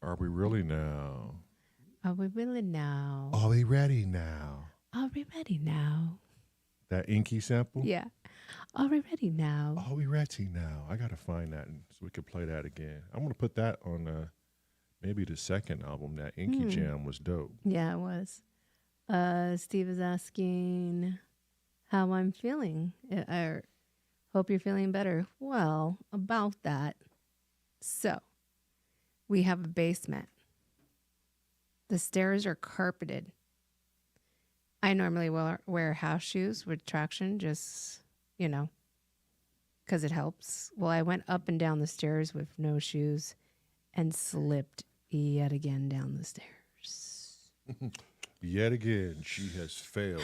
Are we really now? Are we really now? Are we ready now? Are we ready now? That Inky sample? Yeah. Are we ready now? Are we ready now? I got to find that so we can play that again. I'm going to put that on maybe the second album. That Inky Jam was dope. Yeah, it was. Steve is asking how I'm feeling. I hope you're feeling better. Well, about that. So, we have a basement. The stairs are carpeted. I normally wear house shoes with traction, just, because it helps. Well, I went up and down the stairs with no shoes and slipped yet again down the stairs. Yet again, she has failed.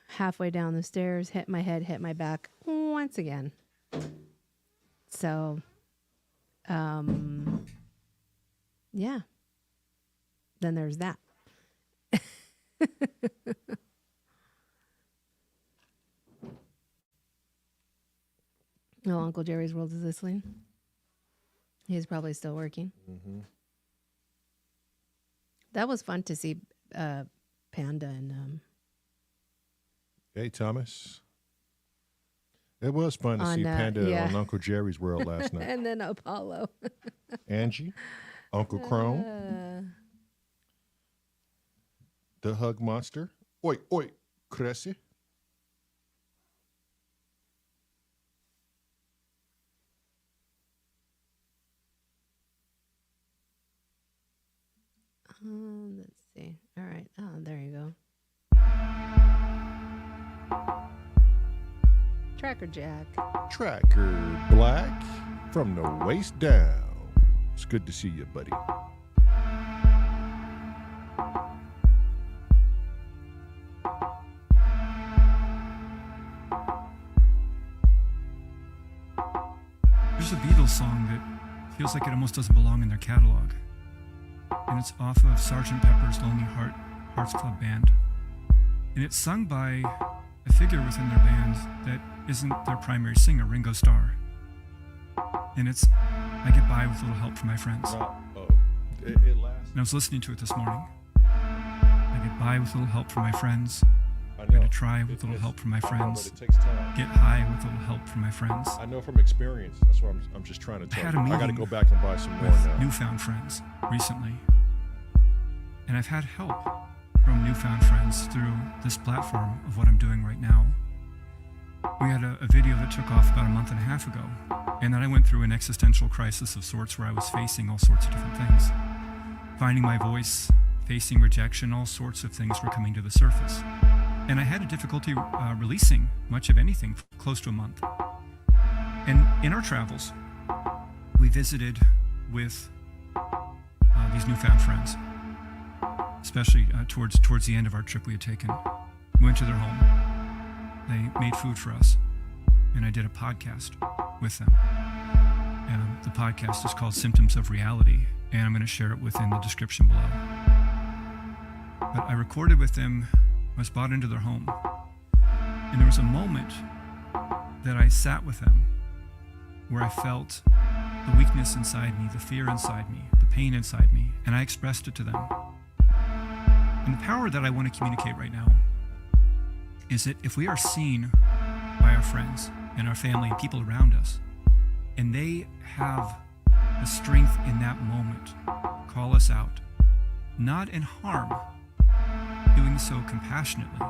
Halfway down the stairs, hit my head, hit my back once again. So, yeah. Then there's that. Oh, Uncle Jerry's World is listening. He's probably still working. Mm-hmm. That was fun to see Panda and... Hey, Thomas. It was fun to see Panda on Uncle Jerry's World last night. And then Apollo. Angie, Uncle Chrome, the Hug Monster. Oi, oi, Cressy. Let's see. All right. Oh, there you go. Tracker Jack. Tracker Black from the waist down. It's good to see you, buddy. There's a Beatles song that feels like it almost doesn't belong in their catalog. And it's off of Sgt. Pepper's Lonely Hearts Club Band. And it's sung by a figure within their band that isn't their primary singer, Ringo Starr. And it's I Get By With a Little Help from My Friends. It lasts. And I was listening to it this morning. I get by with a little help from my friends. I'm going to try with a little help from my friends. But it takes time. Get high with a little help from my friends. I know from experience. That's what I'm just trying to tell I had you. a meeting I got to go back and buy some more with now. newfound friends recently. And I've had help from newfound friends through this platform of what I'm doing right now. We had a video that took off about a month and a half ago, and then I went through an existential crisis of sorts where I was facing all sorts of different things. Finding my voice, facing rejection, all sorts of things were coming to the surface. And I had a difficulty releasing much of anything for close to a month. And in our travels, we visited with these newfound friends, especially towards the end of our trip we had taken. We went to their home. They made food for us, and I did a podcast with them. And the podcast is called Symptoms of Reality, and I'm going to share it within the description below. But I recorded with them. I was brought into their home, and there was a moment that I sat with them where I felt the weakness inside me, the fear inside me, the pain inside me, and I expressed it to them. And the power that I want to communicate right now is that if we are seen by our friends and our family and people around us, and they have the strength in that moment, call us out, not in harm, doing so compassionately,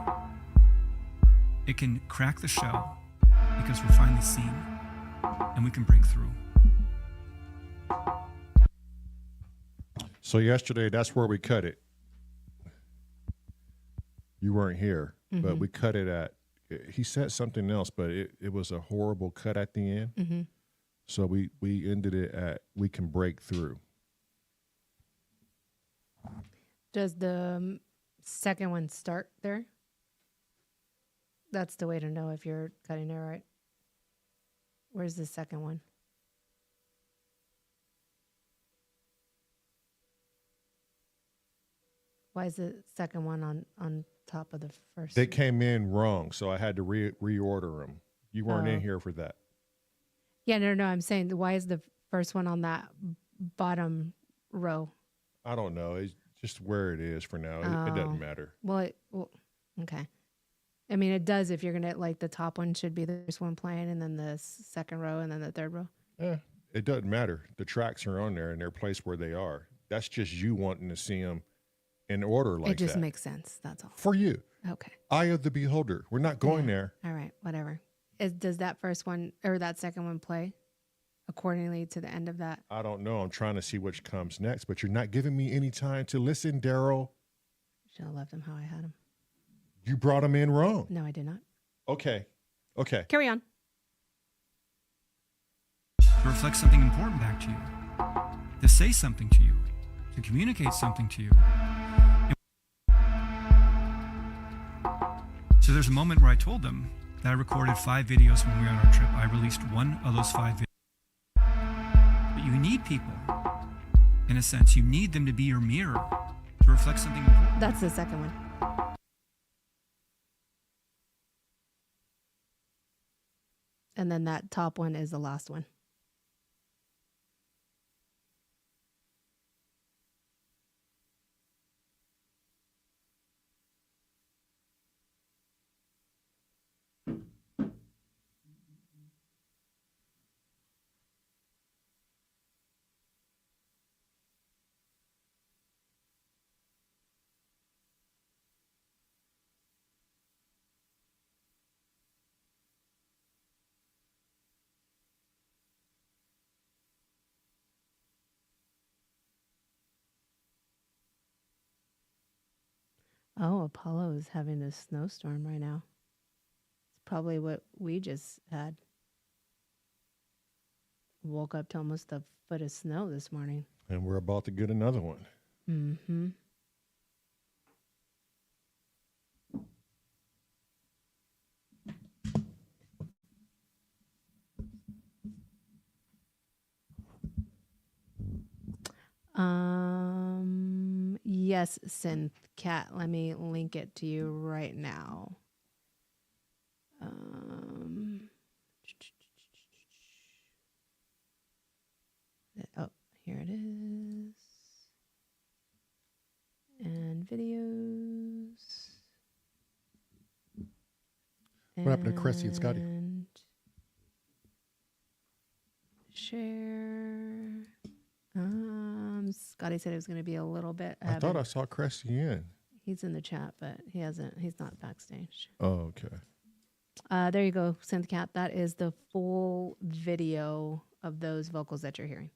it can crack the shell because we're finally seen and we can break through. So yesterday, that's where we cut it. You weren't here, but we cut it at, he said something else, but it was a horrible cut at the end. Mm-hmm. So we ended it at, we can break through. Does the second one start there? That's the way to know if you're cutting it right. Where's the second one? Why is the second one on top of the first? They came in wrong, so I had to reorder them. You weren't in here for that. Yeah, no, I'm saying why is the first one on that bottom row? I don't know. It's just where it is for now. It doesn't matter. Well, okay. I mean, it does if you're going to, like, the top one should be the first one playing, and then the second row, and then the third row. Yeah, it doesn't matter. The tracks are on there, and they're placed where they are. That's just you wanting to see them in order like that. It just makes sense. That's all. For you. Okay. Eye of the beholder. We're not going there. All right. Whatever. Does that first one or that second one play accordingly to the end of that? I don't know. I'm trying to see which comes next, but you're not giving me any time to listen, Daryl. Should have left him how I had him. You brought him in wrong. No, I did not. Okay. Okay. Carry on. To reflect something important back to you, to say something to you, to communicate something to you. So there's a moment where I told them that I recorded 5 videos when we were on our trip. I released one of those 5 videos. But you need people, in a sense. You need them to be your mirror, to reflect something important. That's the second one. And then that top one is the last one. Oh, Apollo is having a snowstorm right now. It's probably what we just had. Woke up to almost a foot of snow this morning. And we're about to get another one. Mm-hmm. Yes, Synth Cat. Let me link it to you right now. Oh, here it is. And videos. What happened to Cressy and Scotty? And share. Scotty said it was going to be a little bit. I thought I saw Cressy in. He's in the chat, but he's not backstage. Oh, okay. There you go, Synthcat. That is the full video of those vocals that you're hearing.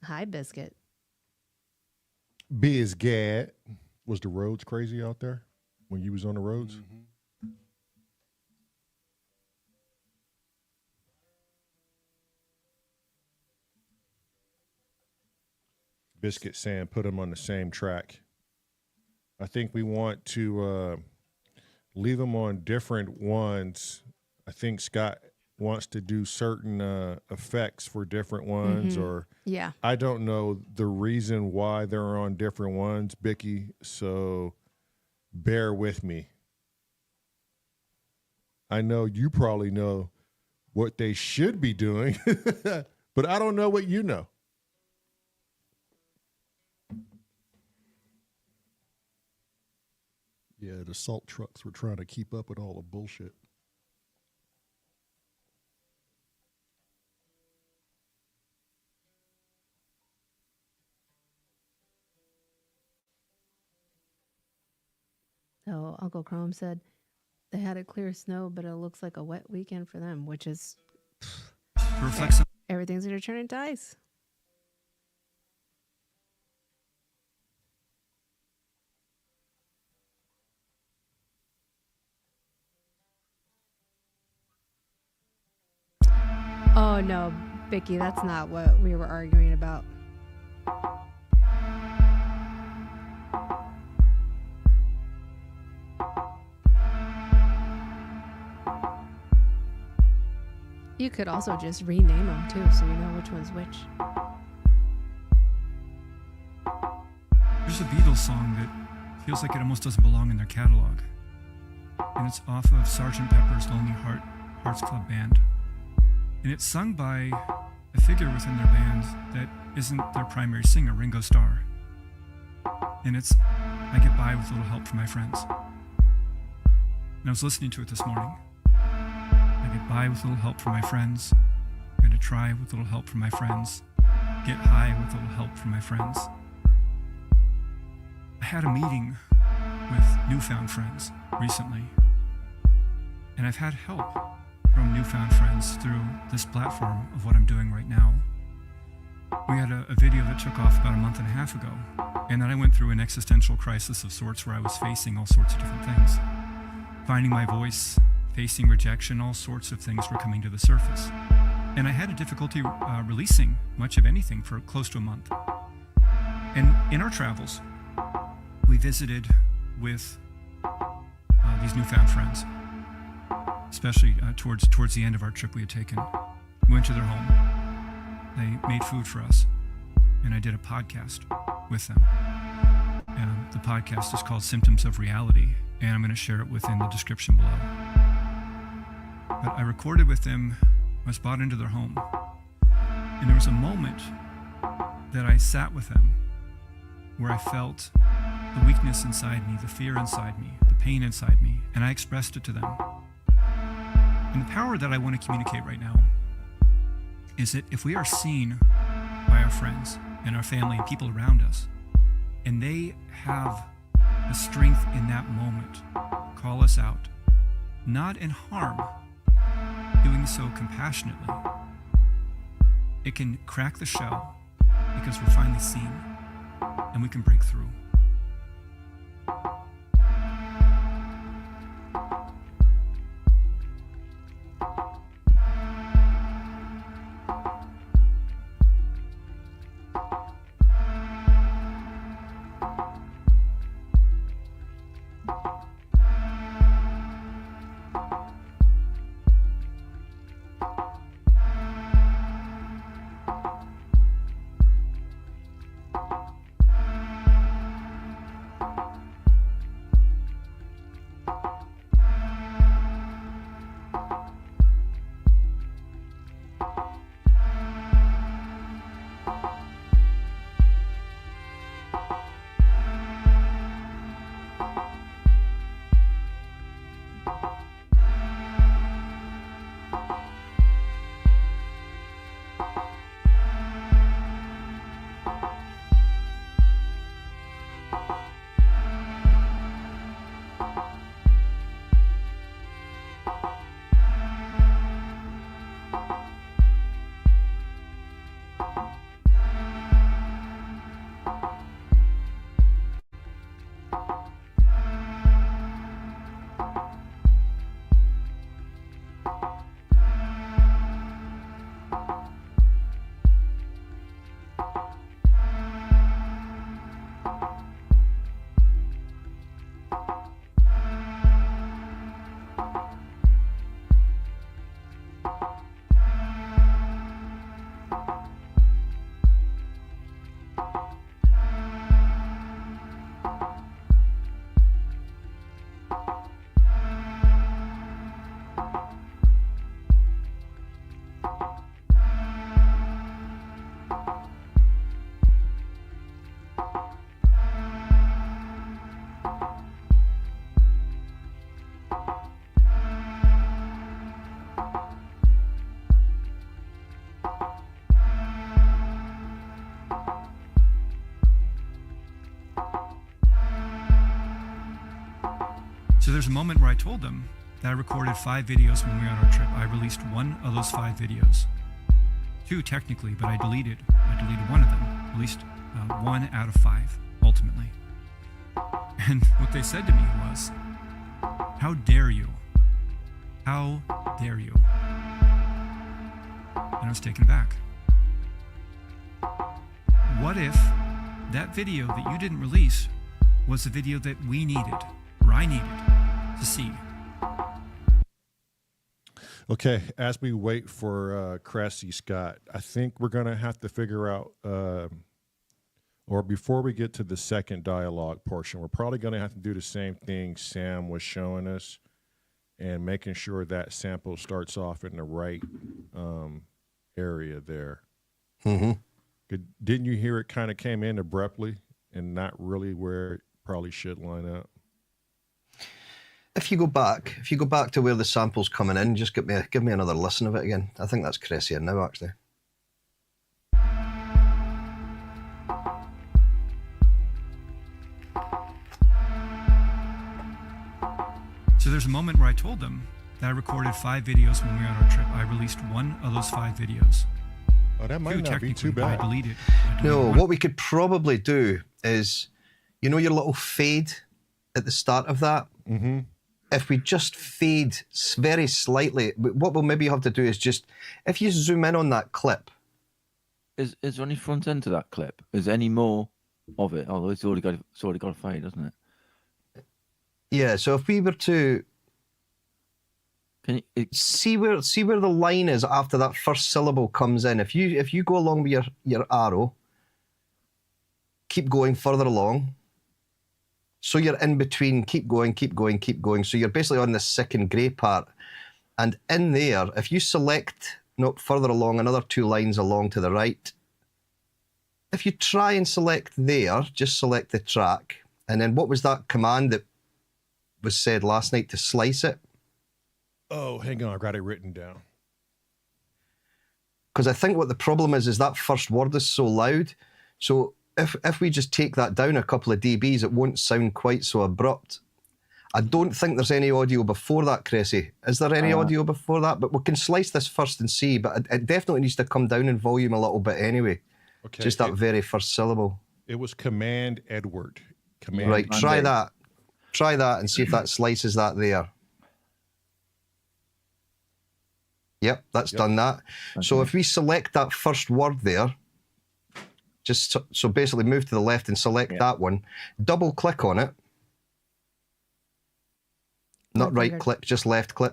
Hi, Biscuit. Biz Gad. Was the roads crazy out there when you was on the roads? Mm-hmm. Biscuit saying put them on the same track. I think we want to leave them on different ones. I think Scott wants to do certain effects for different ones, or Yeah. I don't know the reason why they're on different ones, Bicky, so bear with me. I know you probably know what they should be doing, but I don't know what you know. Yeah, the salt trucks were trying to keep up with all the bullshit. So Uncle Chrome said they had a clear snow, but it looks like a wet weekend for them, which is To reflect some everything's going to turn into ice. Oh, no, Vicky, that's not what we were arguing about. You could also just rename them too, so you know which one's which. There's a Beatles song that feels like it almost doesn't belong in their catalog. and it's off of Sgt. Pepper's Lonely Hearts Club Band. And it's sung by a figure within their band that isn't their primary singer, Ringo Starr. And it's I Get By With a Little Help from My Friends. And I was listening to it this morning. I get by with a little help from my friends. I'm going to try with a little help from my friends. Get high with a little help from my friends. I had a meeting with newfound friends recently, and I've had help from newfound friends through this platform of what I'm doing right now. We had a video that took off about a month and a half ago, and then I went through an existential crisis of sorts where I was facing all sorts of different things. Finding my voice, facing rejection, all sorts of things were coming to the surface. And I had a difficulty releasing much of anything for close to a month. And in our travels, we visited with these newfound friends, especially towards the end of our trip we had taken. We went to their home. They made food for us, and I did a podcast with them. The podcast is called Symptoms of Reality, and I'm going to share it within the description below. But I recorded with them. I was brought into their home, and there was a moment that I sat with them where I felt the weakness inside me, the fear inside me, the pain inside me, and I expressed it to them. And the power that I want to communicate right now is that if we are seen by our friends and our family and people around us, and they have the strength in that moment, call us out, not in harm, doing so compassionately, it can crack the shell because we're finally seen and we can break through. So there's a moment where I told them that I recorded 5 videos when we were on our trip. I released one of those 5 videos. 2 technically, but I deleted one of them. Released 1 out of 5, ultimately. And what they said to me was, "How dare you? How dare you?" And I was taken aback. What if that video that you didn't release was the video that we needed, or I needed, to see? Okay, as we wait for Cressy Scott, I think we're going to have to figure out, or before we get to the second dialogue portion, we're probably going to have to do the same thing Sam was showing us. and making sure that sample starts off in the right area there. Mm-hmm. Didn't you hear it kind of came in abruptly and not really where it probably should line up? If you go back to where the sample's coming in, just give me another listen of it again. I think that's Cressy now, actually. So there's a moment where I told them that I recorded 5 videos when we were on our trip. I released one of those 5 videos. Oh, that might not be too Technically, I bad. deleted. No, one. what we could probably do is, you know your little fade at the start of that? Mm-hmm. If we just fade very slightly, what we'll maybe have to do is just, if you zoom in on that clip. Is there any front end to that clip? Is there any more of it? Oh, it's already got a fade, doesn't it? Yeah, so if we were to Can you? see where the line is after that first syllable comes in, if you go along with your arrow, keep going further along. So you're in between, keep going. So you're basically on the second grey part. And in there, if you select, further along, another 2 lines along to the right, if you try and select there, just select the track. And then what was that command that was said last night to slice it? Oh, hang on. I got it written down. Because I think what the problem is that first word is so loud. So if we just take that down a couple of dBs, it won't sound quite so abrupt. I don't think there's any audio before that, Cressy. Is there any audio before that? But we can slice this first and see. But it definitely needs to come down in volume a little bit anyway. Okay. Just that very first syllable. It was Command Edward. Command. Right, try that. Try that and see if that slices that there. Yep, that's done that. Okay. So if we select that first word there, just so basically move to the left and select that one, double click on it. Not right click, just left click.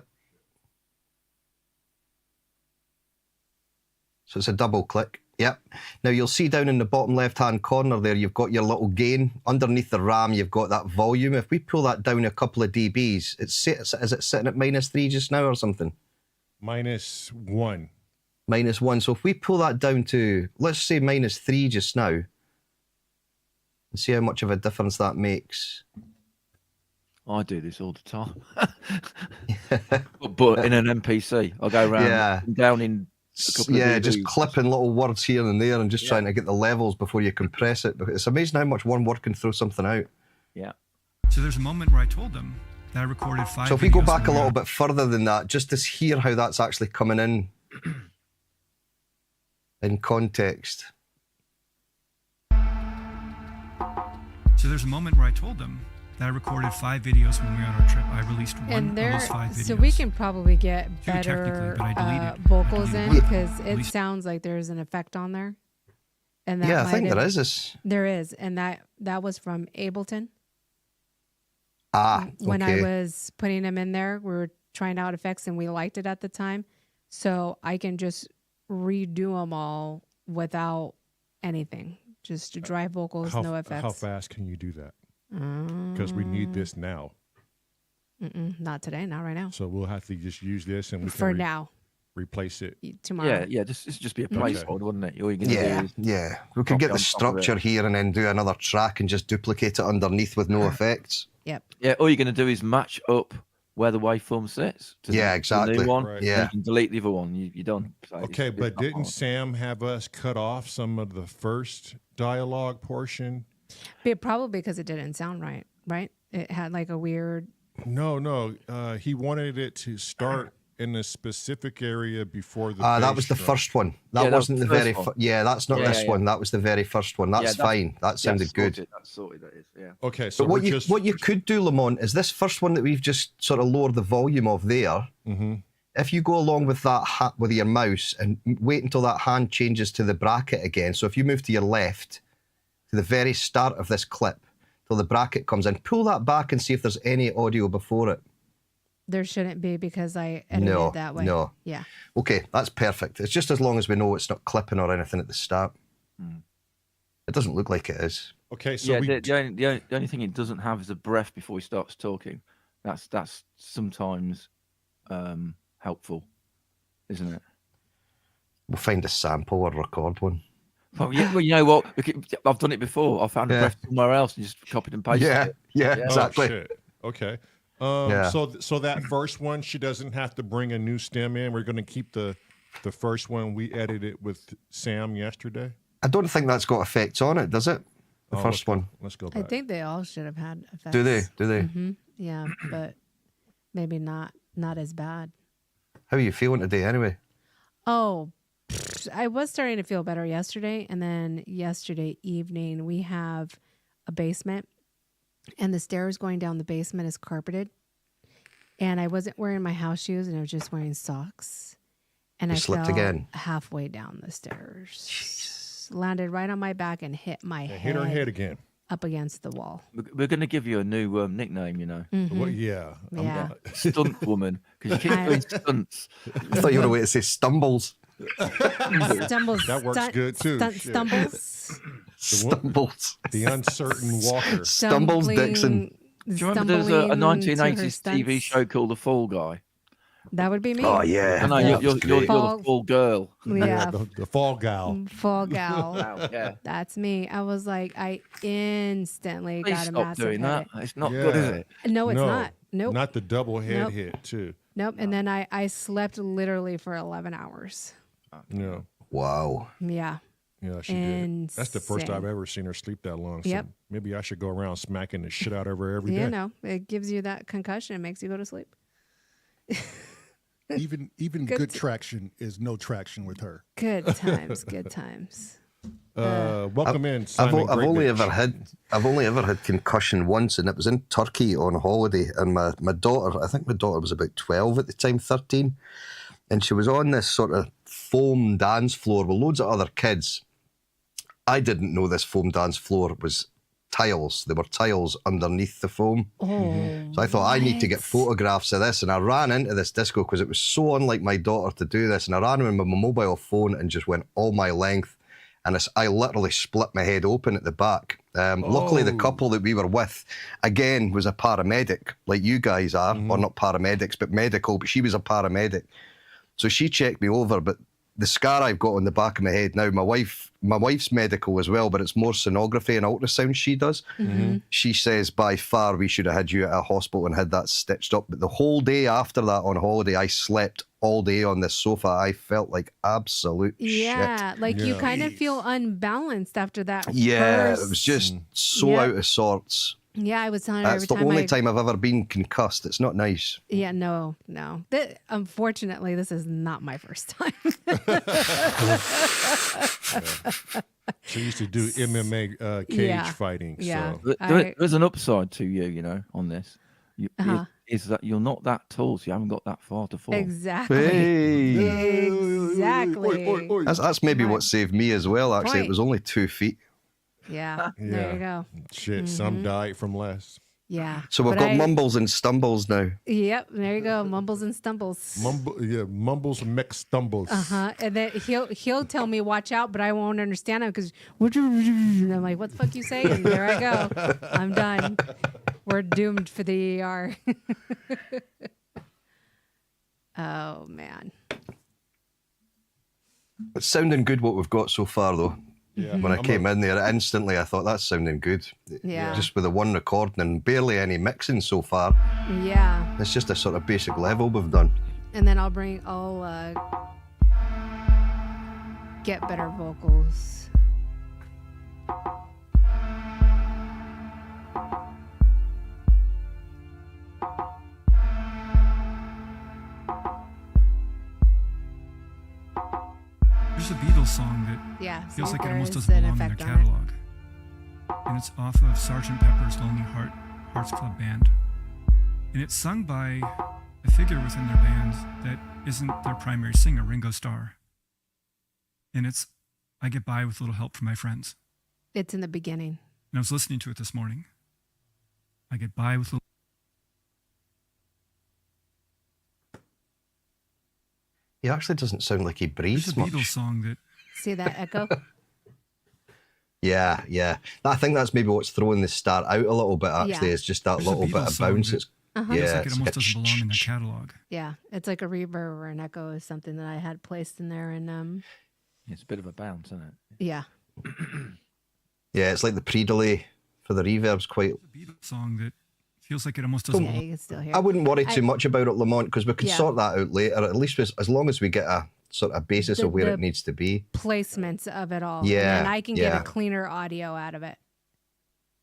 So it's a double click. Yep. Now you'll see down in the bottom left-hand corner there, you've got your little gain. Underneath the RAM, you've got that volume. If we pull that down a couple of dBs, is it sitting at -3 just now or something? -1. -1. So if we pull that down to, let's say -3 just now, and see how much of a difference that makes. I do this all the time, but in an MPC, I'll go around down in. Yeah, just clipping little words here and there and just trying to get the levels before you compress it. But it's amazing how much one word can throw something out. Yeah. So there's a moment where I told them that I recorded 5 So if we go videos back a when we little were- bit further than that, just to hear how that's actually coming in context. So there's a moment where I told them that I recorded 5 videos when we were on our trip. I released one And of there, those 5 videos. so we can probably get Technically, better but I deleted. vocals I in deleted because at it least- sounds like there's an effect on there. And that Yeah, I might think have- there is. There is, and that was from Ableton. Ah, When I okay. was putting them in there, we were trying out effects and we liked it at the time. So I can just redo them all without anything, just dry vocals, no effects. How fast can you do that? Because we need this now. Not today, not right now. So we'll have to just use this and we For can now, replace it. tomorrow. Yeah. This would just be a placeholder, wouldn't it? All you're going to Yeah, do is yeah. We could copy get the on top of it. structure here and then do another track and just duplicate it underneath with no effects. Yep. Yeah, all you're going to do is match up where the waveform sits. To Yeah, the exactly. new one. Right. Yeah. And you can delete the other one. You're done. So Okay, it's but not didn't hard. Sam have us cut off some of the first dialogue portion? But probably because it didn't sound right, right? It had like a weird. No. He wanted it to start in a specific area before the. That bass was the drum. first one. That Yeah, that wasn't was the the very. first one. Yeah, that's not Yeah, this yeah. one. That was the very first one. That's fine. That sounded good. That's sorted. That is. Yeah. Okay, so But what we're you could do, Lamont, is this first one that we've just sort of lowered the volume of there. Mhm. If you go along with that with your mouse and wait until that hand changes to the bracket again. So if you move to your left to the very start of this clip till the bracket comes in, pull that back and see if there's any audio before it. There shouldn't be because I edited No, it that way. no. Yeah. Okay, that's perfect. It's just as long as we know it's not clipping or anything at the start. It doesn't look like it is. Okay, so Yeah. we The only thing it doesn't have is a breath before he starts talking. That's sometimes helpful, isn't it? We'll find a sample or record one. Well, yeah, well, you know what? I've done it before. I found a breath somewhere else and just copied and pasted it. Yeah, Oh, exactly. shit. Okay. Yeah. So that first one, she doesn't have to bring a new stem in. We're going to keep the first one we edited with Sam yesterday. I don't think that's got effects on it, does it? The first one. Let's go I back. think they all should have had effects. Do they? Do they? Hmm. Yeah, but maybe not as bad. How are you feeling today, anyway? Oh, I was starting to feel better yesterday, and then yesterday evening we have a basement, and the stairs going down the basement is carpeted, and I wasn't wearing my house shoes, and I was just wearing socks, and You I slipped fell again? halfway down the stairs, landed right on my back, and hit my Yeah, hit her head again. up against the wall. We're going to give you a new nickname, you know. Well, yeah. I'm Yeah. not- Stunt woman, because you keep doing stunts. I thought you were going to say stumbles. Stumbles. That works good, too. Shit. Stumbles. Stumbles. The uncertain walker. Stumbles Dixon. Do you remember there was a 1980s TV show called The Fall Guy? That would be me. Oh, yeah. No, That you're was great. the fall girl. Yeah. The fall gal. Fall gal. Wow, yeah. That's me. I was like, I instantly Please got a stop massive doing that. headache. It's not good, is Yeah. it? No, it's No, not. Nope. Not the double head Nope. hit, too. Nope. And then I slept literally for 11 hours. Yeah. Wow. Yeah. Yeah, she did. That's the first Insane. I've ever seen her sleep that long. So Yep. maybe I should go around smacking the shit out of her every day. You know, it gives you that concussion. It makes you go to sleep. Even Good good t- traction is no traction with her. Good times. Good times. Welcome in, I've, Simon. I've only Greatbitch. ever had concussion once, and it was in Turkey on holiday. And my daughter, I think my daughter was about 12 at the time, 13, and she was on this sort of foam dance floor with loads of other kids. I didn't know this foam dance floor was tiles. There were tiles underneath the foam. Oh. So I thought, I need to get what? photographs of this. And I ran into this disco because it was so unlike my daughter to do this. And I ran with my mobile phone and just went all my length. And I literally split my head open at the back. Luckily, the couple that we were with, again, was a paramedic, like you guys are. Or not paramedics, but medical. But she was a paramedic. So she checked me over. But the scar I've got on the back of my head now, my wife's medical as well, but it's more sonography and ultrasound she does. Mm-hmm. She says by far we should have had you at a hospital and had that stitched up. But the whole day after that on holiday, I slept all day on this sofa. I felt like absolute shit. Yeah. Like you Yeah. kind of feel unbalanced after that. Yeah, first- it was just so Yep. out of sorts. Yeah, I was telling her That's every the time only I. time I've ever been concussed. It's not nice. Yeah, no. Unfortunately, this is not my first time. She used to do MMA cage Yeah. fighting. Yeah. So. There's an upside to you know, on this. Is that you're not that tall, so you haven't got that far to fall. Exactly. Hey. Exactly. That's maybe My what saved me as well, actually. It point. was only 2 feet. Yeah. There Yeah. you go. Shit, some died from less. Yeah. So we've But got mumbles and stumbles now. Yep. There you go. Mumbles and stumbles. Mumbles, mix, stumbles. And then he'll tell me watch out, but I won't understand him because I'm like, what the fuck you say? And there I go. I'm done. We're doomed for the ER. Oh man. It's sounding good what we've got so far, though. Yeah. When I I'm came in there, instantly I thought that's sounding good. Yeah. Just with the one recording and barely any mixing so far. Yeah. It's just a sort of basic level we've done. And then I'll get better vocals. There's a Beatles song that Yeah. feels like it there almost is doesn't an belong in their effect on it. catalog. And it's off of Sgt. Pepper's Lonely Hearts Club Band. And it's sung by a figure within their band that isn't their primary singer, Ringo Starr. And it's I Get By With Little Help From My Friends. It's in the beginning. And I was listening to it this morning. I get by with little. He actually doesn't sound like he There's breathes a Beatles much. song that See that echo? Yeah. I think that's maybe what's throwing the start out a little bit, actually, Yeah. is just that There's a little bit Beatles of song bounce that Uh-huh. Feels Yeah, like it it's almost like doesn't belong in their catalog. Yeah, it's like a reverb or an echo is something that I had placed in there, and It's a bit of a bounce, isn't it? yeah, Yeah, it's like the pre-delay for the reverb's quite. It's a Beatles song that feels like it almost doesn't yeah, belong. you can still hear. I wouldn't worry too much about it, Lamont, because we could Yeah. sort that out later. At least as long as we get a sort of basis of where The it needs to be. placements of it all. Yeah, and then I can get yeah. a cleaner audio out of it.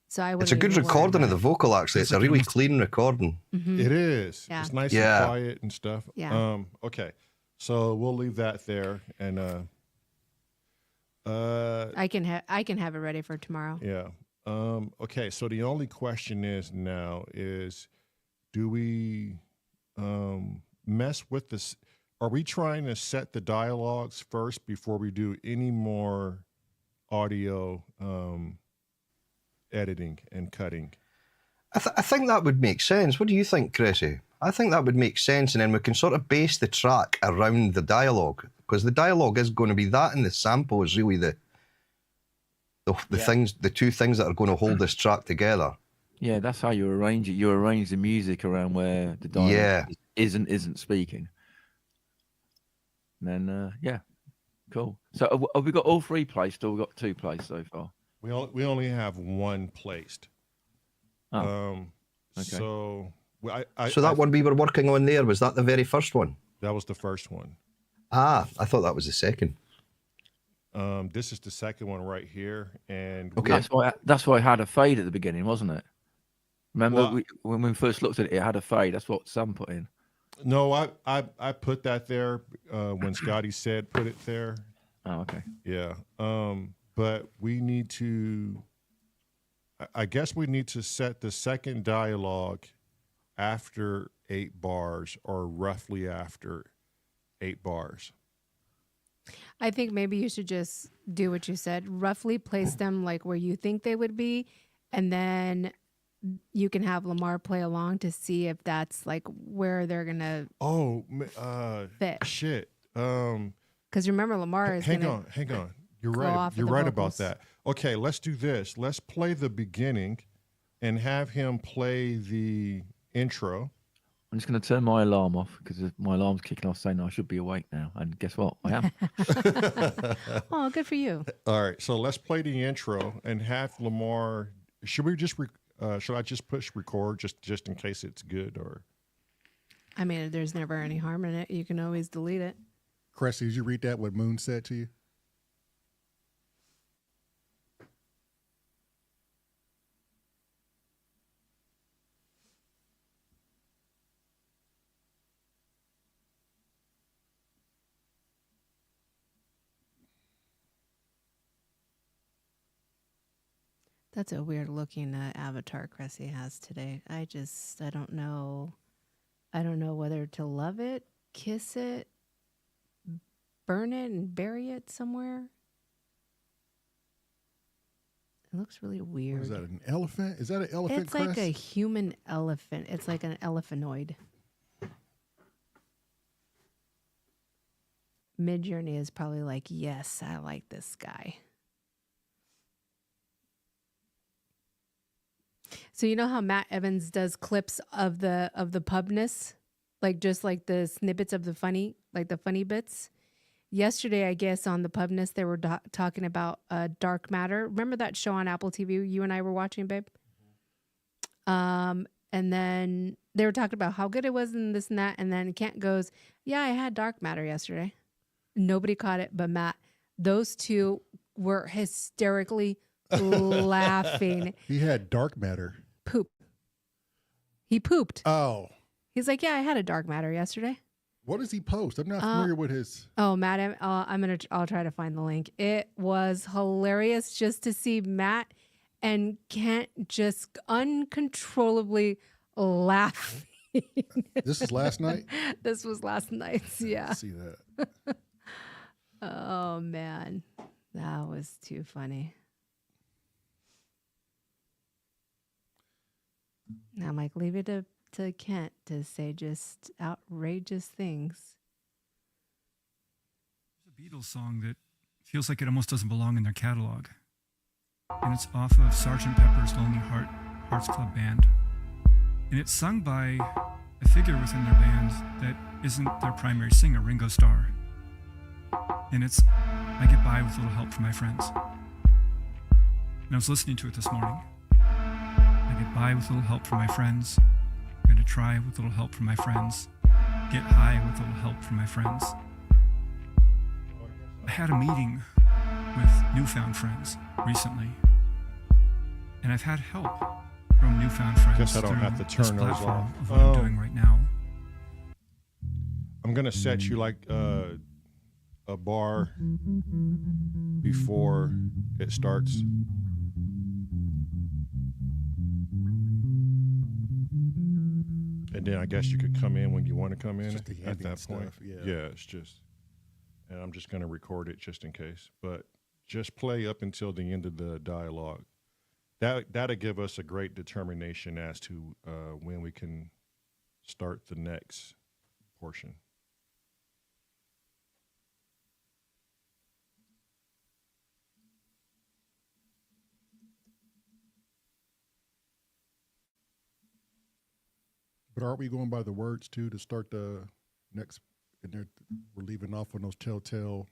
So I would. It's a good recording of the vocal, actually. It's a really clean recording. It is. Yeah. It's nice Yeah. and quiet and stuff. Yeah. Okay. So we'll leave that there, and I can have it ready for tomorrow. yeah. Okay. So the only question is now is, do we mess with this? Are we trying to set the dialogues first before we do any more audio editing and cutting? I think that would make sense. What do you think, Cressy? I think that would make sense, and then we can sort of base the track around the dialogue, because the dialogue is going to be that, and the sample is really the things, the two things that are going to hold this track together. Yeah, that's how you arrange it. You arrange the music around where the dialogue isn't speaking. And then, yeah, cool. So have we got all three placed, or we got two placed so far? We only have one placed. Oh, okay. So So that one we were working on there, was that the very first one? that was the first one. Ah, I thought that was the second. This is the second one right here, and Okay. That's why it had a fade at the beginning, wasn't it? Remember Well, when we first looked at it, it had a fade. That's what Sam put in. no, I put that there when Scotty said put it there. Oh, okay. Yeah. But we need to. I guess we need to set the second dialogue after 8 bars, or roughly after 8 bars. I think maybe you should just do what you said. Roughly place them like where you think they would be, and then you can have Lamar play along to see if that's like where they're gonna Oh, fit. shit. Because remember, Lamar is Hang gonna. on. You're go right. off You're with the right vocals. about that. Okay, let's do this. Let's play the beginning, and have him play the intro. I'm just going to turn my alarm off because my alarm's kicking off saying I should be awake now. And guess what? I am. Oh, good for you. All right, so let's play the intro and have Lamar. Should we just? Should I just push record just in case it's good? Or I mean, there's never any harm in it. You can always delete it. Cressy, did you read that, what Moon said to you? That's a weird looking avatar Cressy has today. I don't know. I don't know whether to love it, kiss it, burn it, and bury it somewhere. It looks really weird. What is that, an elephant? Is that an elephant, It's like Cress? a human elephant. It's like an elephantoid. Midjourney is probably like, yes, I like this guy. So you know how Matt Evans does clips of the pubness, like just like the snippets of the funny, like the funny bits. Yesterday, I guess on the pubness, they were talking about dark matter. Remember that show on Apple TV you and I were watching, babe? And then they were talking about how good it was and this and that. And then Kent goes, "Yeah, I had dark matter yesterday." Nobody caught it but Matt. Those two were hysterically laughing. He had dark matter. Poop. He pooped. Oh. He's like, "Yeah, I had a dark matter yesterday." What does he post? I'm not familiar with his. Oh, Matt, I'll try to find the link. It was hilarious just to see Matt and Kent just uncontrollably laughing. This is last night? This was last night's, yeah. I see that. Oh man, that was too funny. Now, Mike, leave it to Kent to say just outrageous things. There's a Beatles song that feels like it almost doesn't belong in their catalog. And it's off of Sgt. Pepper's Lonely Hearts Club Band. And it's sung by a figure within their band that isn't their primary singer, Ringo Starr. And it's I Get By With a Little Help From My Friends. And I was listening to it this morning. I get by with a little help from my friends. I'm going to try with a little help from my friends. Get high with a little help from my friends. I had a meeting with newfound friends recently. And I've had help from newfound friends Guess I don't through have to this turn those platform off. of what I'm doing right now. I'm gonna set you like a bar before it starts. And then I guess you could come in when you want to come in Just the at that ambient point. stuff, yeah. Yeah, it's just, and I'm just gonna record it just in case. But just play up until the end of the dialogue. That'll give us a great determination as to when we can start the next portion. But aren't we going by the words too to start the next? And there, we're leaving off on those telltale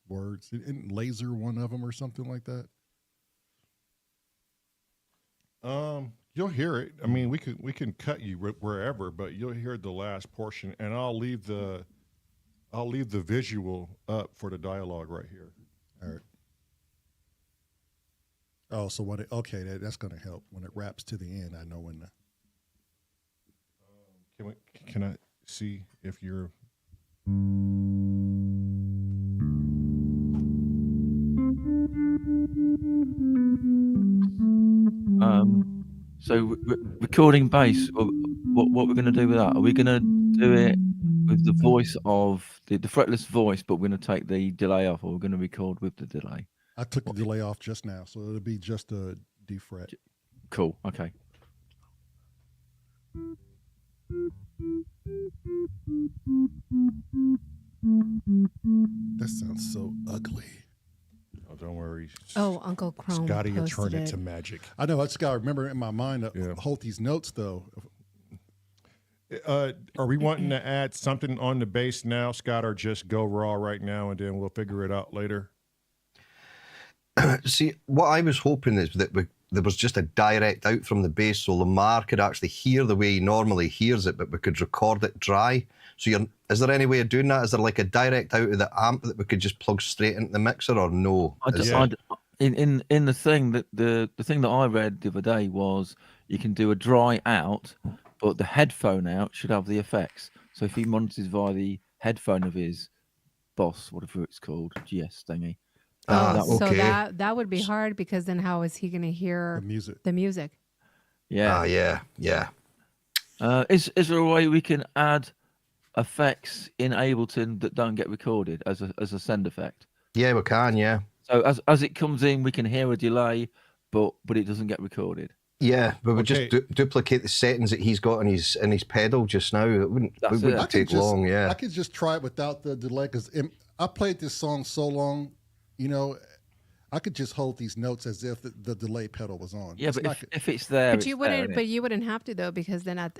words. Isn't laser one of them or something like that? You'll hear it. I mean, we can cut you wherever, but you'll hear the last portion, and I'll leave the visual up for the dialogue right here. All right. Oh, so when okay, that's going to help when it wraps to the end. I know when. Can I see if you're? So recording bass. What we're going to do with that? Are we going to do it with the voice of the fretless voice, but we're going to take the delay off, or we're going to record with the delay? I took the delay off just now, so it'll be just a D fret. Cool. Okay. That sounds so ugly. Oh, don't worry. Oh, Uncle Chrome Scotty will posted turn it it. to magic. I know. I just got to remember in my mind to Yeah. hold these notes, though. Are we wanting to add something on the bass now, Scott, or just go raw right now and then we'll figure it out later? See, what I was hoping is that there was just a direct out from the bass, so Lamar could actually hear the way he normally hears it, but we could record it dry. So is there any way of doing that? Is there like a direct out of the amp that we could just plug straight into the mixer, or no? In the thing that the thing that I read the other day was you can do a dry out, but the headphone out should have the effects. So if he monitors via the headphone of his Boss, whatever it's called, GS thingy. So okay. that would be hard, because then how is he going to hear The music. the music? Yeah. Yeah. Is there a way we can add effects in Ableton that don't get recorded as a send effect? Yeah, we can, yeah. So as it comes in, we can hear a delay, but it doesn't get recorded. Yeah, but we Okay. just duplicate the settings that he's got in his pedal just now. It wouldn't take long, yeah. I could just try it without the delay, because I played this song so long, you know, I could just hold these notes as if the delay pedal was on. Yeah, It's but not if it's there, But it's you there, wouldn't. innit? But you wouldn't have to, though, because then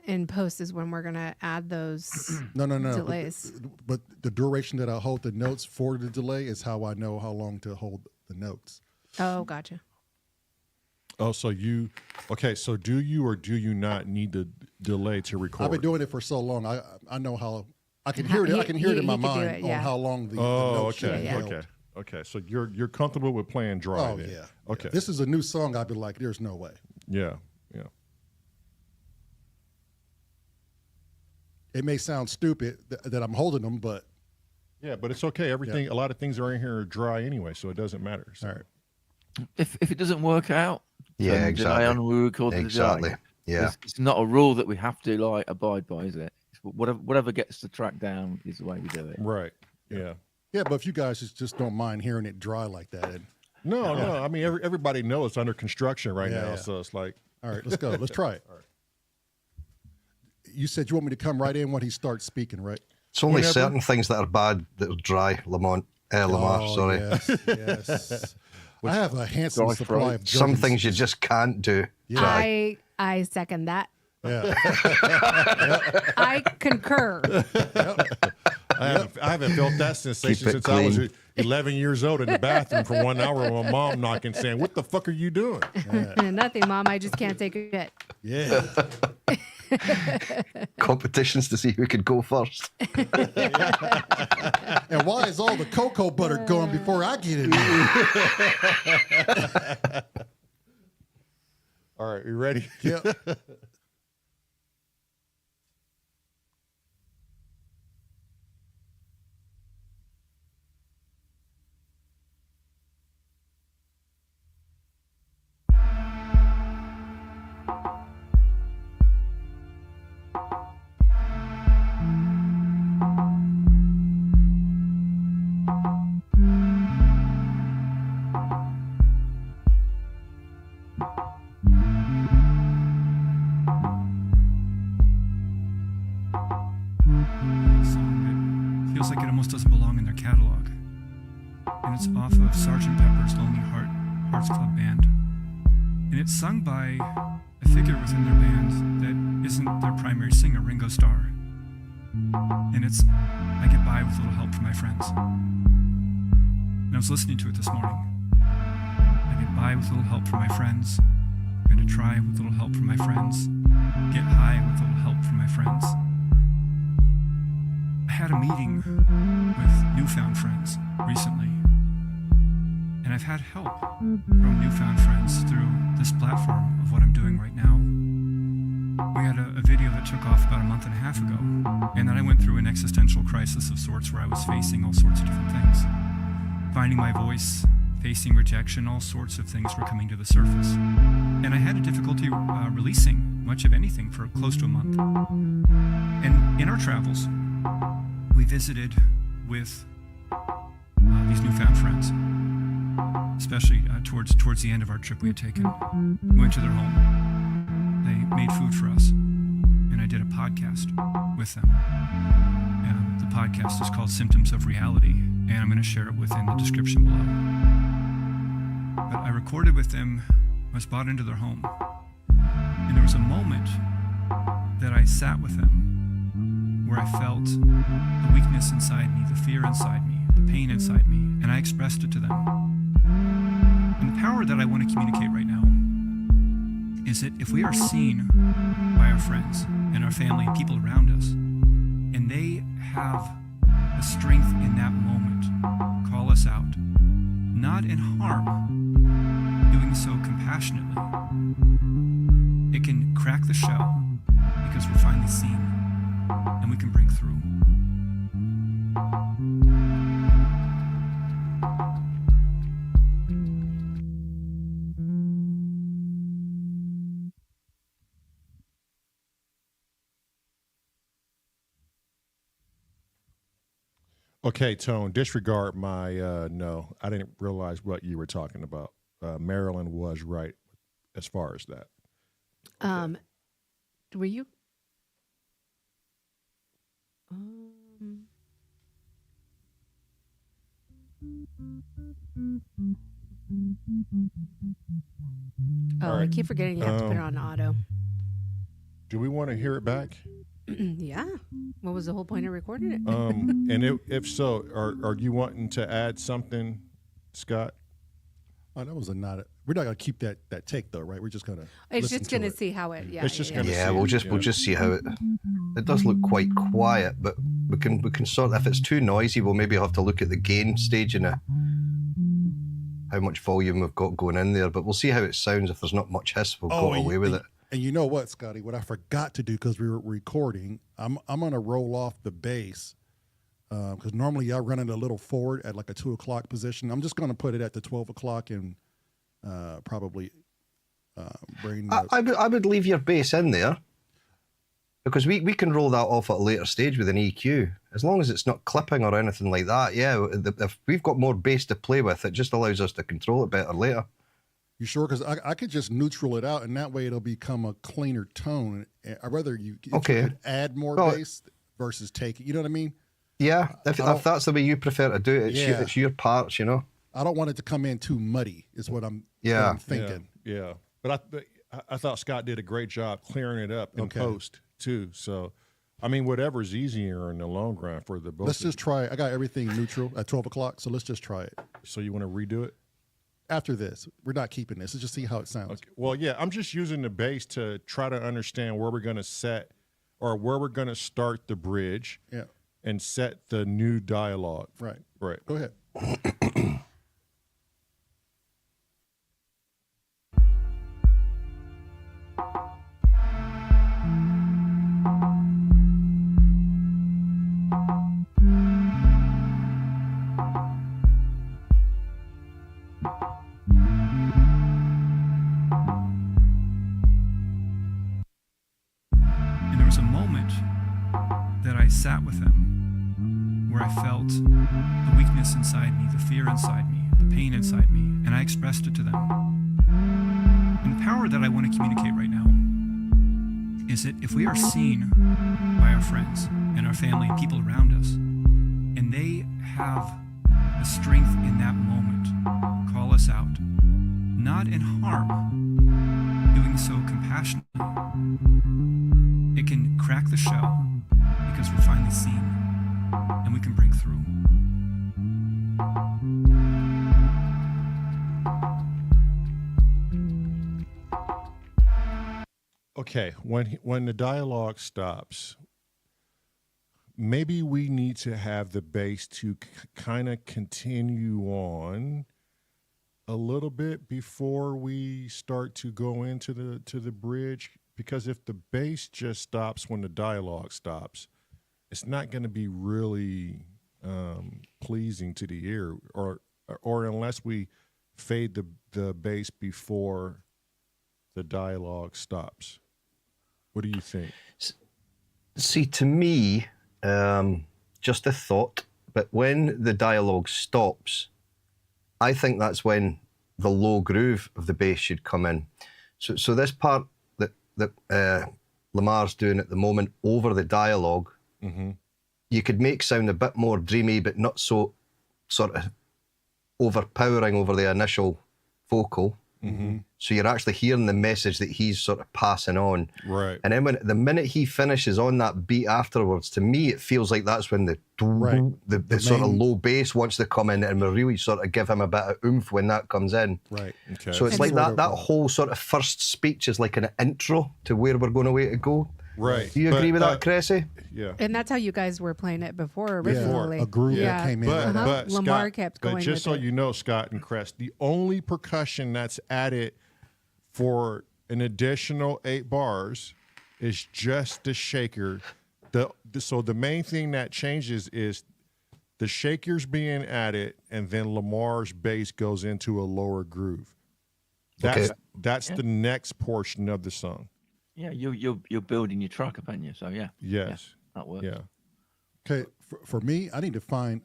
in post is when we're going to add those no. delays. But the duration that I hold the notes for the delay is how I know how long to hold the notes. Oh, gotcha. Oh, so so do you or do you not need the delay to record? I've been doing it for so long. I know how I can hear it. I can hear it in my he could do mind it, yeah. on how long the Oh, notes should okay, be held. okay. So you're comfortable with playing dry? Oh then? yeah. Okay. If this is a new song, I'd be like, there's no way. Yeah. It may sound stupid that I'm holding them, but Yeah, but it's okay. Everything, a lot of things are in here are dry anyway, so it doesn't matter. So. all right. If it doesn't work out, Yeah, then exactly. delay on and we record the Exactly. delay. Yeah. It's not a rule that we have to like abide by, is it? It's whatever gets the track down is the way we do it. Right. Yeah. Yeah, but if you guys just don't mind hearing it dry like that, and, No. I mean, everybody knows it's under construction right now, Yeah. so it's like. all right, let's go. Let's try it. All right. You said you want me to come right in when he starts speaking, right? It's only Whenever- certain things that are bad that are dry, Lamar, sorry. Yes. I have a handsome Dry supply throat. of Some jargons. things you just can't do. Yeah. Dry. I second that. Yeah. I concur. I haven't felt that sensation Keep it since I was clean. 11 years old in the bathroom for 1 hour with my mom knocking, saying, "What the fuck are you doing?" Nothing, Mom. I just can't take it. Yeah. Competitions to see who could go first. And why is all the cocoa butter going before I get it? All right, you ready? Yep. Song that feels like it almost doesn't belong in their catalog. And it's off of Sgt. Pepper's Lonely Hearts Club Band. And it's sung by a figure within their band that isn't their primary singer, Ringo Starr. And it's I Get By With Little Help From My Friends. And I was listening to it this morning. I get by with little help from my friends. I'm gonna try with little help from my friends. Get high with little help from my friends. I had a meeting with newfound friends recently, and I've had help from newfound friends through this platform of what I'm doing right now. We had a video that took off about a month and a half ago, and then I went through an existential crisis of sorts where I was facing all sorts of different things. Finding my voice, facing rejection, all sorts of things were coming to the surface. And I had a difficulty releasing much of anything for close to a month. And in our travels, we visited with these newfound friends, especially towards the end of our trip we had taken. We went to their home. They made food for us, and I did a podcast with them. The podcast is called Symptoms of Reality, and I'm going to share it within the description below. But I recorded with them. I was brought into their home, and there was a moment that I sat with them where I felt the weakness inside me, the fear inside me, the pain inside me, and I expressed it to them. And the power that I want to communicate right now is that if we are seen by our friends and our family and people around us, and they have the strength in that moment, call us out, not in harm, doing so compassionately, it can crack the shell because we're finally seen and we can break through. Okay, Tone, disregard my no. I didn't realize what you were talking about. Marilyn was right as far as that. Were you? All I right. keep forgetting you have to put it on auto. Do we want to hear it back? Yeah. What was the whole point of recording it? And if so, are you wanting to add something, Scott? Oh, that was a not. We're not gonna keep that take though, right? We're just gonna. It's listen just to going to it. see how it. Yeah. It's just yeah, gonna yeah. Yeah, see we'll it, just yeah. we'll just see how it. It does look quite quiet, but we can sort. If it's too noisy, we'll maybe have to look at the gain stage and how much volume we've got going in there. But we'll see how it sounds. If there's not much hiss, we'll go away with it. And you know what, Scotty? What I forgot to do because we were recording, I'm gonna roll off the bass because normally I run it a little forward at like a 2 o'clock position. I'm just gonna put it at the 12 o'clock and probably bring. I would leave your bass in there because we can roll that off at a later stage with an EQ as long as it's not clipping or anything like that. Yeah, if we've got more bass to play with, it just allows us to control it better later. You sure? Because I could just neutral it out, and that way it'll become a cleaner tone. I'd rather you could add more bass versus take it. You know what I mean? Yeah, if that's the way you prefer to do it, it's your parts, you know. I don't want it to come in too muddy. Is what I'm Yeah. thinking. Yeah. But I thought Scott did a great job clearing it up in Okay. post too. So, I mean, whatever's easier in the long run for the both. Let's of just try it. I got everything neutral at 12 o'clock, so let's just try it. you. So you want to redo it? After this, we're not keeping this. Let's just see how it sounds. Okay. Well, yeah, I'm just using the bass to try to understand where we're going to set or where we're going to start the bridge Yeah, and set the new dialogue. right. Right. Go ahead. And there was a moment that I sat with them where I felt the weakness inside me, the fear inside me, the pain inside me, and I expressed it to them. And the power that I want to communicate right now is that if we are seen by our friends and our family and people around us, and they have the strength in that moment, call us out, not in harm, doing so compassionately, it can crack the shell because we're finally seen and we can break through. Okay, when the dialogue stops, maybe we need to have the bass to kind of continue on a little bit before we start to go into the bridge, because if the bass just stops when the dialogue stops, it's not going to be really pleasing to the ear, or unless we fade the bass before the dialogue stops. What do you think? See, to me, just a thought, but when the dialogue stops, I think that's when the low groove of the bass should come in. So this part that Lamar's doing at the moment over the dialogue, you could make sound a bit more dreamy, but not so sort of overpowering over the initial vocal. So you're actually hearing the message that he's sort of passing on. Right. And then when the minute he finishes on that beat afterwards, to me it feels like that's when the sort of main- low bass wants to come in, and we really sort of give him a bit of oomph when that comes in. Right. Okay. So it's And like sort that of, whole sort of first speech is like an intro to where we're going away to go. Right. Do you But, agree with that, Cressy? Yeah. And that's how you guys were playing it before Yeah, originally. a groove Yeah. that came in. But, right Uh-huh. after. but Lamar Scott, kept but going just with so it. you know, Scott and Crest, the only percussion that's added for an additional 8 bars is just the shaker. So the main thing that changes is the shaker's being added, and then Lamar's bass goes into a lower groove. That's the next portion of the song. Yeah, you're building your truck up, aren't you? So yeah. Yes. Yeah, that works. Yeah. Okay, for me, I need to find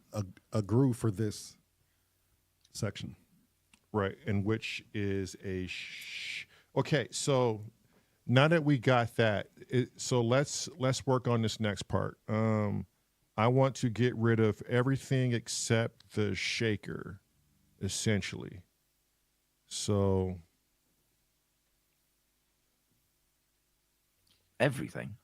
a groove for this section. Right, and which is okay. So now that we got that, so let's work on this next part. I want to get rid of everything except the shaker, essentially. So Everything.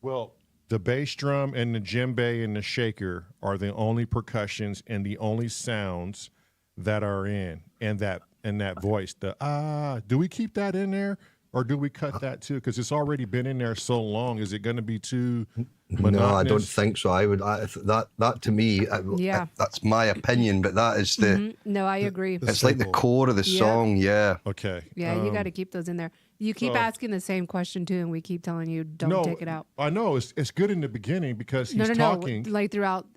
well, the bass drum and the djembe and the shaker are the only percussions and the only sounds that are in that voice. Do we keep that in there, or do we cut that too? Because it's already been in there so long. Is it going to be too monotonous? No, I don't think so. That to me, Yeah. that's my opinion, but that is the. No, I agree. It's like the Single. core of the Yeah. song. Yeah. Okay. Yeah, you got to keep those in there. You keep so- asking the same question too, and we keep telling you don't take it out. I know it's good in the beginning because he's No, talking. like throughout.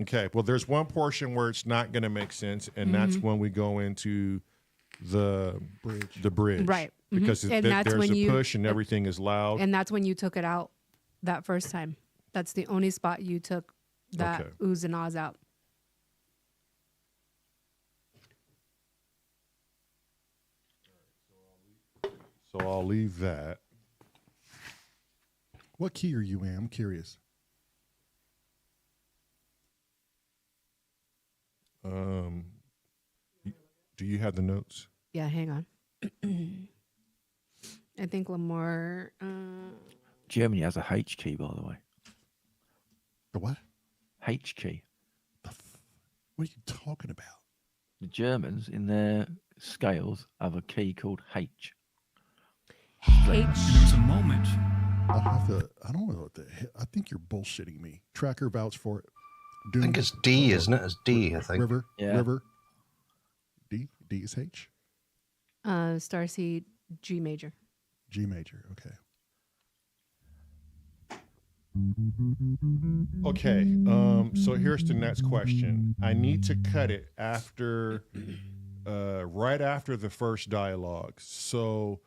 Okay. Well, there's one portion where it's not going to make sense, and that's when we go into the bridge. Right. Because And that's there's when a you- push and everything is loud. And that's when you took it out that first time. That's the only spot you took that Okay. oohs and ahs out. So I'll leave that. What key are you in? I'm curious. Do you have the notes? Yeah, hang on. I think Lamar. Germany has a H key, by the way. The what? H key. What are you talking about? The Germans in their scales have a key called H. H. There was a moment. I'll have to. I don't know what the hell. I think you're bullshitting me. Tracker vouch for it. I think it's D, isn't it? It's D, I think. River. Yeah. River. D. D is H. Starseed G major. G major. Okay. Okay, so here's the next question. I need to cut it after, right after the first dialogue. So,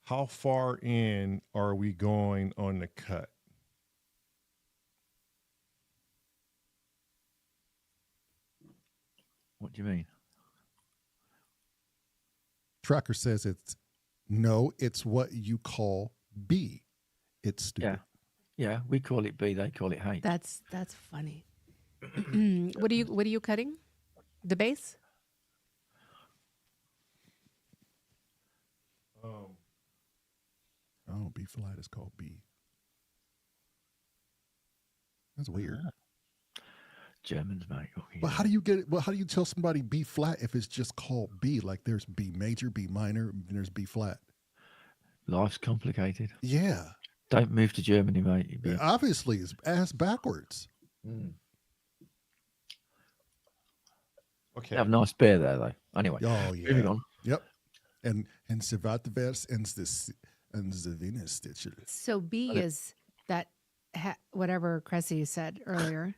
how far in are we going on the cut? What do you mean? Tracker says it's what you call B. It's stupid. Yeah, we call it B, they call it H. That's funny. What are you cutting? The bass? Oh, B flat is called B. That's weird. Germans, mate. Oh, yeah. But how do you get it? Well, how do you tell somebody B flat if it's just called B? Like there's B major, B minor, and there's B flat. Life's complicated. Yeah. Don't move to Germany, mate. You'd be- Obviously, it's ass backwards. Okay. They have a nice beer there, though. Anyway, Oh yeah. moving on. Yep. And Sevatvers and the Venus Stitcher. So B is that whatever Cressy said earlier.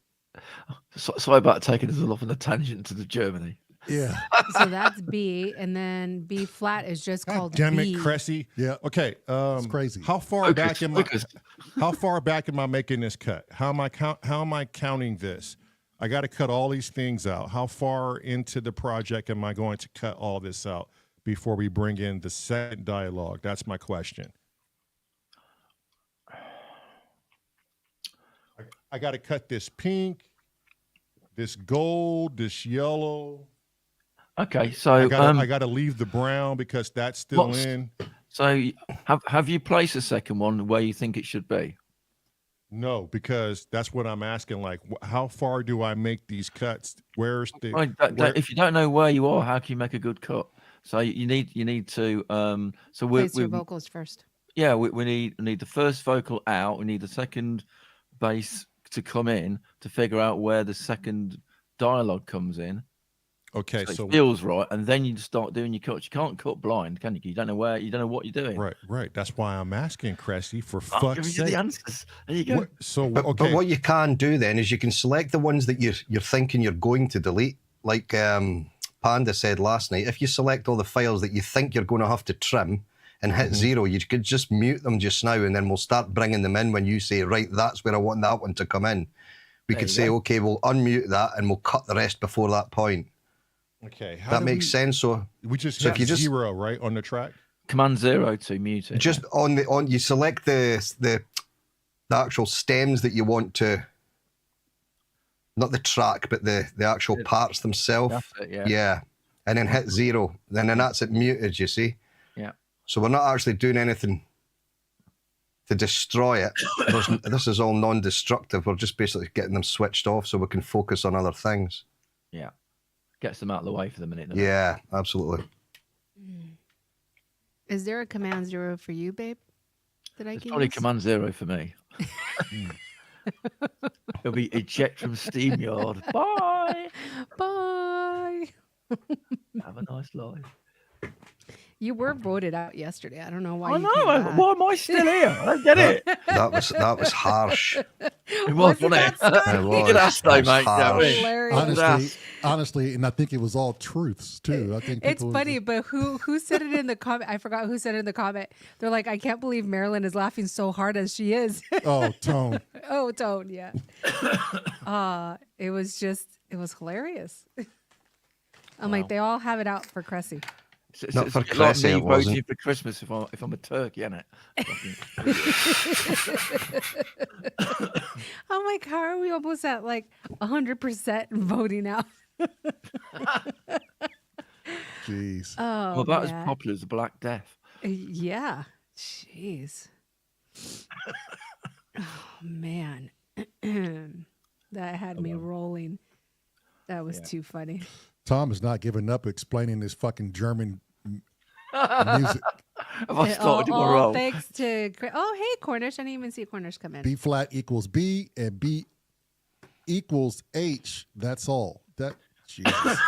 Sorry about taking us all off on a tangent to the Germany. Yeah. So that's B, and then B flat is just God called damn B. it, Cressy. Yeah. Okay. It's crazy. How far back am I? Lucas. How far back am I making this cut? How am I counting this? I got to cut all these things out. How far into the project am I going to cut all this out before we bring in the second dialogue? That's my question. I got to cut this pink, this gold, this yellow. Okay, so I got to leave the brown because that's still what's- in. so have you placed the second one where you think it should be? No, because that's what I'm asking. Like, how far do I make these cuts? Where's the? Right, where- if you don't know where you are, how can you make a good cut? So you need to so Place your vocals first. yeah we need the first vocal out. We need the second bass to come in to figure out where the second dialogue comes in. Okay, So so it feels right, and then you start doing your cuts. You can't cut blind, can you? You don't know where, you don't know what you're doing. right. That's why I'm asking, Cressy, for I'm fuck's giving you sake. the answers. There you go. What- so But okay, what you can do then is you can select the ones that you're thinking you're going to delete. Like Panda said last night, if you select all the files that you think you're going to have to trim and hit 0, you could just mute them just now, and then we'll start bringing them in when you say, right, that's where I want that one to come in. We There could you say, go. okay, we'll unmute that and we'll cut the rest before that point. okay. How That do makes we- sense. So We just So hit if you just- 0, right, on the track. Command 0 to mute it. just on you select the actual stems that you want to, not the track, but the actual parts themselves. That's it, yeah. Yeah. And then hit 0. Then that's it muted, you see? Yeah. So we're not actually doing anything to destroy it. This is all non-destructive. We're just basically getting them switched off so we can focus on other things. Yeah. Gets them out of the way for the minute. doesn't it? Yeah, absolutely. Is there a Command 0 for you, babe? That I It's can probably use? Command 0 for me. It'll be eject from Streamyard. Bye. Bye. Have a nice life. You were voted out yesterday. I don't know why. I you know. came back. Why am I still here? I don't get it. That was harsh. It was, Wasn't wasn't it? that Scotty? It was. Good ass though, It was mate. You know what I harsh. mean? Hilarious. Honestly, and I think it was all truths too. I think It's people- funny, but who said it in the comment? I forgot who said it in the comment. They're like, I can't believe Marilyn is laughing so hard as she is. Oh, Tone. Oh, Tone, yeah. It was hilarious. I'm like, they all have it out for Cressy. Not for a bit like Cressy, me it wasn't. voting for Christmas if I'm a turkey, innit? I'm like, how are we almost at like 100% voting out? Jeez. Oh, Well, about as man. popular as the Black Death. Yeah. Jeez. Oh, man. That had me rolling. That was too funny. Tom is not giving up explaining this fucking German music. Have I started all my role? thanks to... Oh, hey, Cornish. I didn't even see Cornish come in. B flat equals B and B equals H. That's all. That Jesus.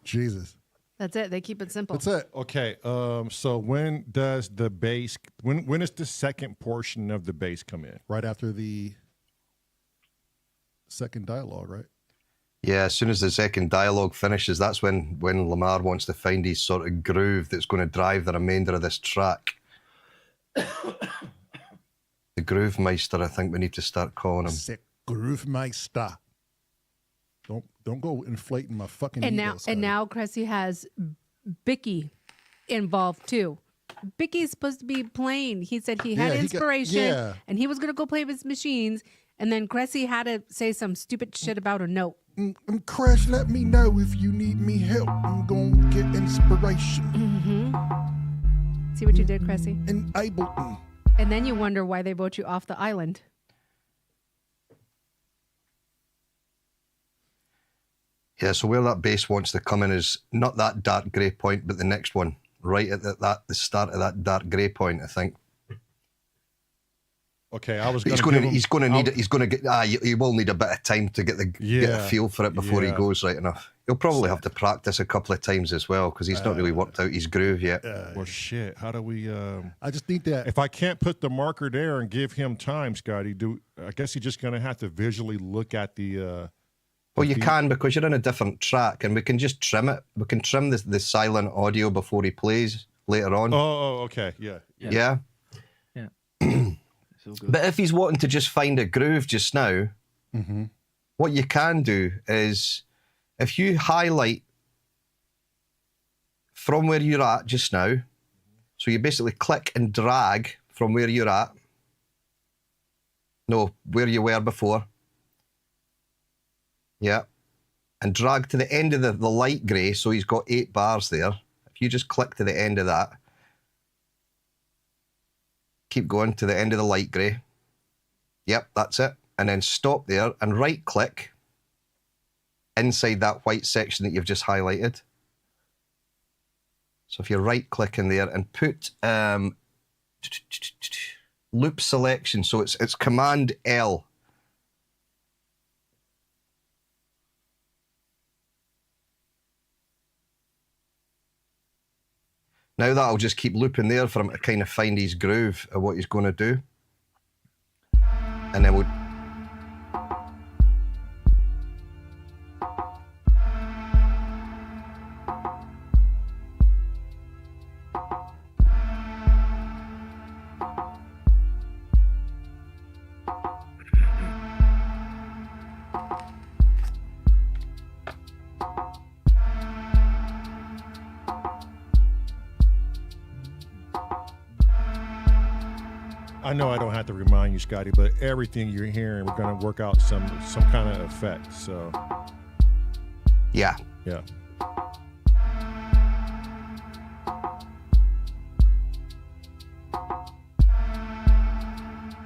Jesus. That's it. They keep it simple. That's it. Okay. So when does the bass? When does the second portion of the bass come in? Right after the second dialogue, right? Yeah, as soon as the second dialogue finishes, that's when Lamar wants to find his sort of groove that's going to drive the remainder of this track. The Groove Meister, I think we need to start calling him. Sick Groove Meister. Don't go inflating my fucking ego, Scotty. now Cressy has Bicky involved too. Bicky's supposed to be playing. He said he had inspiration and he was gonna go play with his machines, and then Cressy had to say some stupid shit about a note. Crash, let me know if you need me help. I'm gonna get inspiration. See what you did, Cressy? In Ableton. And then you wonder why they vote you off the island. Yeah, so where that bass wants to come in is not that dark grey point, but the next one, right at the start of that dark grey point, I think. Okay, I was. He will need a bit of time to get a feel for it before he goes right enough. He'll probably have to practice a couple of times as well because he's not really worked out his groove yet. Well, shit. How do we? I just need that. If I can't put the marker there and give him time, Scotty, I guess he's just gonna have to visually look at the. Well, you can because you're in a different track, and we can just trim it. We can trim the silent audio before he plays later on. Oh, okay, yeah. Yeah. It's all good. But if he's wanting to just find a groove just now, what you can do is if you highlight from where you're at just now, so you basically click and drag from where you're at, where you were before, yeah, and drag to the end of the light grey, so he's got 8 bars there. If you just click to the end of that, keep going to the end of the light grey. Yep, that's it. And then stop there and right click inside that white section that you've just highlighted. So if you right click in there and put loop selection, so it's Command L. Now that'll just keep looping there for him to kind of find his groove of what he's going to do. And then we'll... I know I don't have to remind you, Scotty, but everything you're hearing, we're going to work out some kind of effect. So, Yeah. yeah.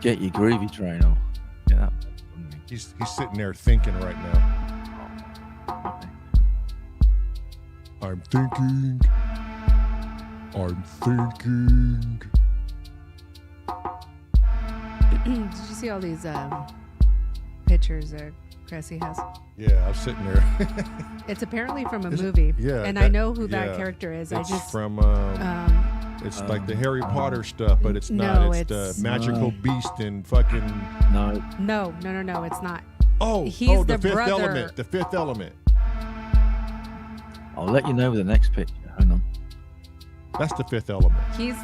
Get your groovy train on. Yeah. He's sitting there thinking right now. Okay. I'm thinking. Did you see all these pictures that Cressy has? Yeah, I'm sitting there. It's apparently from a Is it? movie. Yeah, And I know who that yeah. character is. It's I just from it's like the Harry Potter stuff, but it's No, not. It's it's- the magical beast and fucking. No. No, it's not. Oh, He's the the fifth brother. element. The fifth element. I'll let you know with the next picture. Hang on. That's the fifth element. He's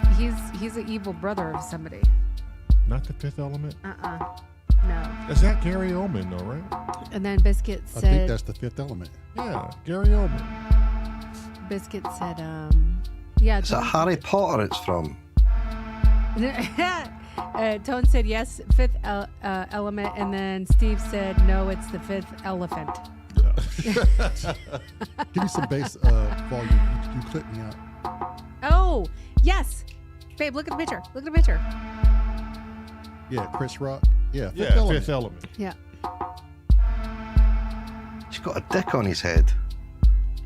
an evil brother of somebody. Not the fifth element. No. Is that Gary Oldman, though, right? And then Biscuit I think said that's the fifth element. Yeah, Gary Oldman. Biscuit said yeah. Is that Harry Potter it's from? Tone said yes, fifth element, and then Steve said no, it's the fifth elephant. Give me some bass volume. You clip me out. Oh, yes. Babe, look at the picture. Look at the picture. Yeah, Chris Rock. Yeah, Yeah, Element. Fifth Element. Yeah. He's got a dick on his head.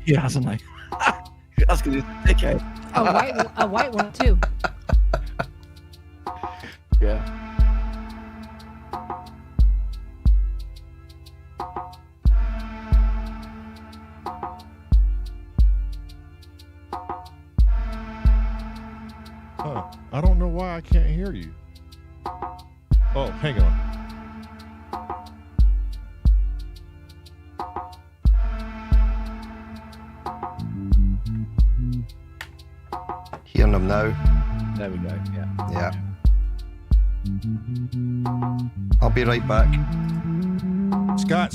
Yeah, hasn't he? That's gonna be a dickhead. A white one too. Yeah. Huh. I don't know why I can't hear you. Oh, hang on. Hearing him now. There we go. Yeah. Yeah. I'll be right back. Scott,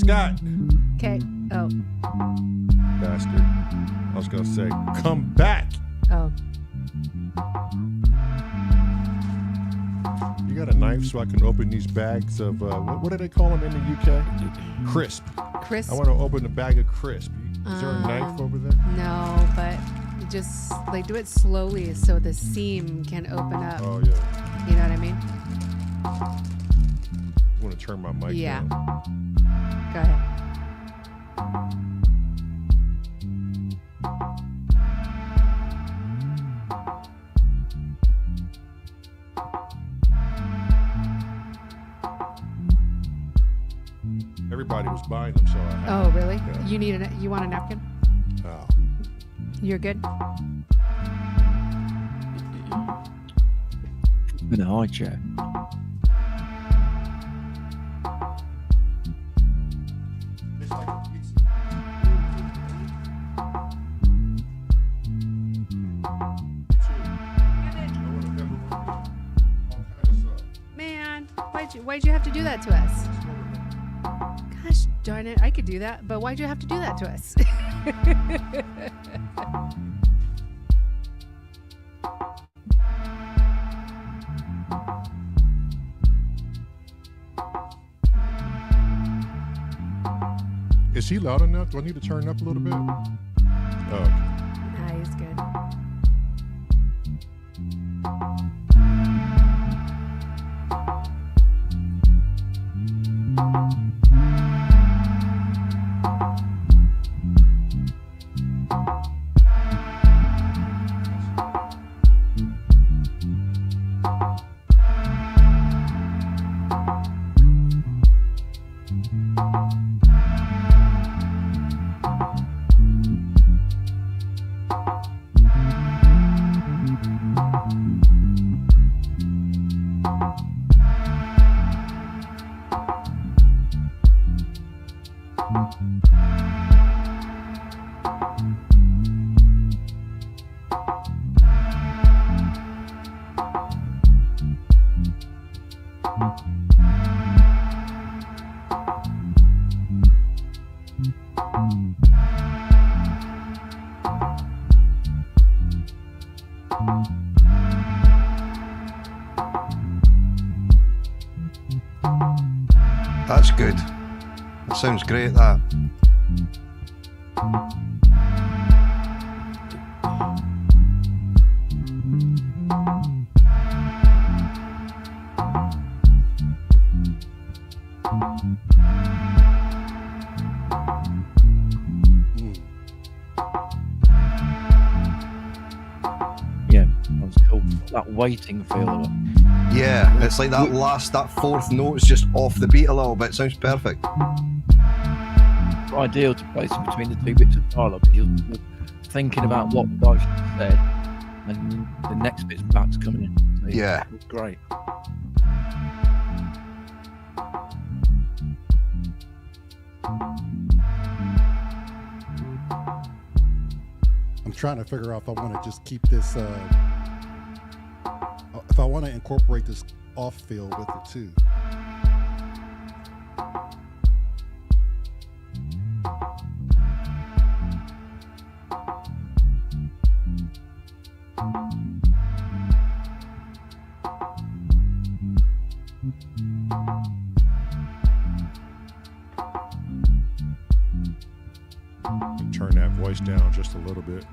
Okay. Oh. bastard. I was gonna say, come back. Oh. You got a knife so I can open these bags of what do they call them in the UK? Crisp. Chris. I want to open a bag of crisp. Is there a knife over there? No, but just like do it slowly so the seam can open up. Oh yeah. You know what I mean? I want to turn my mic Yeah. down. Go ahead. Everybody was buying them, so I had Oh, really? Yeah. You want a napkin? Oh. You're good? In a high chair. Man, why'd you have to do that to us? Gosh darn it, I could do that, but why'd you have to do that to us? Is he loud enough? Do I need to turn up a little bit? Oh, okay. Nah, he's good. That's good. That sounds great, that. Yeah, that was cool. That waiting feel of it. Yeah, it's like that fourth note's just off the beat a little bit. Sounds perfect. It's ideal to place in between the two bits of dialogue because you're thinking about what the guy said, and the next bit's about to come in. So Yeah. it's great. I'm trying to figure out if I want to just keep this. If I want to incorporate this off feel with it too. voice down just a little bit.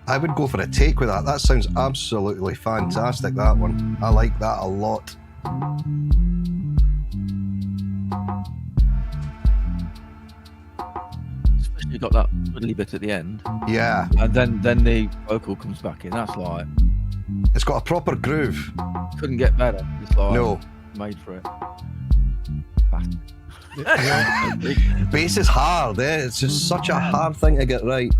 I would go for a take with that. That sounds absolutely fantastic, that one. I like that a lot. Especially you got that fiddly bit at the end, Yeah. and then the vocal comes back in. That's like It's got a proper groove. couldn't get better. It's like No. made for it. Bass is hard, eh? It's just such a hard thing to get right.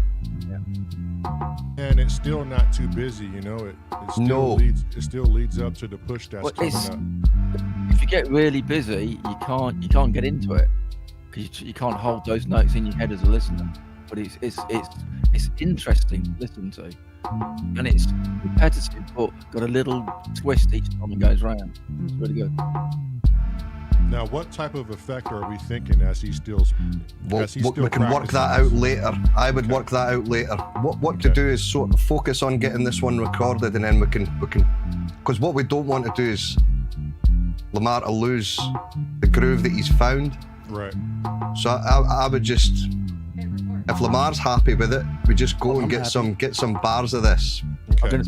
And it's still not too busy, you know. It still No. leads up to the push that's Well, coming it's- up. If you get really busy, you can't get into it because you can't hold those notes in your head as a listener. But it's interesting to listen to, and it's repetitive, but got a little twist each time it goes round. It's really good. Now, what type of effect are we thinking as he's still? Well, as he's we still can work that practicing out this? later. I would work that out later. What to Okay. do is sort of focus on getting this one recorded, and then we can because what we don't want to do is Lamar to lose the groove that he's found. Right. So I would just, if Lamar's happy with it, we just go and I'm get happy. some bars of this. Okay.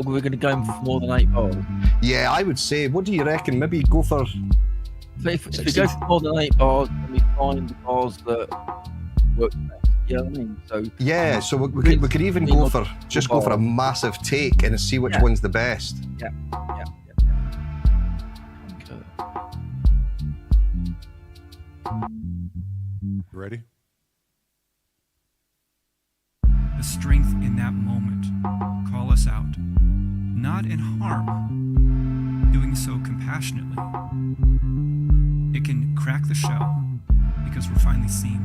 We're going to go for more than 8 bars. Yeah, I would say. What do you reckon? Maybe go for. So if we go for more than 8 bars, then we find the bars that work best. You know what I mean? So Yeah, so we could even go for just go for a massive take and see which Yeah. one's the best. yeah. Okay. Ready? The strength in that moment. Call us out. Not in harm, doing so compassionately. It can crack the shell because we're finally seen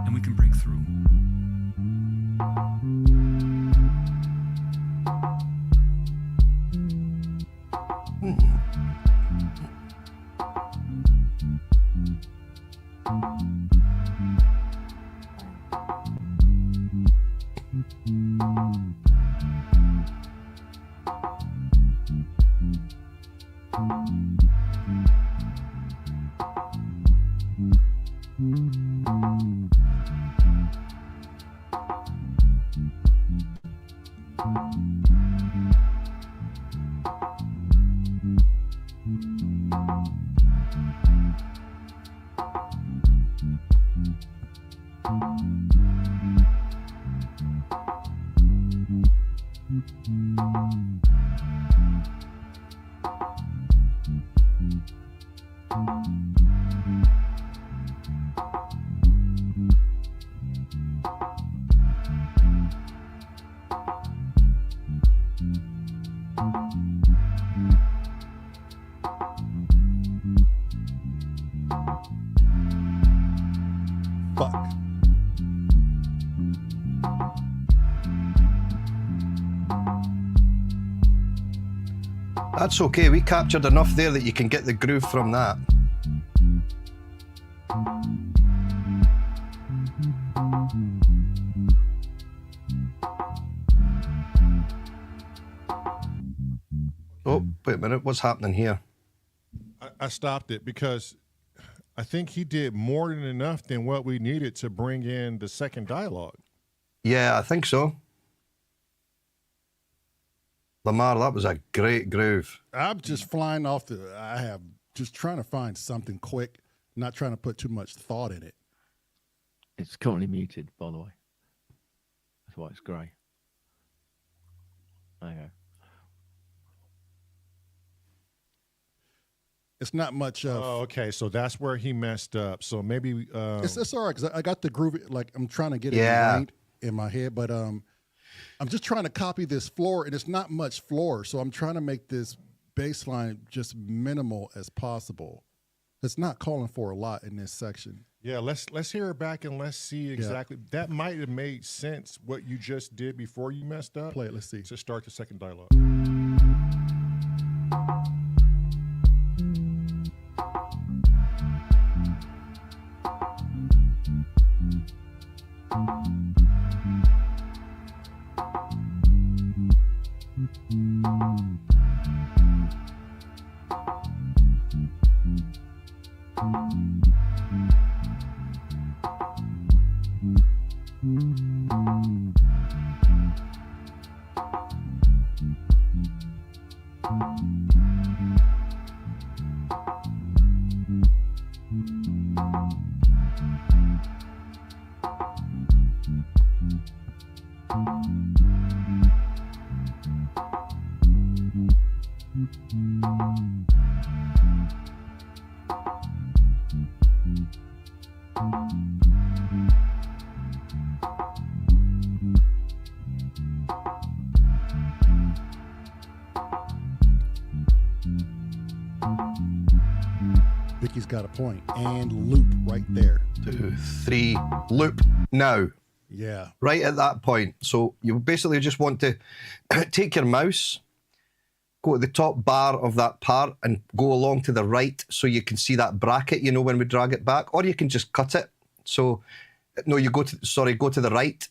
and we can break through. Fuck. That's okay. We captured enough there that you can get the groove from that. Oh, wait a minute. What's happening here? I stopped it because I think he did more than enough than what we needed to bring in the second dialogue. Yeah, I think so. Lamar, that was a great groove. I'm just flying off I have just trying to find something quick, not trying to put too much thought in it. It's currently muted, by the way. That's why it's grey. There you go. It's not much of. Oh, okay. So that's where he messed up. So maybe It's all right because I got the groove. Like I'm trying to get it Yeah. ingrained in my head, but I'm just trying to copy this floor, and it's not much floor, so I'm trying to make this bass line just minimal as possible. It's not calling for a lot in this section. yeah. Let's hear it back and let's see exactly. That might have made sense what you just did before you messed up. Play it. Let's see. To start the second dialogue. Vicky's got a point. And loop right there. 2, 3, loop now. Yeah. Right at that point. So you basically just want to take your mouse, go to the top bar of that part and go along to the right so you can see that bracket, you know, when we drag it back, or you can just cut it. So, no, you go to the right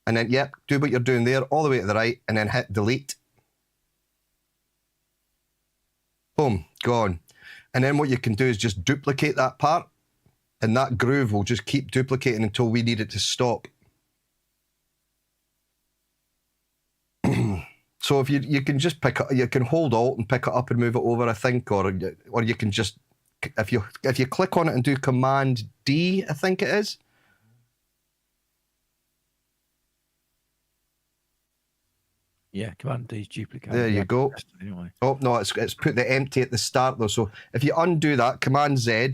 and then, yep, do what you're doing there all the way to the right and then hit delete. Boom, gone. And then what you can do is just duplicate that part and that groove will just keep duplicating until we need it to stop. So if you can just pick it, you can hold Alt and pick it up and move it over, I think, or you can just, if you click on it and do Command D, I think it is. Yeah, Command D's duplicate. There you go. Anyway. Oh no, it's put the empty at the start though. So if you undo that, Command Z,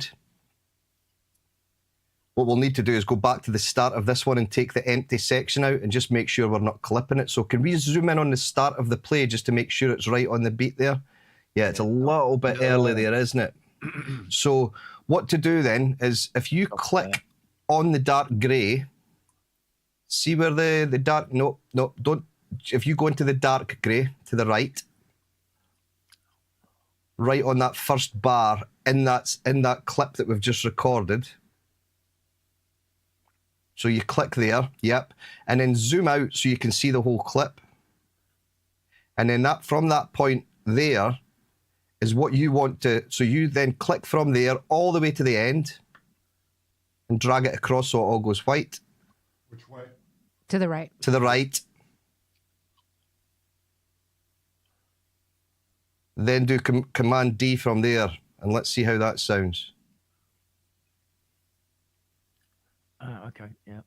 what we'll need to do is go back to the start of this one and take the empty section out and just make sure we're not clipping it. So can we zoom in on the start of the play just to make sure it's right on the beat there? Yeah, it's a little bit early there, isn't it? So what to do then is if you click on the dark grey, see where the dark, no, don't, if you go into the dark grey to the right on that first bar in that clip that we've just recorded. So you click there, yep, and then zoom out so you can see the whole clip. And then that from that point there is what you want to, so you then click from there all the way to the end and drag it across so it all goes white. Which way? To the right. To the right. Then do Command D from there and let's see how that sounds. Okay, yeah.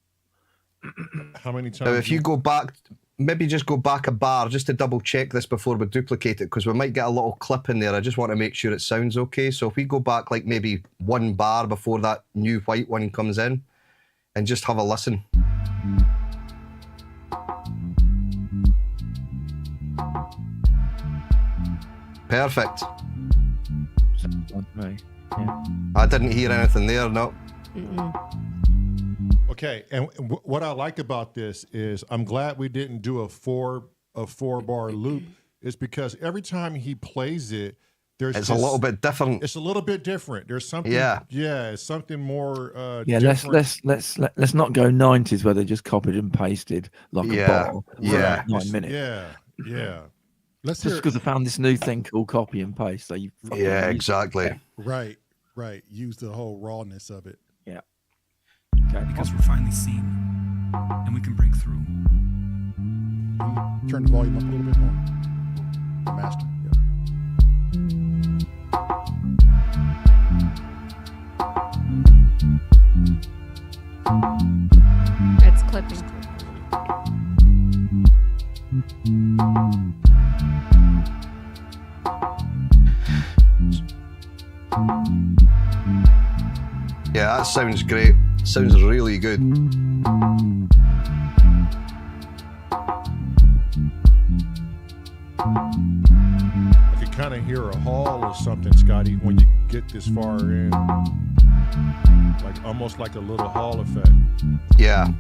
How many times? Now, if you go back, maybe just go back a bar just to double check this before we duplicate it because we might get a little clip in there. I just want to make sure it sounds okay. So if we go back like maybe one bar before that new white one comes in and just have a listen. Perfect. Sounds like me. Yeah. I didn't hear anything there, no. Okay, and what I like about this is I'm glad we didn't do a four bar loop. Is because every time he plays it, It's a little bit different. It's a little bit different. There's something. Yeah. Yeah, it's something more. Yeah, different. let's not go 90s where they just copied and pasted like a bottle. for Yeah. 9 minutes. Yeah. Let's Just hear. because I found this new thing called copy and paste. So you fucking Yeah, use it. exactly. Right. Use the whole rawness of it. Yeah. Because we're finally seen and we can break through. Turn the volume up a little bit more. The master. Yeah. It's clipping. Yeah, that sounds great. Sounds really good. I could kind of hear a hall or something, Scotty, when you get this far in. Like almost like a little hall effect. Yeah.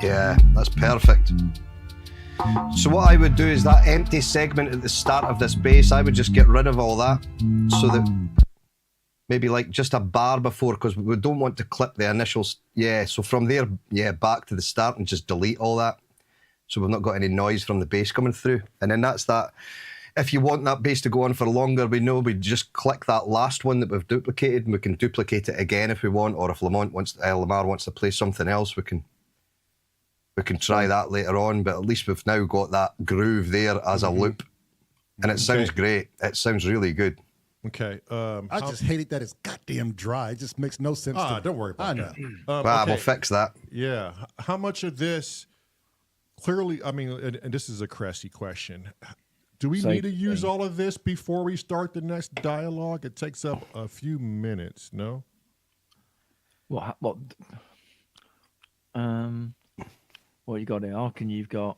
Yeah, that's perfect. So what I would do is that empty segment at the start of this bass, I would just get rid of all that, so that maybe like just a bar before, because we don't want to clip the initials. Yeah, so from there, yeah, back to the start and just delete all that, so we've not got any noise from the bass coming through. And then that's that. If you want that bass to go on for longer, we know we just click that last one that we've duplicated, and we can duplicate it again if we want, or if Lamar wants to play something else, we can try that later on. But at least we've now got that groove there as a loop, and it sounds great. It sounds really good. Okay. I just hate it that it's goddamn dry. It just makes no sense. Don't worry about that. We'll fix that. Yeah. How much of this clearly, I mean, and this is a Cressy question. Do we need to use all of this before we start the next dialogue? It takes up a few minutes, no? What you got there, Ark, and you've got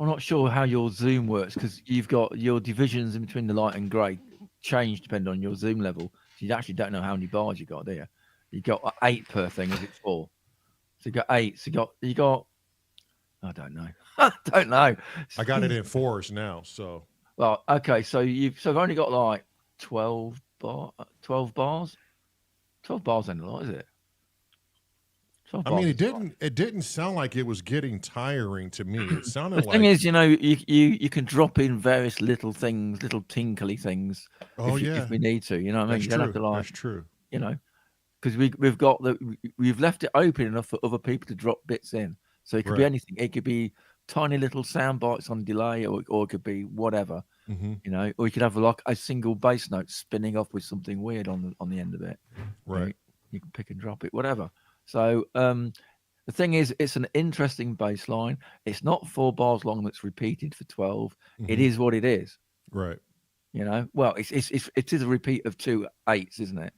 I'm not sure how your zoom works, because you've got your divisions in between the light and grey change depending on your zoom level. So you actually don't know how many bars you got there. You got 8 per thing, is it 4? So you got 8. So you got I don't know. I don't know. I got it in 4s now, so. Well, okay, so I've only got like 12 bars. 12 bars ain't a lot, is it? I mean, it didn't sound like it was getting tiring to me. It sounded like... The thing is, you can drop in various little things, little tinkly things. If we need to, you know what I mean? That's true. That's true. You know, because we've left it open enough for other people to drop bits in. So it could be anything. It could be tiny little sound bites on delay, or it could be whatever, you know. Or you could have like a single bass note spinning off with something weird on the end of it. Right. You can pick and drop it, whatever. So the thing is, it's an interesting bass line. It's not 4 bars long that's repeated for 12. It is what it is. Right. You know. Well, it is a repeat of 2 8s, isn't it?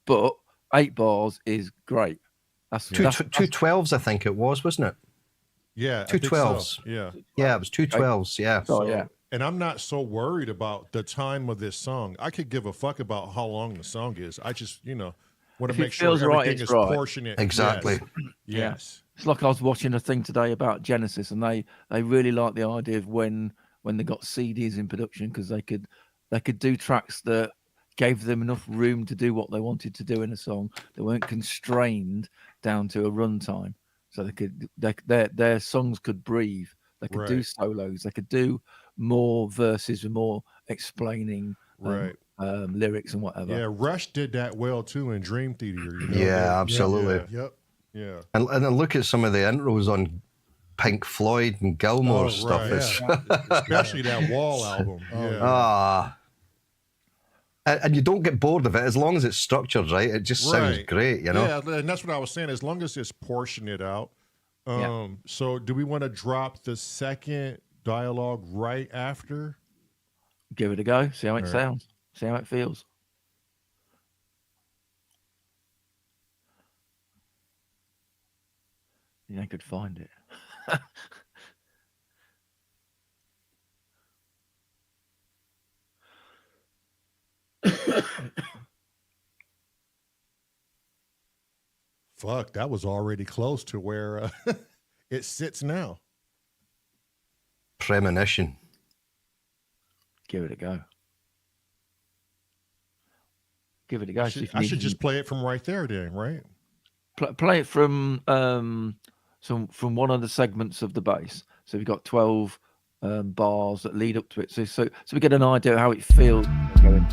But 8 bars is great. That's 2 12s, I think it was, wasn't it? Yeah, 2 12s. So. Yeah, it was 2 12s. Yeah. So, and I'm not so worried about the time of this song. I could give a fuck about how long the song is. I just, want to make sure everything is proportionate. Exactly. Yes. It's like I was watching a thing today about Genesis, and they really like the idea of when they got CDs in production, because they could do tracks that gave them enough room to do what they wanted to do in a song. They weren't constrained down to a runtime, so their songs could breathe. They could do solos. They could do more verses and more explaining. Lyrics and whatever. Yeah, Rush did that well too in Dream Theater. Yeah, absolutely. Yeah. And then look at some of the intros on Pink Floyd and Gilmore stuff. Especially that Wall album. And you don't get bored of it as long as it's structured right. It just sounds great, you know. Yeah, and that's what I was saying. As long as it's portioned out. So, do we want to drop the second dialogue right after? Give it a go. See how it sounds. See how it feels. Yeah, I could find it. Fuck, that was already close to where it sits now. Premonition. Give it a go. Give it a go. I should just play it from right there, then, right? Play it from one of the segments of the bass. So we've got 12 bars that lead up to it. So we get an idea of how it feels going.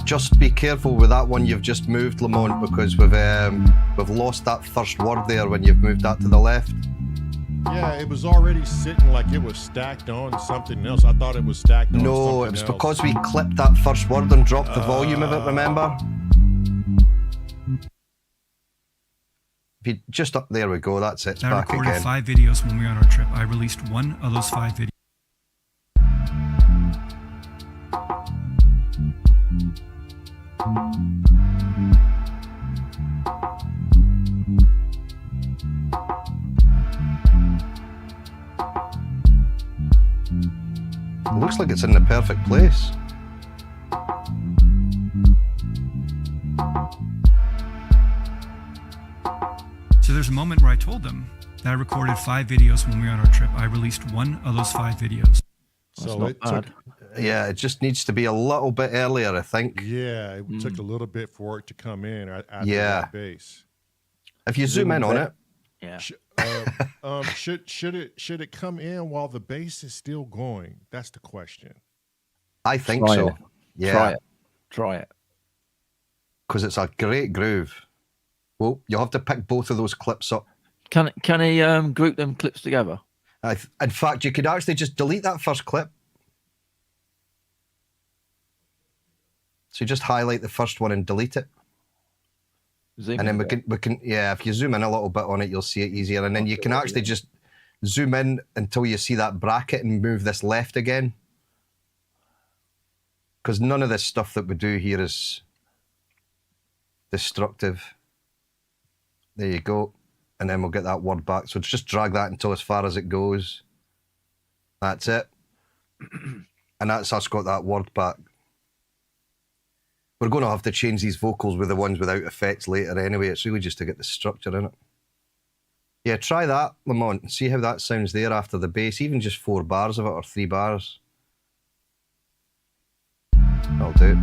Just be careful with that one you've just moved, Lamont, because we've lost that first word there when you've moved that to the left. Yeah, it was already sitting like it was stacked on something else. I thought it was stacked on No, something it was else. because we clipped that first word and dropped the volume of it, remember? If you just up, there we go, that's it, it's I back recorded again. 5 videos when we were on our trip. I released one of those 5 videos. It looks like it's in the perfect place. So there's a moment where I told them that I recorded 5 videos when we were on our trip. I released one of those 5 videos. That's So not it took, bad. Yeah, it just needs to be a little bit earlier, I think. yeah, it took a little bit for it to come in after Yeah. that base. If you zoom in on it, Yeah. Should it come in while the bass is still going? That's the question. I think Try so. it. Yeah, Try it. because it's a great groove. Well, you'll have to pick both of those clips up. Can he group them clips together? In fact, you could actually just delete that first clip. So you just highlight the first one and delete it. Zoom And in then a bit. we can, yeah, if you zoom in a little bit on it, you'll see it easier. And then you can actually just zoom in until you see that bracket and move this left again. Because none of this stuff that we do here is destructive. There you go. And then we'll get that word back. So just drag that until as far as it goes. That's it. And that's us got that word back. We're going to have to change these vocals with the ones without effects later anyway. It's really just to get the structure in it. Yeah, try that, Lamont. See how that sounds there after the bass. Even just 4 bars of it or 3 bars. That'll do.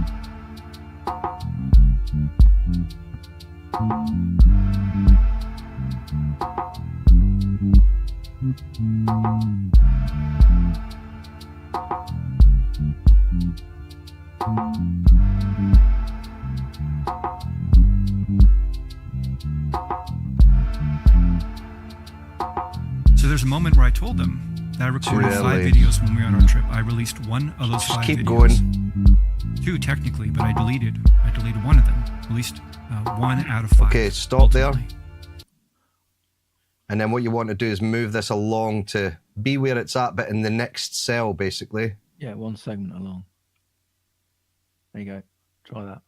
So there's a moment where I told them that I recorded 5 early. videos when we were on our trip. I released one of those Just 5 keep videos. going. 2 technically, but I deleted one of them. Released 1 out of 5. Okay, stop there. ultimately. And then what you want to do is move this along to be where it's at, but in the next cell, basically. Yeah, 1 segment along. There you go. Try that.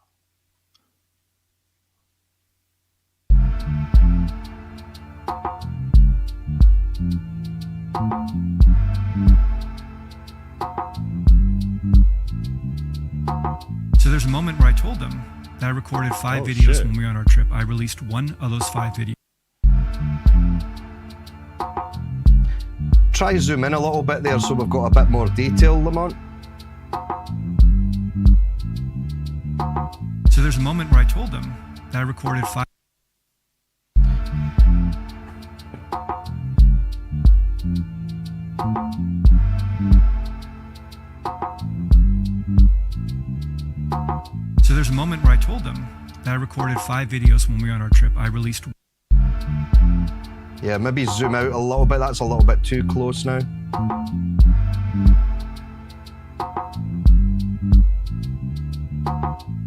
So there's a moment where I told them that I recorded 5 Oh, videos shit. when we were on our trip. I released one of those 5 videos. Try zoom in a little bit there so we've got a bit more detail, Lamont. So there's a moment where I told them that I recorded 5. So there's a moment where I told them that I recorded 5 videos when we were on our trip. I released. Yeah, maybe zoom out a little bit. That's a little bit too close now.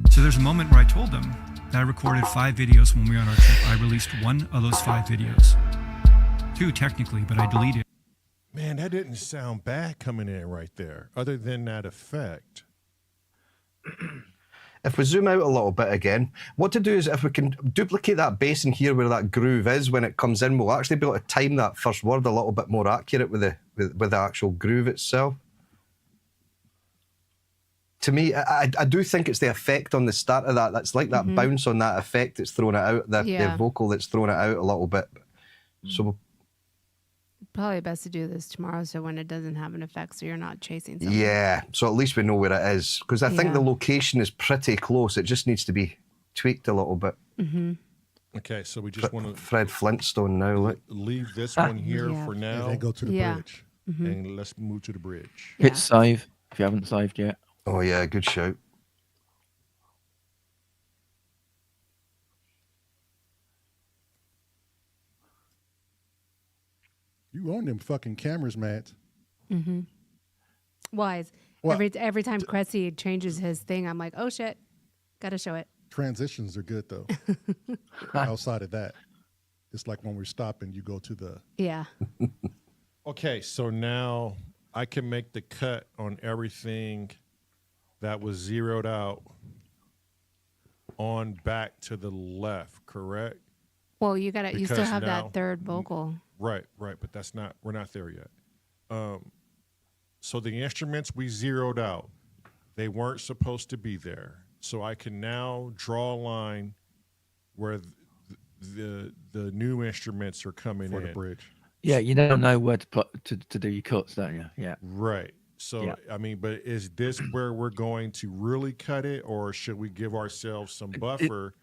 So there's a moment where I told them that I recorded 5 videos when we were on our trip. I released one of those 5 videos. 2 technically, but I deleted. Man, that didn't sound bad coming in right there, other than that effect. If we zoom out a little bit again, what to do is if we can duplicate that bass in here where that groove is when it comes in, we'll actually be able to time that first word a little bit more accurate with the actual groove itself. to me, I do think it's the effect on the start of that. That's like that bounce on that effect that's thrown it out, the vocal that's thrown it out a little bit. So Probably best to do this tomorrow, so when it doesn't have an effect, so you're not chasing something. yeah, so at least we know where it is, because I think the location is pretty close. It just needs to be tweaked a little bit. Okay, so we just want to Fred Flintstone now. Look. leave this one here for And now, then go to the bridge. and let's move to the bridge. Hit save if you haven't saved yet. Oh yeah, good shout. You own them fucking cameras, Matt. Wise. Well, every time Cressy changes his thing, I'm like, oh shit, gotta show it. Transitions are good though. Outside of that, it's like when we're stopping, you go to the. Yeah. Okay, so now I can make the cut on everything that was zeroed out on back to the left, correct? Well, you still Because have now- that third vocal. Right, but we're not there yet. So the instruments we zeroed out, they weren't supposed to be there. So I can now draw a line where the new instruments are coming For in. the bridge. Yeah, you don't know where to put to do your cuts, don't you? Yeah. Right. So Yeah. I mean, but is this where we're going to really cut it, or should we give ourselves some buffer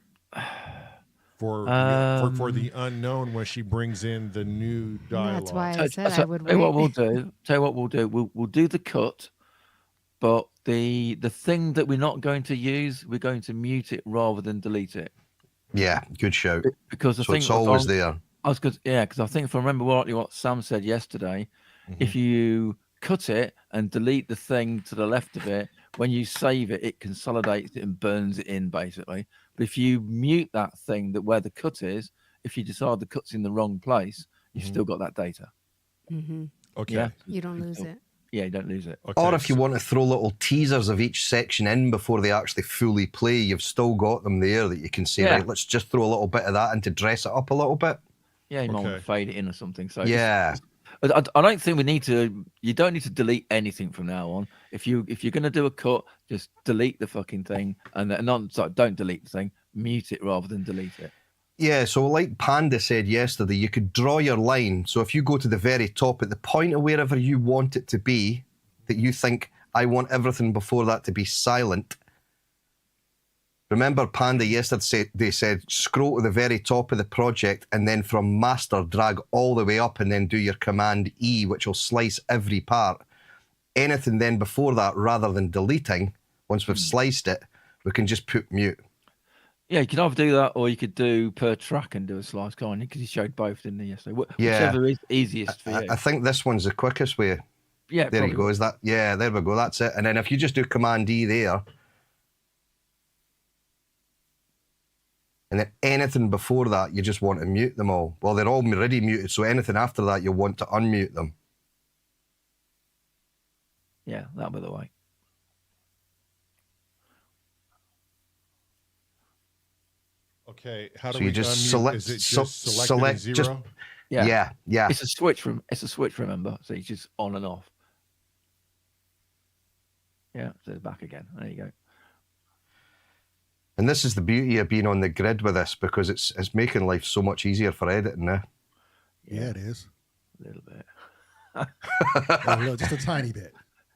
for the unknown when she brings in the new dialogue? That's why I said I would Tell you what wait. we'll do. We'll do the cut, but the thing that we're not going to use, we're going to mute it rather than delete it. Yeah, good shout. Because the So thing it's always there. because I think if I remember rightly what Sam said yesterday, if you cut it and delete the thing to the left of it, when you save it, it consolidates it and burns it in basically. But if you mute that thing that where the cut is, if you decide the cut's in the wrong place, you've still got that data. Okay. Yeah. You don't lose it. Yeah, you don't lose it. Okay, Or if you want to throw little teasers of each section in before they actually fully play, you've still got them there that you can say, Yeah. right, let's just throw a little bit of that in to dress it up a little bit. Yeah, you might want Okay. to fade it in or something. So Yeah. I don't think we need to. You don't need to delete anything from now on. If you're going to do a cut, just delete the fucking thing, and don't delete the thing. Mute it rather than delete it. Yeah, so like Panda said yesterday, you could draw your line. So if you go to the very top at the point of wherever you want it to be, that you think, I want everything before that to be silent. Remember Panda yesterday they said scroll to the very top of the project and then from master drag all the way up and then do your command E, which will slice every part. Anything then before that, rather than deleting, once we've sliced it, we can just put mute. Yeah, you can either do that or you could do per track and do a slice, can't you? Because you showed both, didn't you, yesterday? Yeah. Whichever is easiest for you. I think this one's the quickest way. Yeah, There you probably. go. Is that? Yeah, there we go. That's it. And then if you just do command E there, and then anything before that, you just want to mute them all. Well, they're already muted, so anything after that, you want to unmute them. Yeah, that'll be the way. Okay, how do So we you just unmute? select- Is it so- just selected select- in just- zero? Yeah. Yeah. It's a switch. Remember, so it's just on and off. Yeah, so it's back again. There you go. And this is the beauty of being on the grid with this, because it's making life so much easier for editing now. Yeah, it is. A little bit. Just a tiny bit.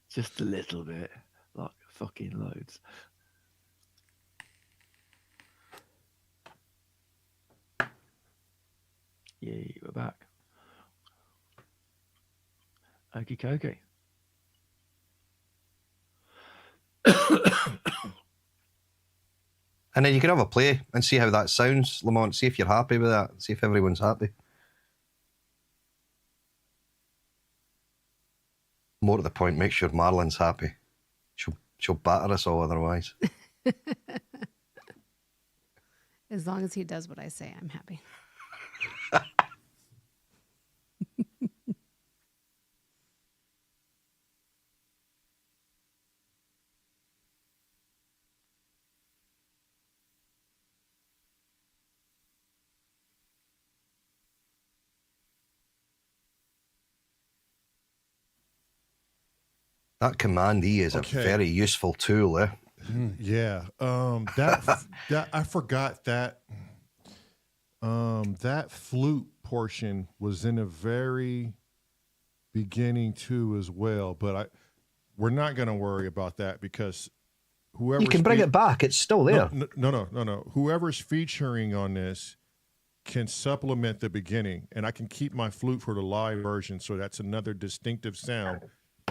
Just a little bit. Like fucking loads. Yeah, we're back. Okie dokie. And then you can have a play and see how that sounds, Lamont. See if you're happy with that. See if everyone's happy. More to the point, make sure Marlyn's happy. She'll batter us all otherwise. As long as he does what I say, I'm happy. That Command E is Okay. a very useful tool, eh? Yeah. That I forgot that that flute portion was in the very beginning too as well, but we're not going to worry about that because whoever You can bring it back. It's still there. No. Whoever's featuring on this can supplement the beginning, and I can keep my flute for the live version, so that's another distinctive sound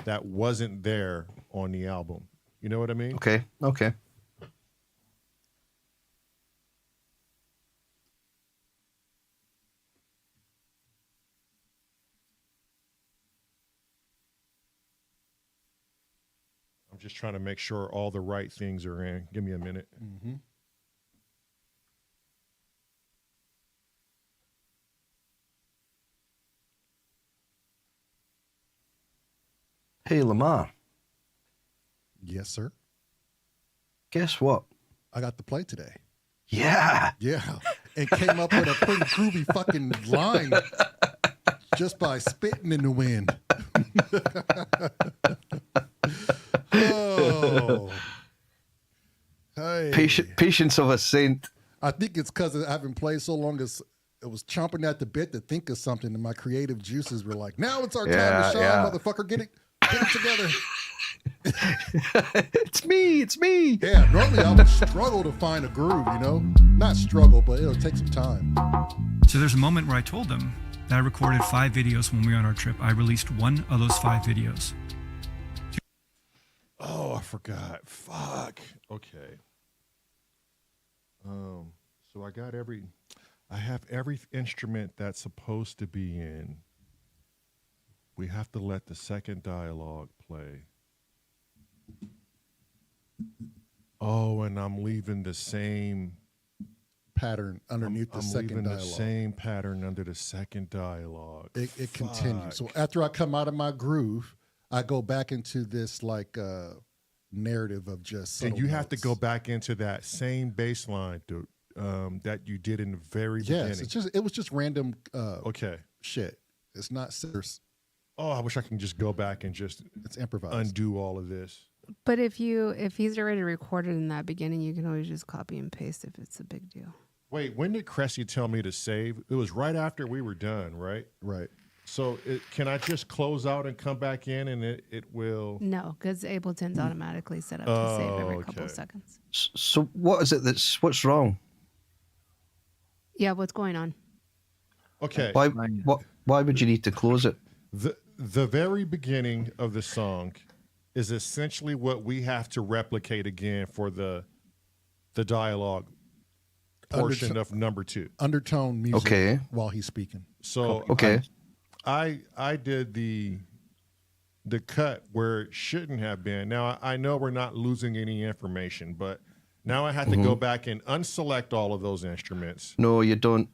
that wasn't there on the album. You know what I mean? Okay. I'm just trying to make sure all the right things are in. Give me a minute. Mm-hmm. Hey, Lamar, Yes, sir. guess what? I got to play today. Yeah. Yeah, and came up with a pretty groovy fucking line just by spitting in the wind. Oh, hey. Patience of a saint. I think it's because I haven't played so long as it was chomping at the bit to think of something, and my creative juices were like, "Now it's our time to shine, motherfucker! Get it together." It's me. Yeah, normally I would struggle to find a groove, you know? Not struggle, but it'll take some time. So there's a moment where I told them that I recorded 5 videos when we were on our trip. I released one of those 5 videos. Oh, I forgot. Fuck. Okay. So I have every instrument that's supposed to be in. We have to let the second dialogue play. Oh, and I'm leaving the same Pattern underneath I'm the second leaving dialogue. the same pattern under the second dialogue. It continues. So after I come out of my groove, I go back into this like narrative of just. And you have to notes. go back into that same bass line, dude, that you did in the very beginning. Yes, it was just random Okay. shit. It's not serious. Oh, I wish I can just go back and just It's improvised. undo all of this. But if he's already recorded in that beginning, you can always just copy and paste if it's a big deal. Wait, when did Cressy tell me to save? It was right after we were done, right? Right. So can I just close out and come back in and it will? No, because Ableton's automatically set up to save every couple okay. of seconds. So what is it what's wrong? Yeah, what's going on? Okay. Why would you need to close it? The very beginning of the song is essentially what we have to replicate again for the dialogue portion of number 2. Undertone music Okay. while he's speaking. So Okay. I did the cut where it shouldn't have been. Now I know we're not losing any information, but now I have to go back and unselect all of those instruments. No, you don't.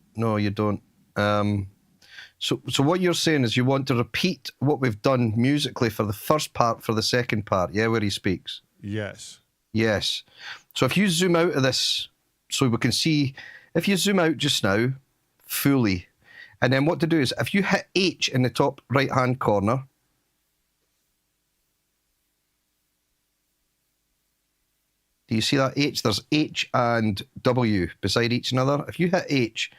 So what you're saying is you want to repeat what we've done musically for the first part for the second part, yeah, where he speaks. Yes. Yes. So if you zoom out of this, so we can see, if you zoom out just now, fully, and then what to do is, if you hit H in the top right-hand corner, do you see that H? There's H and W beside each another. If you hit H,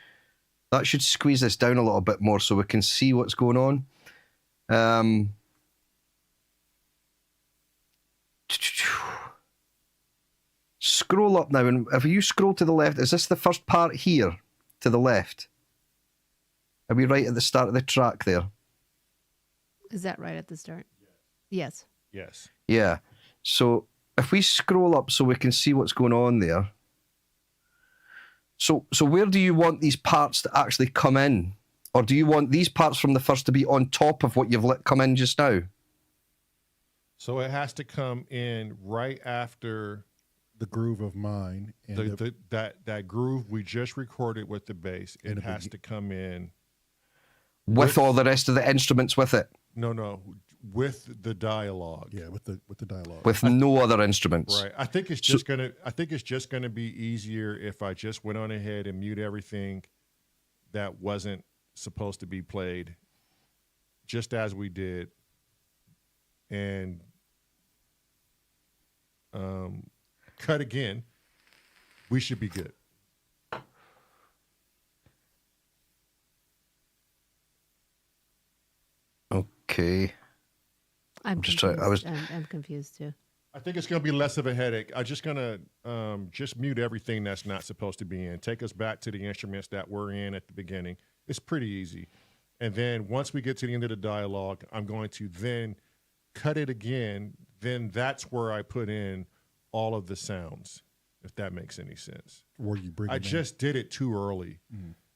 that should squeeze this down a little bit more so we can see what's going on. Scroll up now, and if you scroll to the left, is this the first part here to the left? Are we right at the start of the track there? Is that right at the start? Yes. Yes. Yeah. So if we scroll up so we can see what's going on there. So where do you want these parts to actually come in? Or do you want these parts from the first to be on top of what you've let come in just now? So it has to come in right after The groove of mine. And that groove we just recorded with the bass. It has to come in With all the rest of the instruments with it? No, with the dialogue. yeah, with the dialogue. With no other instruments? Right. I think it's just gonna be easier if I just went on ahead and mute everything that wasn't supposed to be played, just as we did, and cut again, we should be good. Okay. I'm just confused. trying- I'm confused too. I think it's going to be less of a headache. I'm just going to just mute everything that's not supposed to be in. Take us back to the instruments that were in at the beginning. It's pretty easy. And then once we get to the end of the dialogue, I'm going to then cut it again. Then that's where I put in all of the sounds, if that makes any sense. Where you bring I it in. just did it too early.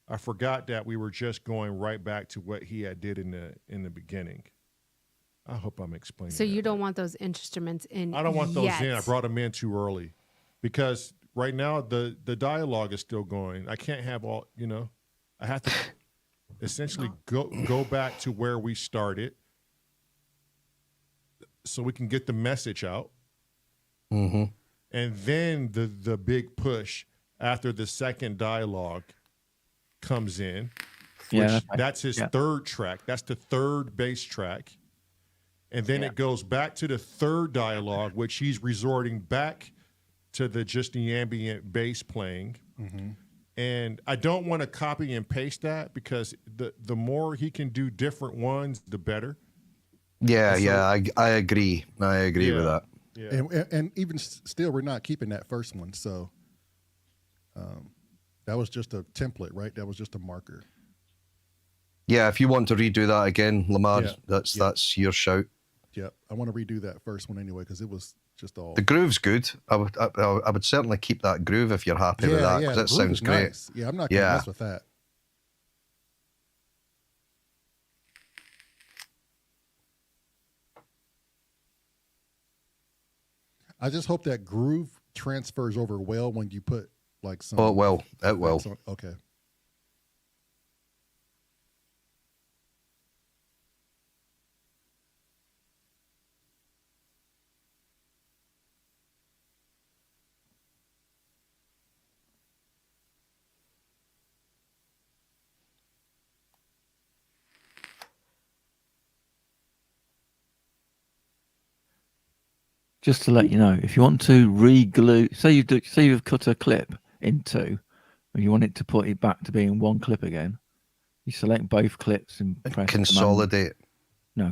I forgot that we were just going right back to what he had did in the beginning. I hope I'm explaining. So you that don't right. want those instruments in? I don't want those yet. in. I brought them in too early because right now the dialogue is still going. I can't have all, I have to essentially go back to where we started so we can get the message out. Mm-hmm. And then the big push after the second dialogue comes in, which Yeah, that's his third track. That's the third bass track. And then it goes back to the third dialogue, which he's resorting back to just the ambient bass playing. Mm-hmm. And I don't want to copy and paste that because the more he can do different ones, the better. Yeah, So- I agree. I agree with that. Yeah. And even still, we're not keeping that first one. So that was just a template, right? That was just a marker. Yeah, if you want to redo that again, Lamar, Yeah. that's your shout. Yep. I want to redo that first one anyway because it was just all. The groove's good. I would certainly keep that groove if you're happy with that, because the that groove sounds is great. nice. Yeah, I'm not going to Yeah. mess with that. I just hope that groove transfers over well when you put like some. Oh, well, it will. Okay. Just to let you know, if you want to re-glue, say you've cut a clip in two, and you want it to put it back to being one clip again, you select both clips and press Consolidate.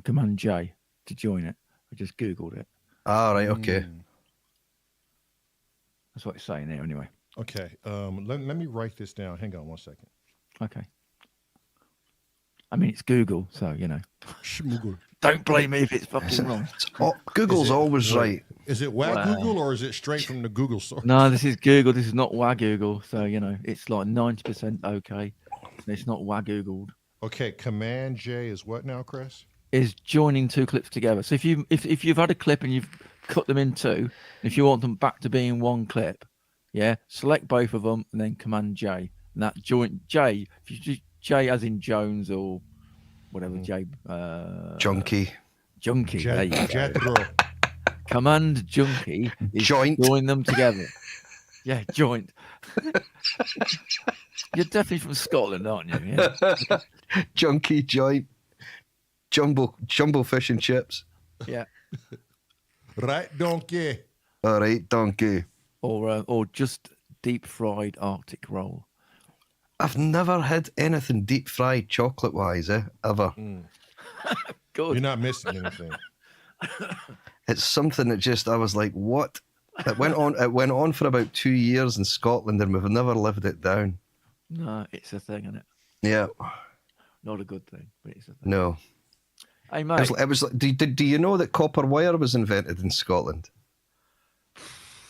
Command J to join it. I just googled it. Ah, right, okay. That's what it's saying there, anyway. Okay. Let me write this down. Hang on one second. Okay. I mean, it's Google, so Schmoogle. don't blame me if it's fucking wrong. Google's always wait, right. Is it WAG Google or is it straight from the Google source? No, this is Google. This is not Google. So it's like 90% okay. It's not Googled. Okay. Command J is what now, Chris? Is joining two clips together. So if you've had a clip and you've cut them in two, if you want them back to being one clip, select both of them and then Command J. And that joint J, if you do J as in Jones or whatever J. Junkie. Junkie. There you go. Jethro. Command Junkie is Joint. join them together. Yeah, joint. You're definitely from Scotland, aren't you? Yeah. Junkie joint. Jumbo fish and chips. Yeah. Right, donkey. All right, donkey. Or just deep fried Arctic roll. I've never had anything deep fried chocolate wise, ever. Good. You're not missing anything. It's something that I was like, what? It went on for about 2 years in Scotland, and we've never lived it down. No, it's a thing, isn't it? Yeah, Not a good thing, but it's a thing. no. Hey, mate. It was. Do you know that copper wire was invented in Scotland?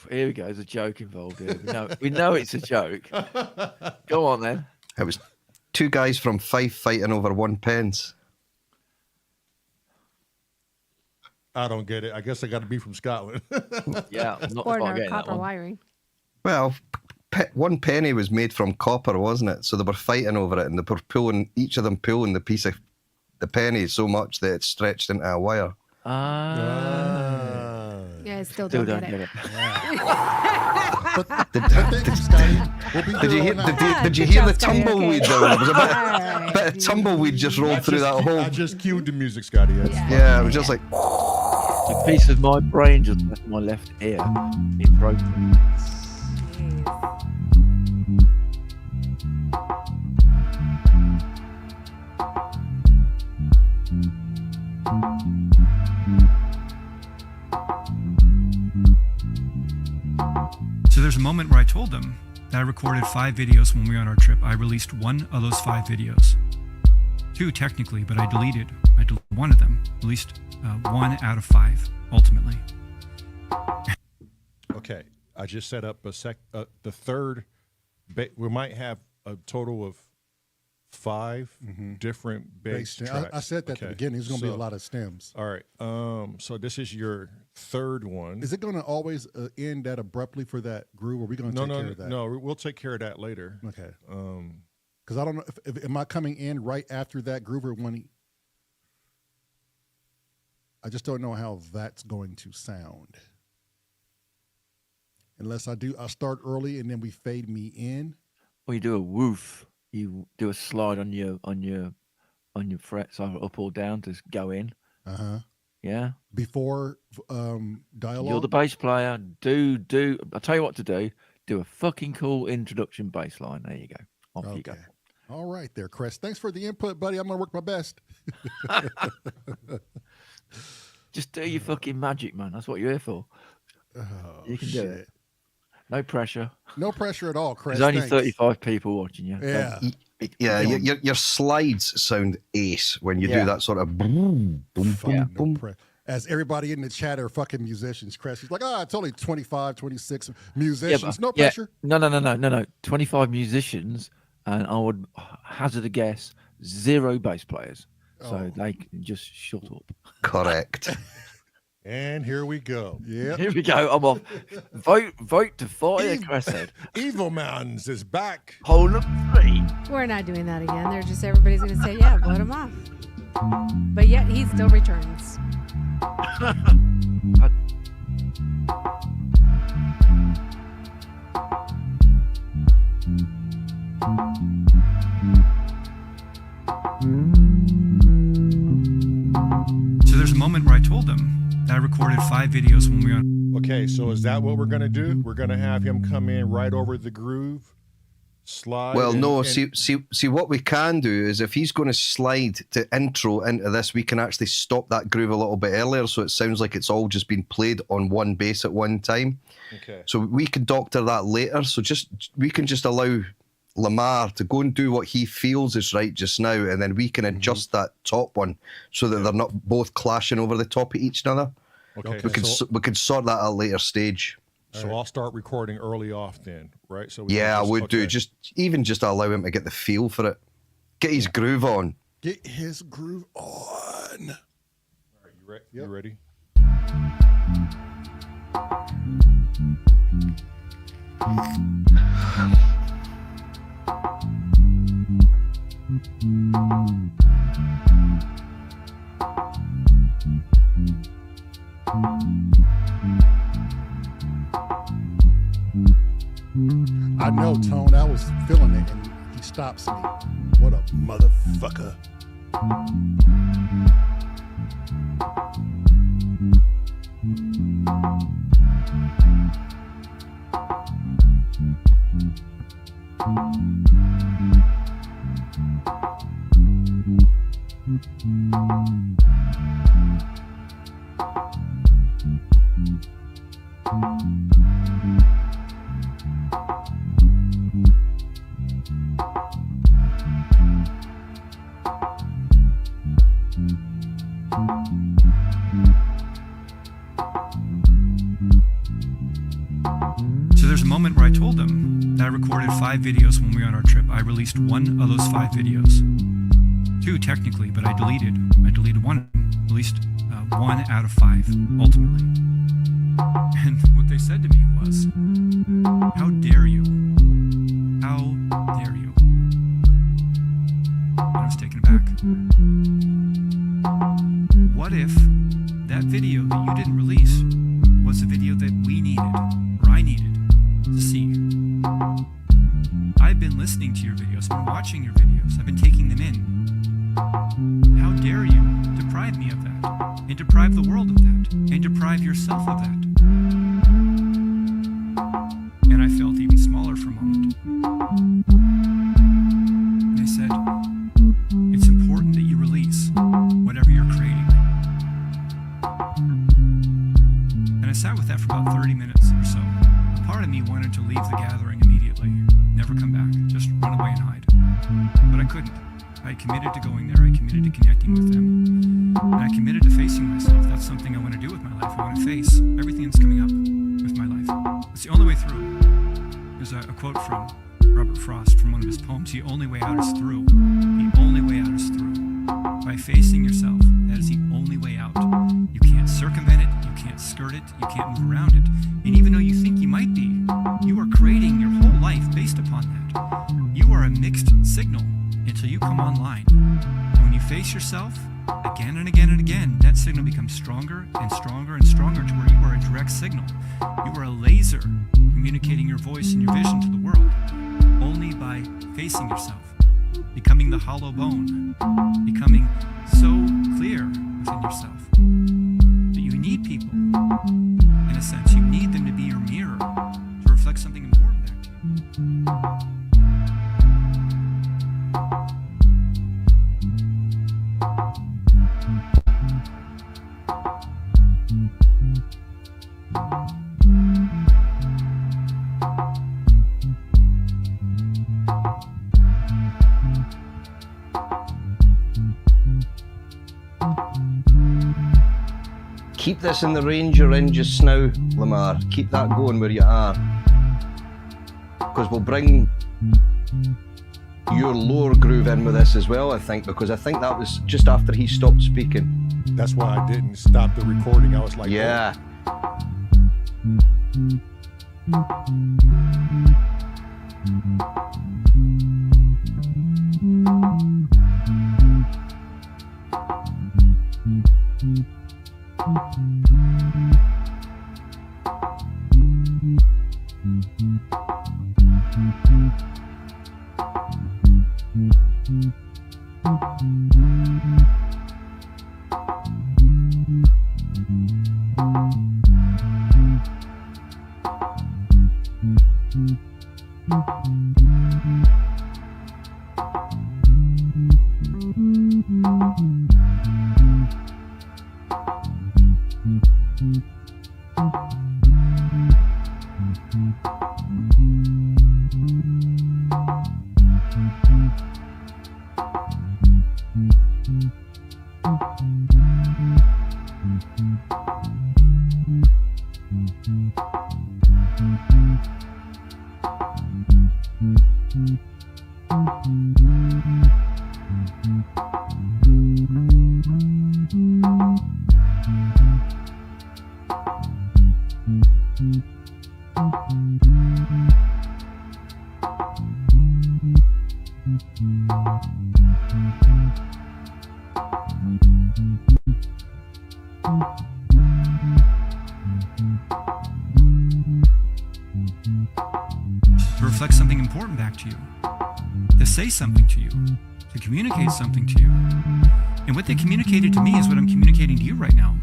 Here we go. There's a joke involved here. We know it's a joke. Go on then. It was two guys from Fife fighting over 1 pence. I don't get it. I guess I got to be from Scotland. Yeah, I'm not Or quite getting that copper one. wiring. Well, 1 penny was made from copper, wasn't it? So they were fighting over it, and they were pulling, each of them pulling the piece of the penny so much that it stretched into a wire. Yeah, I still Still don't don't get it. get it. Thank you, Scotty. We'll be Did you here hear? all night. Did you Good hear job, the Scotty, tumbleweed? okay. Though? There was a Alright. bit of tumbleweed just rolled through that hole. I just cued the music, Scotty. That's Yeah. fine. Yeah, it was just like. A piece of my brain just left my left ear. It's broken. Jeez. So there's a moment where I told them that I recorded 5 videos when we were on our trip. I released 1 of those 5 videos. 2 technically, but I deleted one of them. Released 1 out of 5 ultimately. Okay, I just set up the third. We might have a total of 5 different bass tracks. I said that at the beginning. There's going to be a lot of stems. All right. So this is your third one. Is it going to always end that abruptly for that groove? Or are we going to take care of that? No, we'll take care of that later. Okay. Because I don't know if am I coming in right after that groove or when I just don't know how that's going to sound. Unless I start early and then we fade me in. Or you do a woof. You do a slide on your frets, either up or down, to go in. Yeah. Before dialogue. You're the bass player. Do. I'll tell you what to do. Do a fucking cool introduction bass line. There you go. Off you go. All right there, Chris. Thanks for the input, buddy. I'm gonna work my best. Just do your fucking magic, man. That's what you're here for. You can do it. No pressure. No pressure at all, Chris. There's only Thanks. 35 people watching you. Yeah. Yeah, your slides sound ace when you do that sort of boom, boom, boom, boom. As everybody in the chat are fucking musicians, Chris. He's like, it's only 25, 26 musicians. No pressure. No. 25 musicians, and I would hazard a guess, 0 bass players. So they can just shut up. Correct. And here we go. Yeah. Here we go. I'm off. Vote to fire, Chris said. Evil Mountains is back. Hole of 3. We're not doing that again. They're just everybody's going to say, yeah, vote him off. But yet he still returns. So there's a moment where I told them that I recorded 5 videos when we were on. Okay, so is that what we're going to do? We're going to have him come in right over the groove, slide. Well, no, see, what we can do is if he's going to slide to intro into this, we can actually stop that groove a little bit earlier, so it sounds like it's all just been played on one bass at one time. Okay. So we can doctor that later. So we can just allow Lamar to go and do what he feels is right just now, and then we can adjust that top one so that they're not both clashing over the top of each other. Okay. We could sort that at a later stage. So I'll start recording early off then, right? So I would do just allow him to get the feel for it, get his groove on. Get his groove on. All right, you ready? You ready? I know, Tone. I was feeling it, and he stops me. What a motherfucker. So there's a moment where I told them that I recorded 5 videos when we were on our trip. I released 1 of those 5 videos. 2 technically, but I deleted 1. Released 1 out of 5 ultimately. And what they said to me was, "How dare you? How dare you?" And I was taken aback. What if that video that you didn't release was the video that we needed, or I needed to see? I've been listening to your videos, I've been watching your videos, I've been taking them in. How dare you deprive me of that? And and deprive the world of that, and deprive yourself of that. And I felt even smaller for a moment. They said, it's important that you release whatever you're creating. And I sat with that for about 30 minutes or so. A part of me wanted to leave the gathering immediately, never come back, just run away and hide. But I couldn't. I committed to going there, I committed to connecting with them, and I committed to facing myself. That's something I want to do with my life. I want to face everything that's coming up with my life. It's the only way through. There's a quote from Robert Frost from one of his poems, the only way out is through. The only way out is through. By facing yourself, that is the only way out. You can't circumvent it, you can't skirt it, you can't move around it. And even though you think you might be, you are creating your whole life based upon that. You are a mixed signal until you come online. And when you face yourself again and again and again, that signal becomes stronger and stronger and stronger to where you are a direct signal. You are a laser communicating your voice and your vision to the world only by facing yourself, becoming the hollow bone, becoming so clear within yourself that you need people. In a sense, you need them to be your mirror to reflect something important back to you. Keep this in the range you're in just now, Lamar. Keep that going where you are. Because we'll bring your lower groove in with this as well, I think, because I think that was just after he stopped speaking. That's why I didn't stop the recording. I was like, yeah. To reflect something important back to you, to say something to you, to communicate something to you. And what they communicated to me is what I'm communicating to you right now.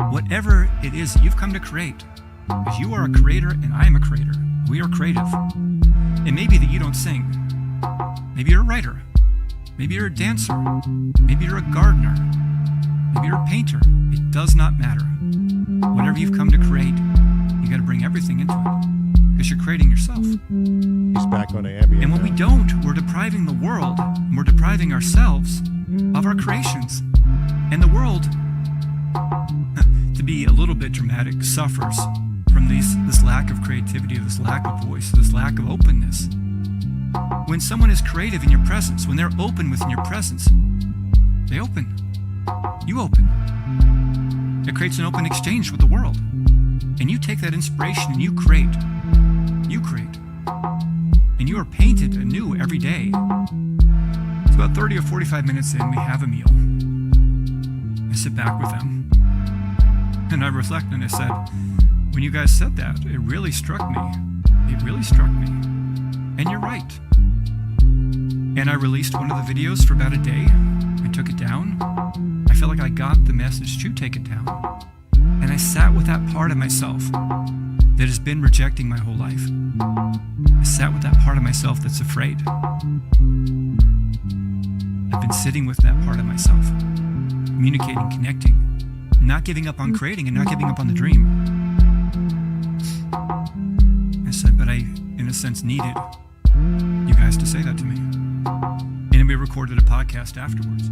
Whatever it is that you've come to create, because you are a creator and I am a creator. We are creative. It may be that you don't sing. Maybe you're a writer. Maybe you're a dancer. Maybe you're a gardener. Maybe you're a painter. It does not matter. Whatever you've come to create, you got to bring everything into it, because you're creating yourself. He's back on the ambient. And when we don't, we're depriving the world, and we're depriving ourselves of our creations. And the world, to be a little bit dramatic, suffers from this lack of creativity, this lack of voice, this lack of openness. When someone is creative in your presence, when they're open within your presence, they open. You open. It creates an open exchange with the world. And you take that inspiration and you create. You create. And you are painted anew every day. It's about 30 or 45 minutes in, we have a meal. I sit back with them. And I reflect and I said, when you guys said that, it really struck me. It really struck me. And you're right. And I released one of the videos for about a day. I took it down. I felt feel like I got the message to take it down. And I sat with that part of myself that has been rejecting my whole life. I sat with that part of myself that's afraid. I've been sitting with that part of myself, communicating, connecting, not giving up on creating and not giving up on the dream. I said, but I, in a sense, needed you guys to say that to me. And then we recorded a podcast afterwards.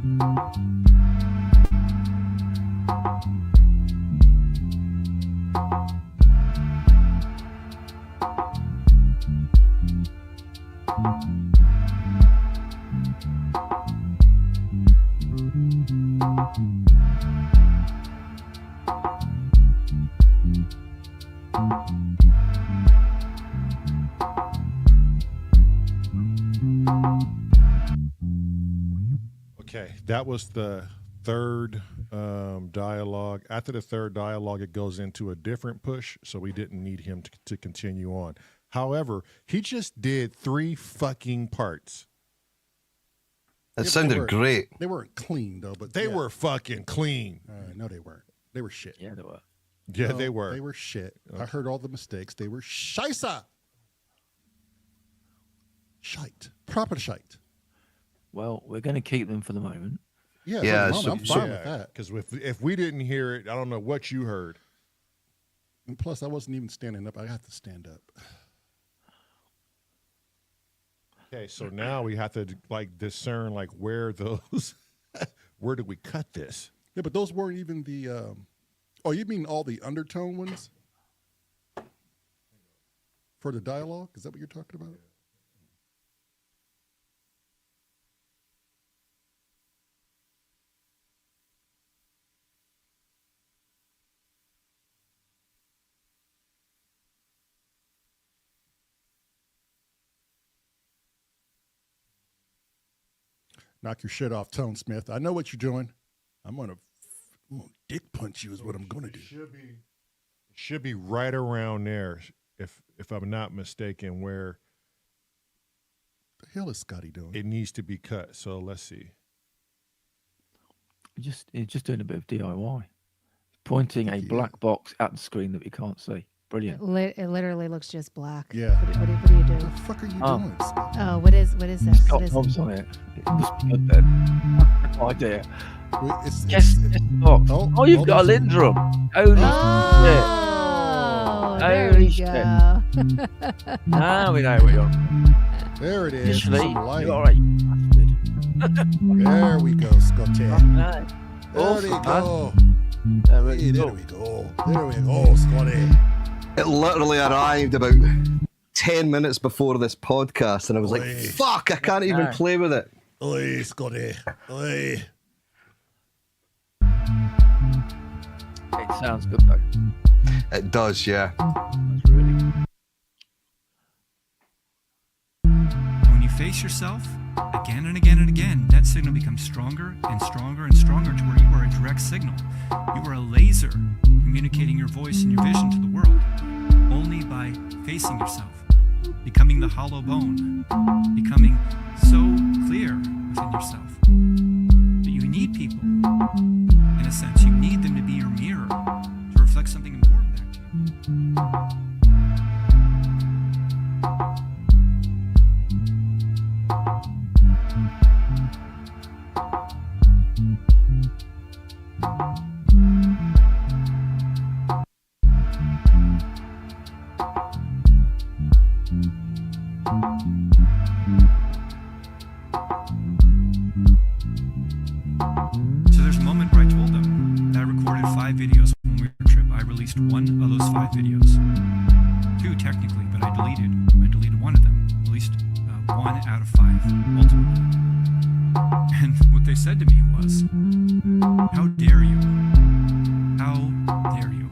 Okay, that was the third dialogue. After the third dialogue, it goes into a different push, so we didn't need him to continue on. However, he just did 3 fucking parts. It sounded great. They weren't clean though, but They were fucking clean. No, they weren't. They were shit. Yeah, they were. Yeah, No, they were. They were shit. I heard all the mistakes. They were scheisse. Shite. Proper shite. Well, we're going to keep them for the moment. Yeah, Yeah, for the moment, so- I'm fine with that. Because if we didn't hear it, I don't know what you heard. And plus, I wasn't even standing up. I had to stand up. Okay, so now we have to like discern like where those, where do we cut this? Yeah, but those weren't even the. Oh, you mean all the undertone ones for the dialogue? Is that what you're talking about? Knock your shit off, Tone Smith. I know what you're doing. I'm gonna dick punch you is what I'm gonna do. Should be right around there, if I'm not mistaken, where The hell is Scotty doing? it needs to be cut. So let's see. It's just doing a bit of DIY. Pointing a black box at the screen that we can't see. Brilliant. It literally looks just black. Yeah. What do you What do? the fuck are you Oh. doing? Scott? Oh, what is this? It's What got is knobs it? on it. It must be good then. No idea. Wait, Yes, yes, the box. Oh, Oh, you've oh, got a there's- Lindrum. Holy Oh, there Holy we shit. go. shit. Now we know what you're on. There it is. Initially, Some light. you're all right. Bastard. There we go, Scotty. No. There we go. There we Hey, there go. we go. There we go, Scotty. It literally arrived about 10 minutes before this podcast, and I was like, Oi. fuck, I can't even Nice. play with it. Oi, Scotty. Oi. It sounds good though. It does, yeah. That's really good. When you face yourself again and again and again, that signal becomes stronger and stronger and stronger to where you are a direct signal. You are a laser communicating your voice and your vision to the world only by facing yourself, becoming the hollow bone, becoming so clear within yourself that you need people. In a sense, you need them to be your mirror to reflect something important back to you. So there's a moment where I told them that I recorded 5 videos when we were on a trip. I released 1 of those 5 videos. 2 technically, but I deleted one of them. Released 1 out of 5 ultimately. And what they said to me was, "How dare you? How dare you?"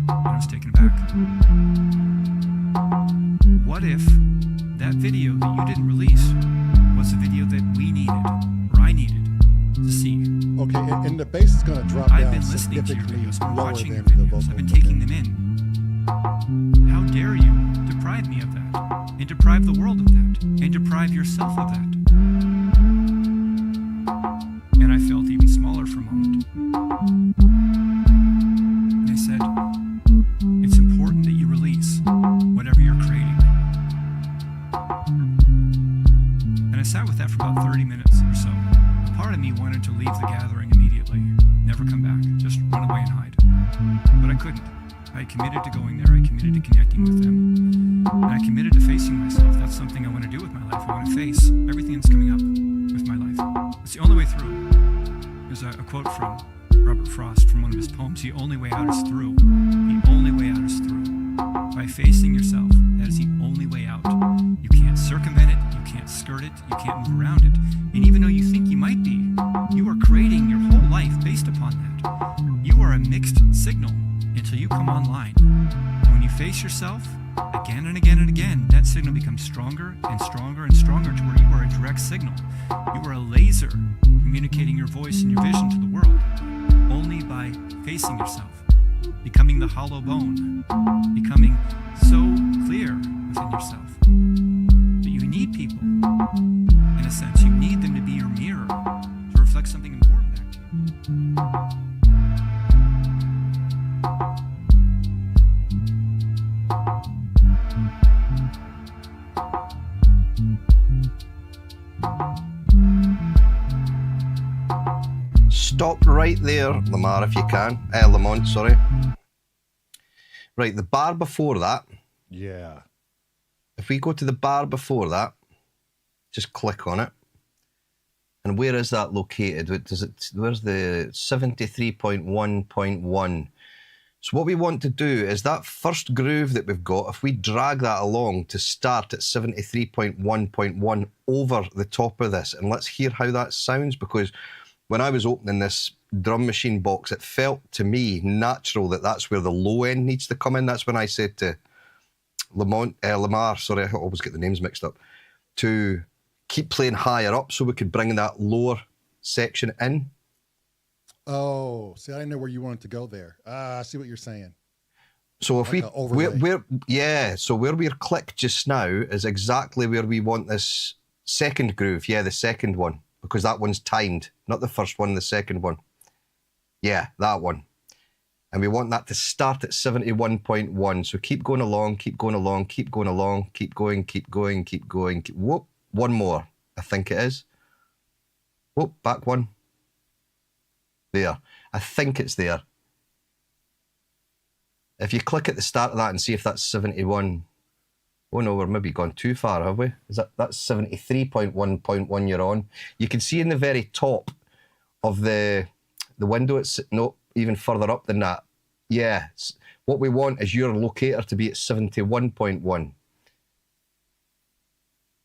And I was taken aback. What if that video that you didn't release was a video that we needed, or I needed, to see? Okay, and the bass is going to drop I've down been listening to your significantly videos, I've been lower watching your than the videos, vocal. I've been taking them in. How dare you deprive me of that, and deprive the world of that, and deprive yourself of that? And I felt committed to going there. I committed to connecting with them. And I committed to facing myself. That's something I want to do with my life. I want to face everything that's coming up with my life. It's the only way through. There's a quote from Robert Frost from one of his poems. The only way out is through. The only way out is through. By facing yourself, that is the only way out. You can't circumvent it, you can't skirt it, you can't move around it. And even though you think you might be, you are creating your whole life based upon that. You are a mixed signal until you come online. And when you face yourself, again and again and again, that signal becomes stronger and stronger and stronger to where you are a direct signal. You are a laser communicating your voice and your vision to the world only by facing yourself. Becoming the hollow bone, becoming so clear within yourself that you need people. In a sense, you need them to be your mirror to reflect something important back to you. Stop right there, Lamar, if you can. Lamont, sorry. Right, the bar before that. Yeah. If we go to the bar before that, just click on it. And where is that located? Where's the 73.1.1? So what we want to do is that first groove that we've got, if we drag that along to start at 73.1.1 over the top of this, and let's hear how that sounds, because when I was opening this drum machine box, it felt to me natural that that's where the low end needs to come in. That's when I said to Lamar, sorry, I always get the names mixed up, to keep playing higher up so we could bring that lower section in. Oh, see, I didn't know where you wanted to go there. I see what you're saying. So if like so where we're clicked just now is exactly where we want this second groove. Yeah, the second one, because that one's timed, not the first one, the second one. Yeah, that one. And we want that to start at 71.1. So keep going along, keep going along, keep going along, keep going, keep going, keep going. Whoop, one more, I think it is. Whoop, back one. There. I think it's there. If you click at the start of that and see if that's 71. Oh no, we're maybe gone too far, have we? That's 73.1.1 you're on. You can see in the very top of the window, it's no even further up than that. Yeah, what we want is your locator to be at 71.1.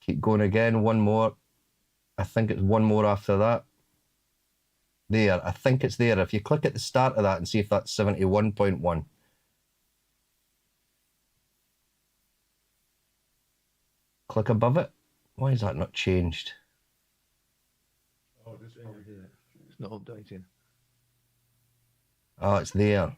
Keep going again, one more. I think it's one more after that. There, I think it's there. If you click at the start of that and see if that's 71.1. Click above it. Why is that not changed? Oh, this over here. It's not updating. Oh, it's there.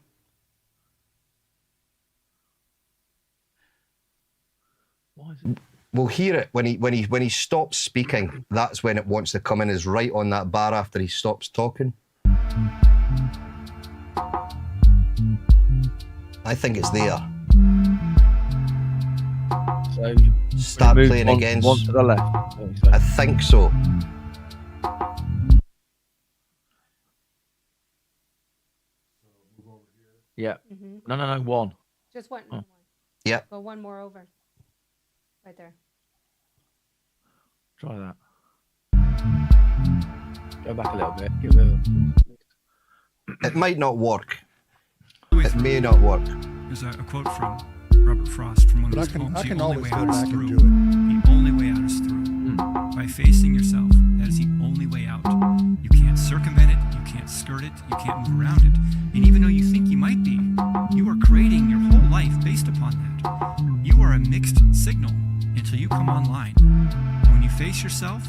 Why is it? We'll hear it when he stops speaking. That's when it wants to come in, is right on that bar after he stops talking. I think it's there. So Start playing again. One to the left. I think so. Yeah. Mm-hmm. No, one. Just one. Oh. One. Yep. Go one more over. Right there. Try that. Go back a little bit. Give it It might not work. The way It through. may not work. There's a quote from Robert Frost from one But of I his can, poems. I can The only always way go out is back and through. do it. The only way out is through. By facing yourself, that is the only way out. You can't circumvent it, you can't skirt it, you can't move around it. And even though you think you might be, you are creating your whole life based upon that. You are a mixed signal until you come online. And when you face yourself,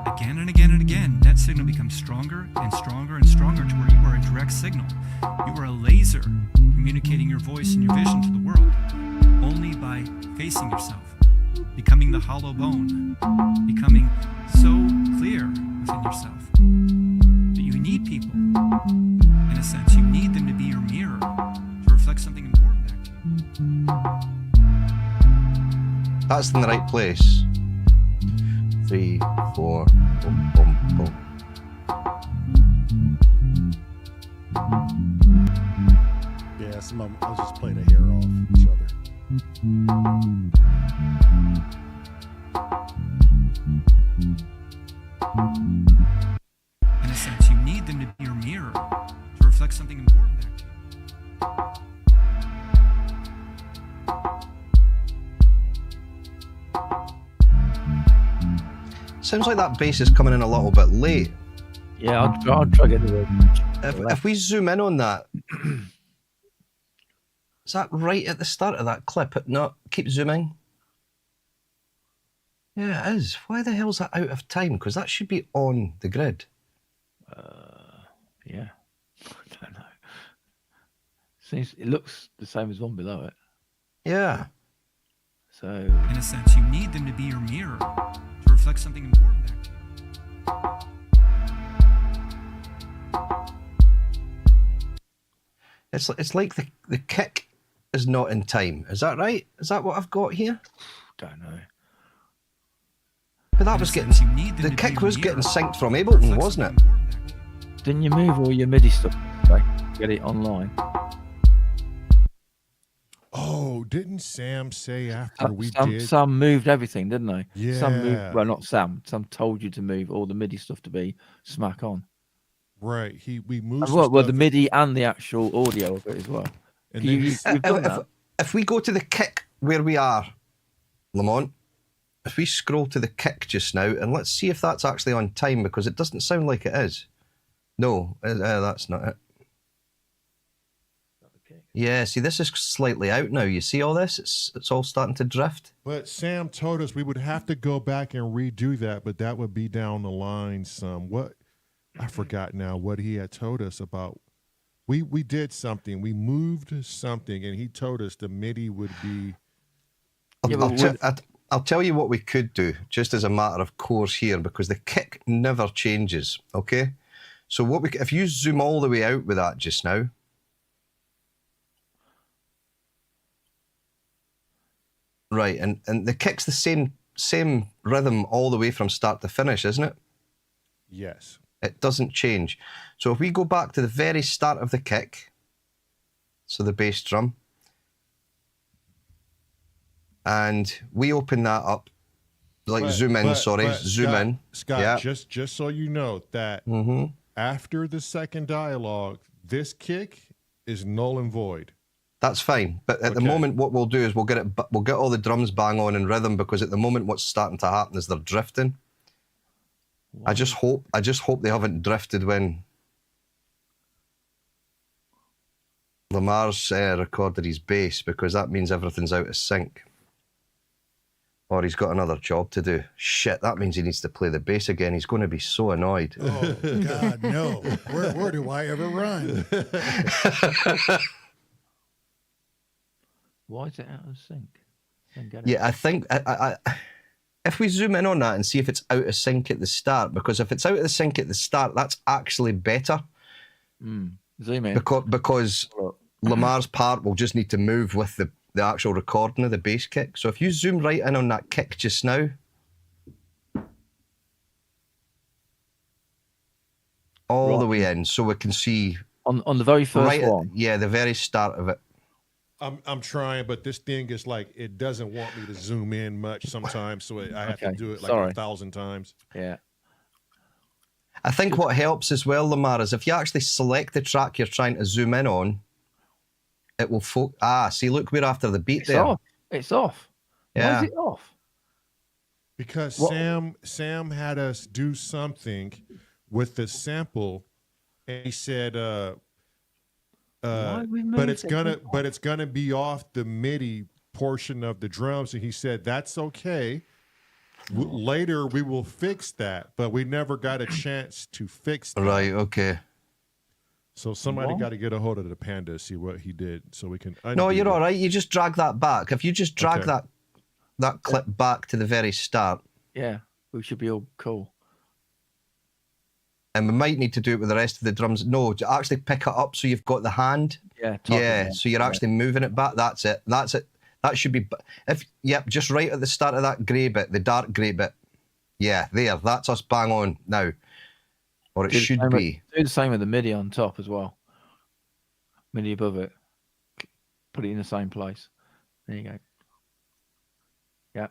again and again and again, that signal becomes stronger and stronger and stronger to where you are a direct signal. You are a laser communicating your voice and your vision to the world only by facing yourself. Becoming the hollow bone, becoming so clear within yourself that you need people. In a sense, you need them to be your mirror to reflect something important back to you. That's in the right place. 3, 4, boom, boom, boom. Yes. maximum. I'll just play the hair off each other. In a sense, you need them to be your mirror to reflect something important back to you. Sounds like that bass is coming in a little bit late. Yeah, I'll try getting it. If we zoom in on that, is that right at the start of that clip? No, keep zooming. Yeah, it is. Why the hell is that out of time? Because that should be on the grid. Yeah, I don't know. Seems it looks the same as one below it. Yeah. So In a sense, you need them to be your mirror to reflect something important back to you. It's like the kick is not in time. Is that right? Is that what I've got here? don't know. But that In a was getting, sense, you need them the to be kick your was mirror getting synced from to Ableton, reflect wasn't it? something important back to you. Didn't you move all your MIDI stuff back to get it online? Oh, didn't Sam say after we Some, did? some moved everything, didn't they? Some moved. Yeah. Well, not Sam. Some told you to move all the MIDI stuff to be smack on. Right. We moved. Well, some the stuff MIDI and the actual audio of it as well. and You- then you- you've done that. If we go to the kick where we are, Lamont, if we scroll to the kick just now, and let's see if that's actually on time, because it doesn't sound like it is. No, that's not it. Yeah, see, this is slightly out now. You see all this? It's all starting to drift. But Sam told us we would have to go back and redo that, but that would be down the line some. What I forgot now what he had told us about. We did something. We moved something, and he told us the MIDI would be. Yeah, but I'll tell you what we could do, just as a matter of course here, because the kick never changes, okay? So if you zoom all the way out with that just now, right, and the kick's the same rhythm all the way from start to finish, isn't it? Yes. It doesn't change. So if we go back to the very start of the kick, so the bass drum, and we open that up, zoom in, but zoom Scott, in. Scott, Yeah. just so you know that after the second dialogue, this kick is null and void. That's fine. But at the Okay. moment, what we'll do is we'll get all the drums bang on in rhythm, because at the moment what's starting to happen is they're drifting. I just hope they haven't drifted when Lamar's recorded his bass, because that means everything's out of sync. Or he's got another job to do. Shit, that means he needs to play the bass again. He's going to be so annoyed. Oh God, no! Where do I ever run? Why is it out of sync? Don't get it. Yeah, I think if we zoom in on that and see if it's out of sync at the start, because if it's out of sync at the start, that's actually better. Zoom in. Because Lamar's part will just need to move with the actual recording of the bass kick. So if you zoom right in on that kick just now, all the way in, so we can see On the very first right one. yeah, the very start of it. I'm trying, but this thing is like it doesn't want me to zoom in much sometimes, so I have to Okay, do it like sorry. 1,000 times. Yeah. I think what helps as well, Lamar, is if you actually select the track you're trying to zoom in on, it will see, look, we're after the beat It's there. off. It's off. Why Yeah. is it off? Because What- Sam had us do something with the sample, and he said, Why we but moved it's gonna be off the MIDI portion of the drums, and he said that's okay. Later we will fix that, but we never got a chance to fix that. Right, okay. So somebody What? got to get a hold of the Panda to see what he did, so we can. No, undo you're it. all right. You just drag that back. If you just drag Okay. that clip back to the very start, Yeah. We should be all cool. and we might need to do it with the rest of the drums. No, to actually pick it up so you've got the hand. Yeah. Yeah, so you're actually moving it back. That's it. That's it. That should be. Just right at the start of that grey bit, the dark grey bit. Yeah, there. That's us bang on now, or it should be. Do the same with the MIDI on top as well. MIDI above it. put it in the same place. There you go. Yeah.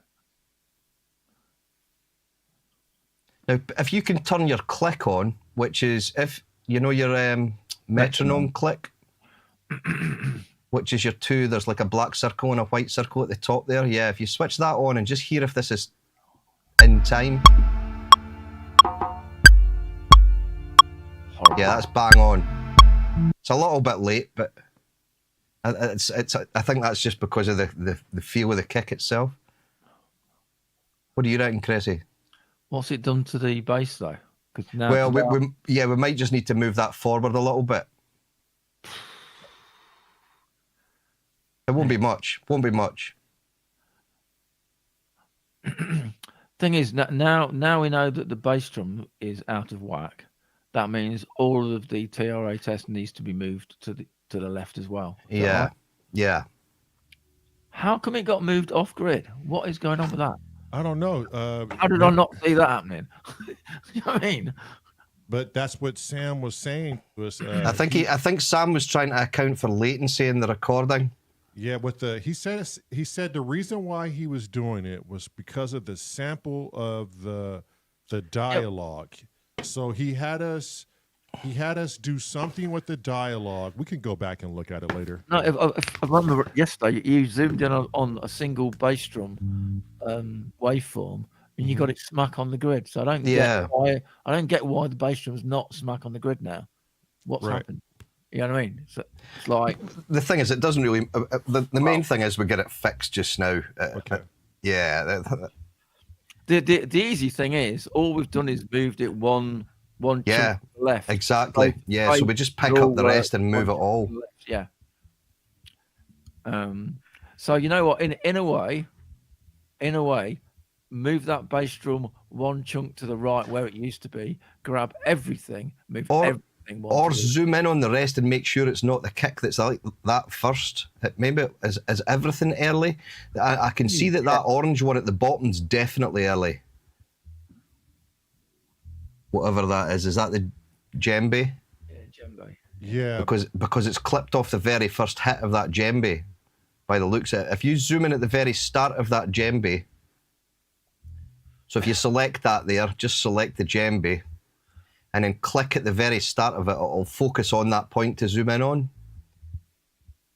Now, if you can turn your click on, which is if you know your metronome click, which is your 2, there's like a black circle and a white circle at the top there. Yeah, if you switch that on and just hear if this is in time. Horrible. Yeah, that's bang on. It's a little bit late, but I think that's just because of the feel of the kick itself. What do you reckon, Cressy? What's it done to the bass though? Because now, Well, we might just need to move that forward a little bit. It won't be much. Won't be much. thing is, now we know that the bass drum is out of whack. That means all of the TRA test needs to be moved to the left as well. Is that Yeah, right? yeah. How come it got moved off grid? What is going on with that? I don't know. How did I not see that happening? You know what I mean? But that's what Sam was saying to us. I think Sam was trying to account for latency in the recording. Yeah, he said the reason why he was doing it was because of the sample of the dialogue. So he had us do something with the dialogue. We can go back and look at it later. No, if I remember yesterday, you zoomed in on a single bass drum waveform, and you got it smack on the grid. So I don't get why the bass drum's not smack on the grid now. What's happened? You know what I mean? So it's like The thing is, it doesn't really. The main thing is we get it fixed just now. Okay. Yeah. the easy thing is all we've done is moved it one chunk to the left. Exactly. So we just pick up the rest and move it all. Yeah. So you know what? In a way, move that bass drum one chunk to the right where it used to be. Grab everything, move everything. Or zoom in on the rest and make sure it's not the kick that's like that first. Maybe is everything early. I can see that orange one at the bottom's definitely early. Whatever that is that the djembe? Yeah, djembe. Yeah. Because it's clipped off the very first hit of that djembe. By the looks of it, if you zoom in at the very start of that djembe, so if you select that there, just select the djembe, and then click at the very start of it, it'll focus on that point to zoom in on.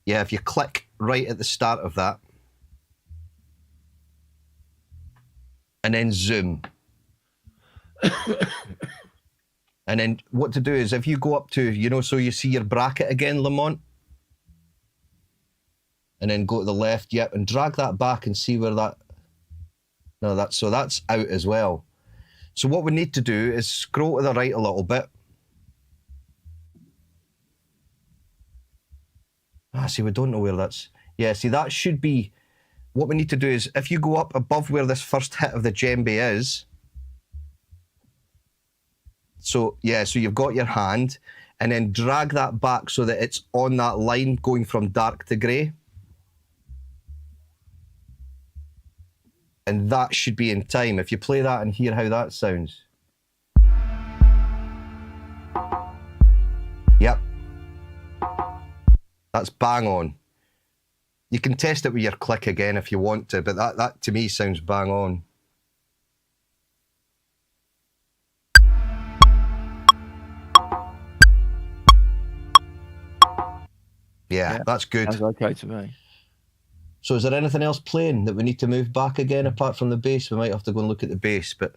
Yeah, if you click right at the start of that, and then zoom. And then what to do is if you go up to, so you see your bracket again, Lamont, and then go to the left, and drag that back and see where that's out as well. So what we need to do is scroll to the right a little bit. See, we don't know where that's. Yeah, see, that should be. What we need to do is, if you go up above where this first hit of the djembe is. So you've got your hand, and then drag that back so that it's on that line going from dark to grey. And that should be in time. If you play that and hear how that sounds. Yep. That's bang on. You can test it with your click again if you want to, but that to me sounds bang on. Yeah, that's good. Sounds okay to me. So is there anything else playing that we need to move back again apart from the bass? We might have to go and look at the bass, but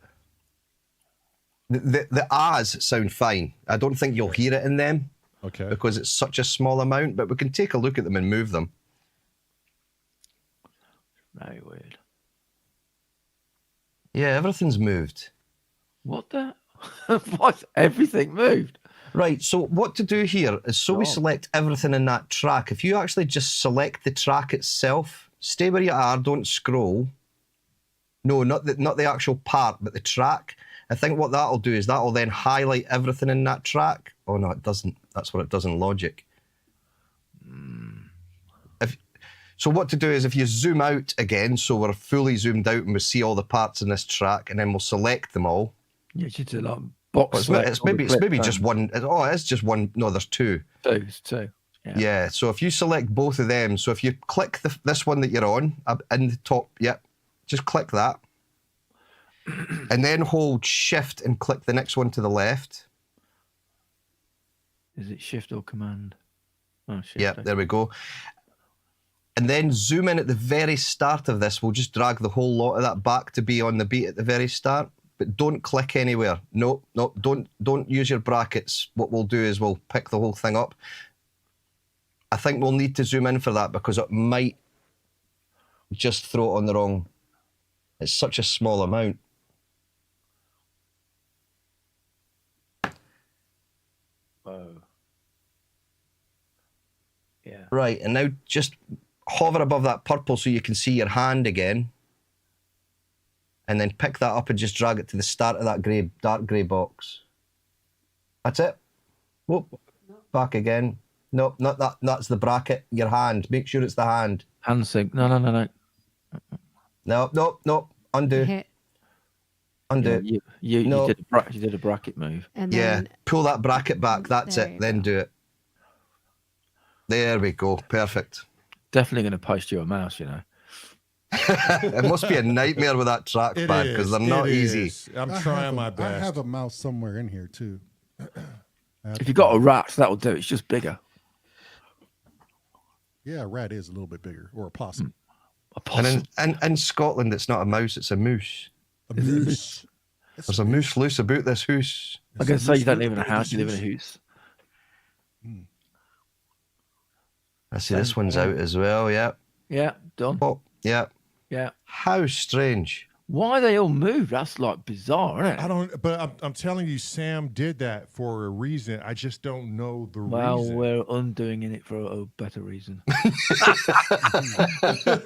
the ahs sound fine. I don't think you'll hear it in them. Okay. Because it's such a small amount, but we can take a look at them and move them. Very weird. Yeah, everything's moved. What the? What? Everything moved? Right, so what to do here is we select everything in that track. If you actually just select the track itself, stay where you are, don't scroll. No, not the actual part, but the track. I think what that'll do is that'll then highlight everything in that track. Oh, no, it doesn't. That's what it does in Logic. So what to do is if you zoom out again, so we're fully zoomed out and we see all the parts in this track, and then we'll select them all. Yeah, you do like box. It's maybe just one. Oh, it's just one. No, there's two. It's two. Yeah. So if you select both of them, so if you click this one that you're on in the top, just click that. And then hold Shift and click the next one to the left. Is it Shift or Command? Oh, Shift. Yeah, there we go. And then zoom in at the very start of this. We'll just drag the whole lot of that back to be on the beat at the very start. But don't click anywhere. No, don't use your brackets. What we'll do is we'll pick the whole thing up. I think we'll need to zoom in for that because it might just throw it on the wrong. It's such a small amount. Oh. Yeah. Right, and now just hover above that purple so you can see your hand again. And then pick that up and just drag it to the start of that dark grey box. That's it. Whoop. Back again. No, not that. That's the bracket. Your hand. Make sure it's the hand. Hand sync. No. No. Undo. Hit. Undo. You No. you did a bracket move. And Yeah. then Pull that bracket back. That's There it. you Then go. do it. There we go. Perfect. Definitely going to post you a mouse, you know. It must be a nightmare with that It trackpad because they're is, not it easy. is. I'm I trying have my I best. have a mouse somewhere in here too. If you've got a rat, that'll do. It's just bigger. Yeah, a rat is a little bit bigger, or a possum. A possum. And in Scotland, it's not a mouse, it's a moose. A moose. It's There's a moose loose about this house. I'm going to say you don't live in a house, you live in a house. I see this one's out as well, yeah. Yeah, done. Oh, yeah. Yeah. How strange. Why they all move? That's like bizarre, isn't it? I don't, but I'm telling you, Sam did that for a reason. I just don't know the Well, reason. we're undoing it for a better reason.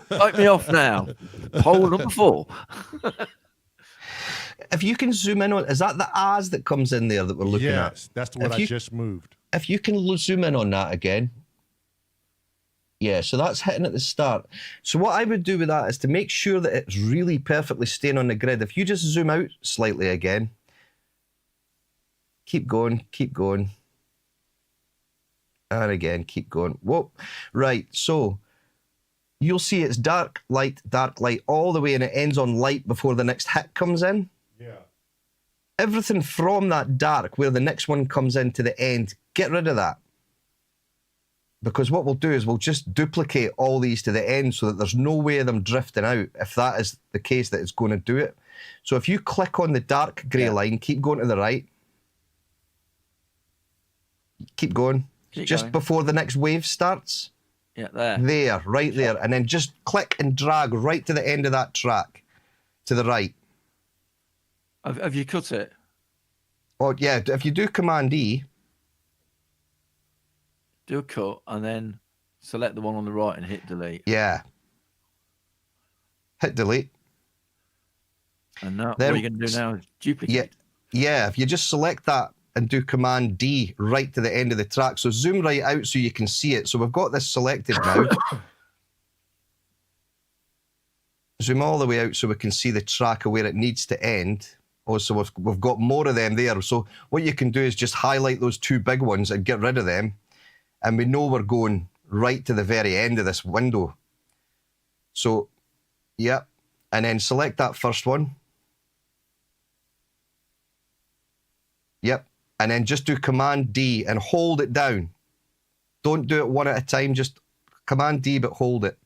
Take me off now. Poll number 4. If you can zoom in on, is that the As that comes in there that we're looking at? Yes, that's what If I you- just moved. If you can zoom in on that again. Yeah, so that's hitting at the start. So what I would do with that is to make sure that it's really perfectly staying on the grid. If you just zoom out slightly again, keep going, and again, keep going. Whoa, right, so you'll see it's dark, light, all the way, and it ends on light before the next hit comes in. Yeah. Everything from that dark, where the next one comes in to the end, get rid of that. Because what we'll do is we'll just duplicate all these to the end so that there's no way of them drifting out if that is the case that it's going to do it. So if you click on the dark grey line, keep going to the right. Keep going. Keep just going. before the next wave starts. Yeah, there. There, right there. And then just click and drag right to the end of that track to the right. Have you cut it? Oh, yeah. If you do Command E, Do a cut and then select the one on the right and hit delete. yeah. Hit delete. And now Then- what you're going to do now is duplicate. Yeah, yeah. If you just select that and do Command D right to the end of the track, so zoom right out so you can see it. So we've got this selected now. Zoom all the way out so we can see the track of where it needs to end. Oh, so we've got more of them there. So what you can do is just highlight those two big ones and get rid of them. And we know we're going right to the very end of this window. So, yep. And then select that first one. Yep. And then just do Command D and hold it down. Don't do it one at a time. Just Command D, but hold it.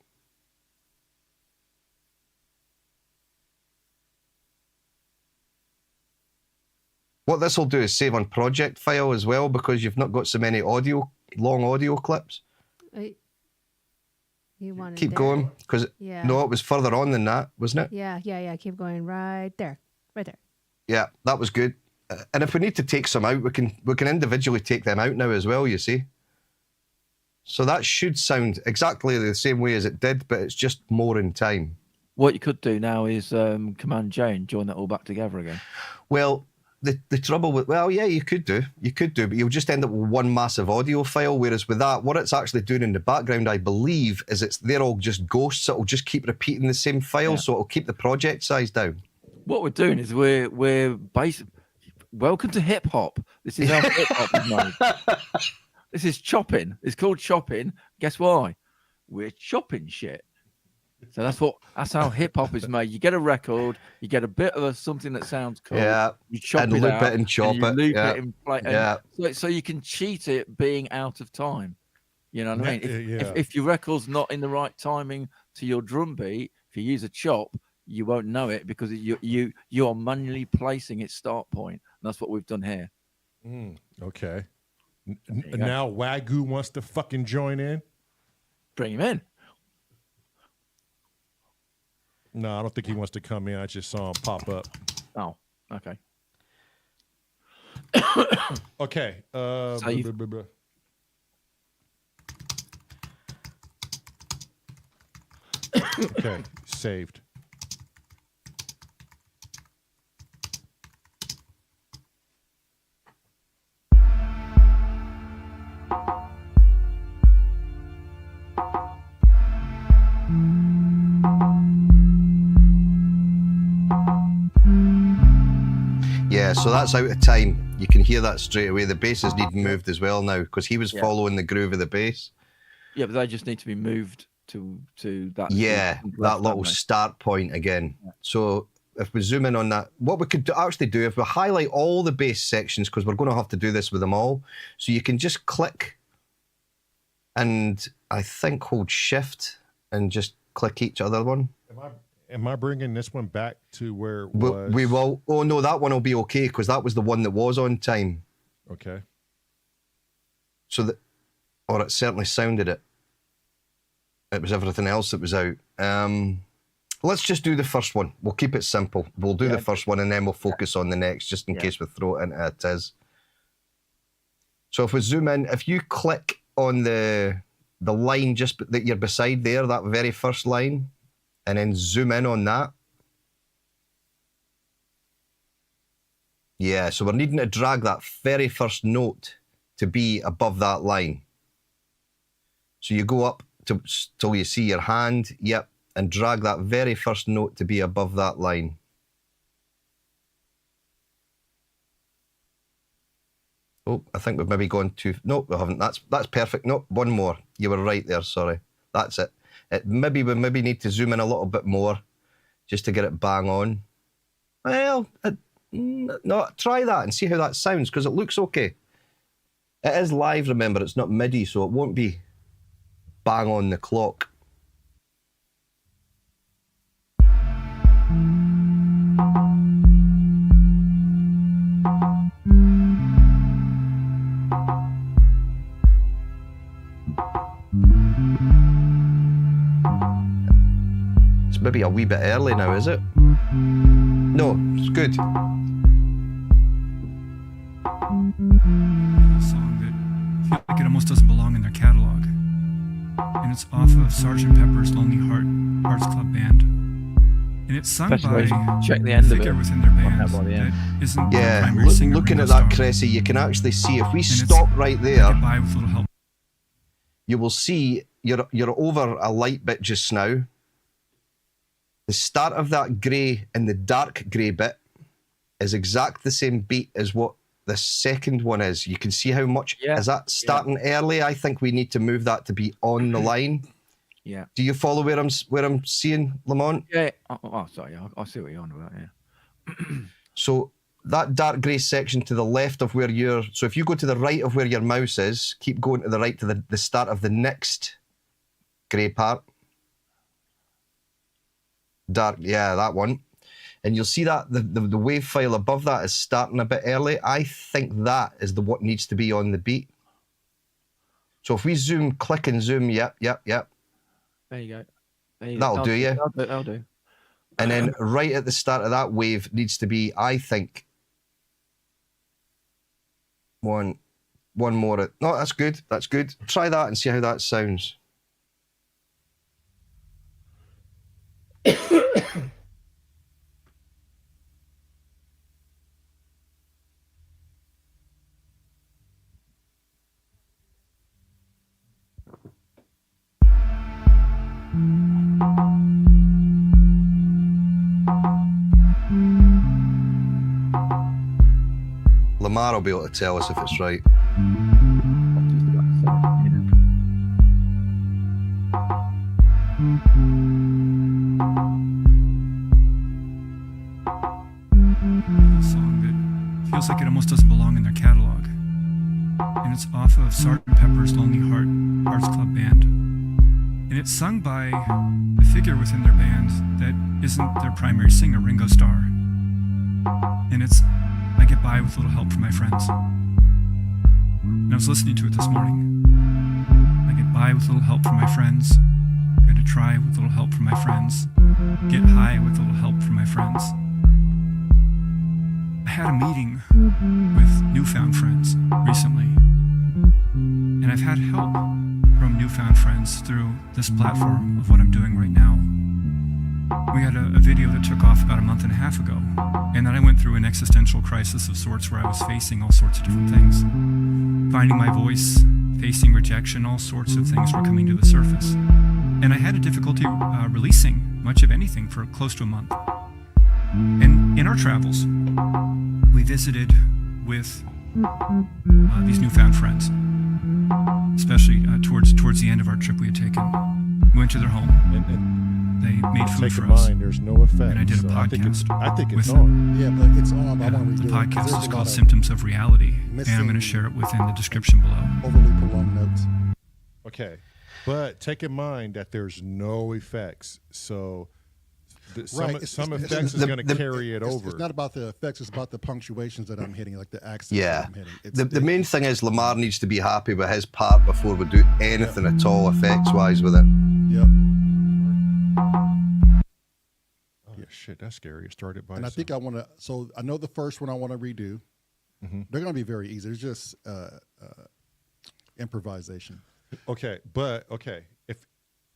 What this will do is save on project file as well because you've not got so many long audio clips. You want Keep going because Yeah. no, it was further on than that, wasn't it? Yeah. Keep going right there. Yeah, that was good. And if we need to take some out, we can individually take them out now as well, you see. So that should sound exactly the same way as it did, but it's just more in time. What you could do now is Command J and join that all back together again. Well, the trouble with, well, yeah, you could do, but you'll just end up with one massive audio file. Whereas with that, what it's actually doing in the background, I believe, is they're all just ghosts. It'll just keep repeating the same file, so it'll keep the project size down. What we're doing is we're basically welcome to hip hop. This is how hip hop is made. This is chopping. It's called chopping. Guess why? We're chopping shit. So that's how hip hop is made. You get a record, you get a bit of something that sounds cool. Yeah. You chop And it loop out, it and chop you it. loop Yeah. it and play. Yeah. So you can cheat it being out of time. You know what I mean? If your record's not in the right timing to your drum beat, if you use a chop, you won't know it because you are manually placing its start point. And that's what we've done here. Okay. Now Wagyu wants to fucking join in. Bring him in. No, I don't think he wants to come in. I just saw him pop up. Oh, okay. Okay. Okay, saved. Yeah, so that's out of time. You can hear that straight away. The basses need moved as well now because he was following the groove of the bass. Yeah, but they just need to be moved to that. Yeah, that little start point again. Yeah. So if we zoom in on that, what we could actually do, if we highlight all the bass sections, because we're going to have to do this with them all, so you can just click and I think hold shift and just click each other one. Am I bringing this one back to where it was? We will. Oh, no, that one will be okay because that was the one that was on time. Okay. So that, or it certainly sounded it. It was everything else that was out. Let's just do the first one. We'll keep it simple. We'll do the first one and then we'll focus on the next just in case we throw it into it is. So if we zoom in, if you click on the line just that you're beside there, that very first line, and then zoom in on that. Yeah, so we're needing to drag that very first note to be above that line. So you go up till you see your hand, and drag that very first note to be above that line. Oh, I think we've maybe gone too... No, we haven't. That's perfect. No, one more. You were right there, sorry. That's it. Maybe we need to zoom in a little bit more just to get it bang on. Well, no, try that and see how that sounds because it looks okay. It is live, remember, it's not MIDI, so it won't be bang on the clock. Maybe a wee bit early now, is it? No, it's good. A song that I feel like it almost doesn't belong in their catalog. And it's off of Sgt. Pepper's Lonely Hearts Club Band. And it's sung by check the end a figure within their band that isn't the primary singer. Looking at that, Cressy, you can actually see if we stop right there, by with a little help. You will see you're over a light bit just now. The start of that grey and the dark grey bit is exactly the same beat as what the second one is. You can see how much is that starting early. I think we need to move that to be on the line. Yeah. Do you follow where I'm seeing, Lamont? Yeah. Oh, sorry. I see what you're on about. Yeah. So that dark grey section to the left of where you're. So if you go to the right of where your mouse is, keep going to the right to the start of the next grey part. Dark, yeah, that one. And you'll see that the wave file above that is starting a bit early. I think that is what needs to be on the beat. So if we zoom, click and zoom, yep. There you go. That'll do you. That'll do. And then right at the start of that wave needs to be, I think, one more. No, that's good. That's good. Try that and see how that sounds. Lamar will be able to tell us if it's right. feels like it almost doesn't belong in their catalog. And it's off of Sgt. Pepper's Lonely Hearts Club Band. And it's sung by a figure within their band that isn't their primary singer, Ringo Starr. And it's I Get By With Little Help From My Friends. And I was listening to it this morning. I get by with little help from my friends. Gonna try with little help from my friends. Get high with little help from my friends. I had a meeting with newfound friends recently, and I've had help from newfound friends through this platform of what I'm doing right now. We had a video that took off about a month and a half ago, and then I went through an existential crisis of sorts where I was facing all sorts of different things. Finding my voice, facing rejection, all sorts of things were coming to the surface. And I had a difficulty releasing much of anything for close to a month. And in our travels, we visited with these newfound friends, especially towards the end of our trip we had taken. We went to their home. They made food Take for in us. mind, there's no effect. And I did a so podcast I think it's with on. Yeah, but it's on. But I want to The redo it, 'cause podcast there's is a called lot of Symptoms of Reality, and I'm missing- going to share it within the description below. overly prolonged notes. Okay, but take in mind that there's no effects. So some It's- some it's- effects is the- going to the- carry it It's over. not about the effects; it's about the punctuations that I'm hitting, like the accents Yeah. that I'm hitting. The main thing is Lamar needs to be happy with his part before we do anything at all effects-wise with it. Yep. Yeah, shit, that's scary. It started by And I itself. think I want to. So I know the first one I want to redo. Mhm. They're going to be very easy. It's just improvisation. Okay, but okay, if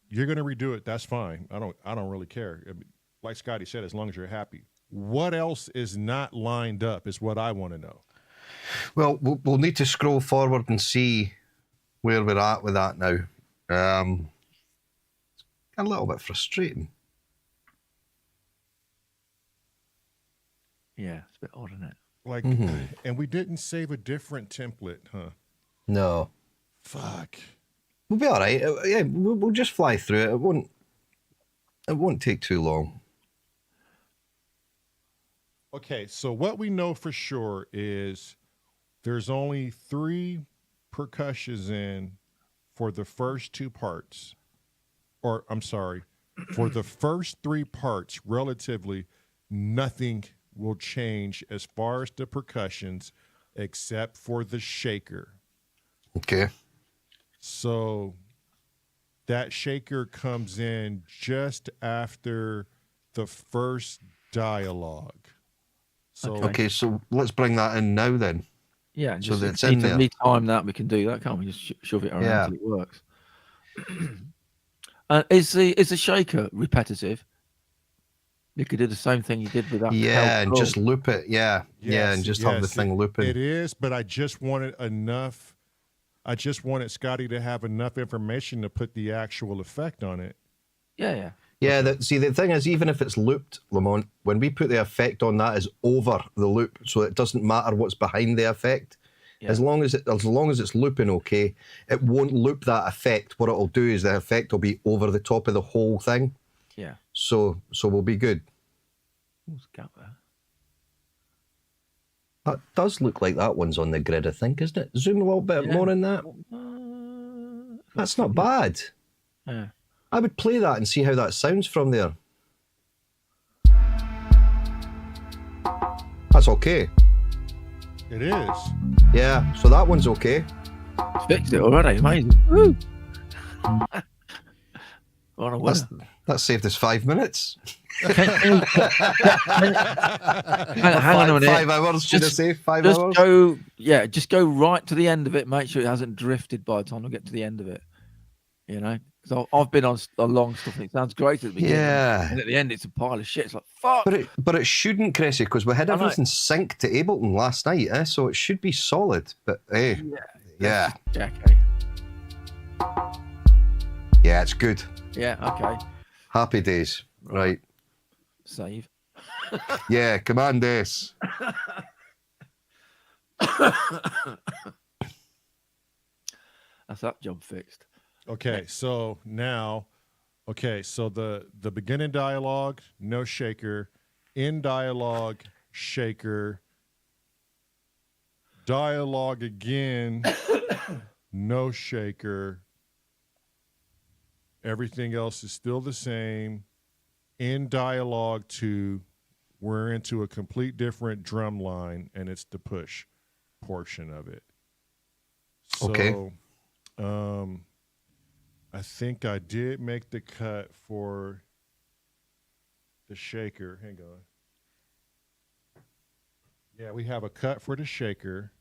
you're going to redo it, that's fine. I don't really care. I mean, like Scotty said, as long as you're happy. What else is not lined up is what I want to know. Well, we'll need to scroll forward and see where we're at with that now. It's a little bit frustrating. Yeah, it's a bit odd, isn't it? Like, Mhm. and we didn't save a different template, huh? No. Fuck. We'll be all right. Yeah, we'll just fly through it. It won't take too long. Okay, so what we know for sure is there's only 3 percussions in for the first 2 parts. Or, I'm sorry, for the first 3 parts, relatively, nothing will change as far as the percussions except for the shaker. Okay. So that shaker comes in just after the first dialogue. So Okay, so let's bring that in now then. Yeah, So just that's if in we there. need time that we can do that, can't we? Just shove it around Yeah. until it works. Is the shaker repetitive? You could do the same thing you did with that. Yeah, and Hell just loop it. Yeah. Yeah, and just have the thing looping. It is, but I just wanted Scotty to have enough information to put the actual effect on it. Yeah. Yeah, see, the thing is, even if it's looped, Lamont, when we put the effect on, that is over the loop, so it doesn't matter what's behind the effect. Yeah. As long as it's looping okay, it won't loop that effect. What it'll do is the effect will be over the top of the whole thing. Yeah. So we'll be good. There's a gap there. That does look like that one's on the grid, I think, isn't it? Zoom a little bit more in that. That's not bad. Yeah. I would play that and see how that sounds from there. That's okay. It is. Yeah, so that one's okay. Fixed it already. Amazing. Woo! On a winner. That saved us 5 minutes. Hang on a minute. 5 hours, should I say? 5 hours? Just go right to the end of it. Make sure it hasn't drifted by the time we get to the end of it. You know, because I've been on a long stuff and it sounds great at the beginning. Yeah. And at the end, it's a pile of shit. It's like, fuck. But it shouldn't, Cressy, because we had I know. everything synced to Ableton last night, so it should be solid. But hey, yeah, Jack, eh? yeah, it's good. Yeah, okay. Happy days. Right. Save. Yeah, Command S. That's that job fixed. Okay, so now, so the beginning dialogue, no shaker. In dialogue, shaker. Dialogue again. No shaker. Everything else is still the same. In dialogue 2, we're into a complete different drum line, and it's the push portion of it. So, Okay. I think I did make the cut for the shaker. Hang on. Yeah, we have a cut for the shaker.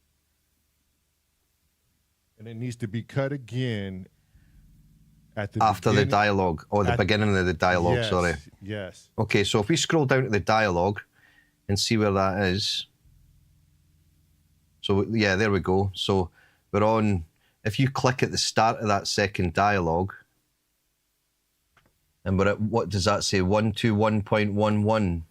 And it needs to be cut again at the After the dialogue, or the beginning of the dialogue, yes, sorry. Yes. Okay, so if we scroll down to the dialogue and see where that is. So, yeah, there we go. So we're on, if you click at the start of that second dialogue, and we're at, what does that say? 121.11.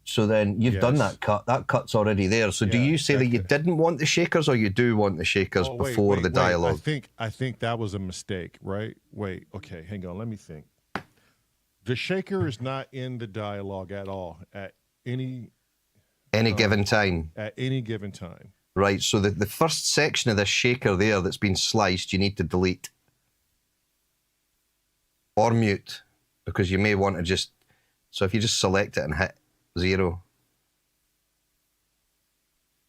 So then you've done that cut. That cut's already there. So do you say that you didn't want the shakers, or you do want the shakers before the dialogue? I think that was a mistake, right? Wait, okay, hang on. Let me think. The shaker is not in the dialogue at all at any given time. At any given time. Right. So the first section of this shaker there that's been sliced, you need to delete or mute, because you may want to just. So if you just select it and hit 0,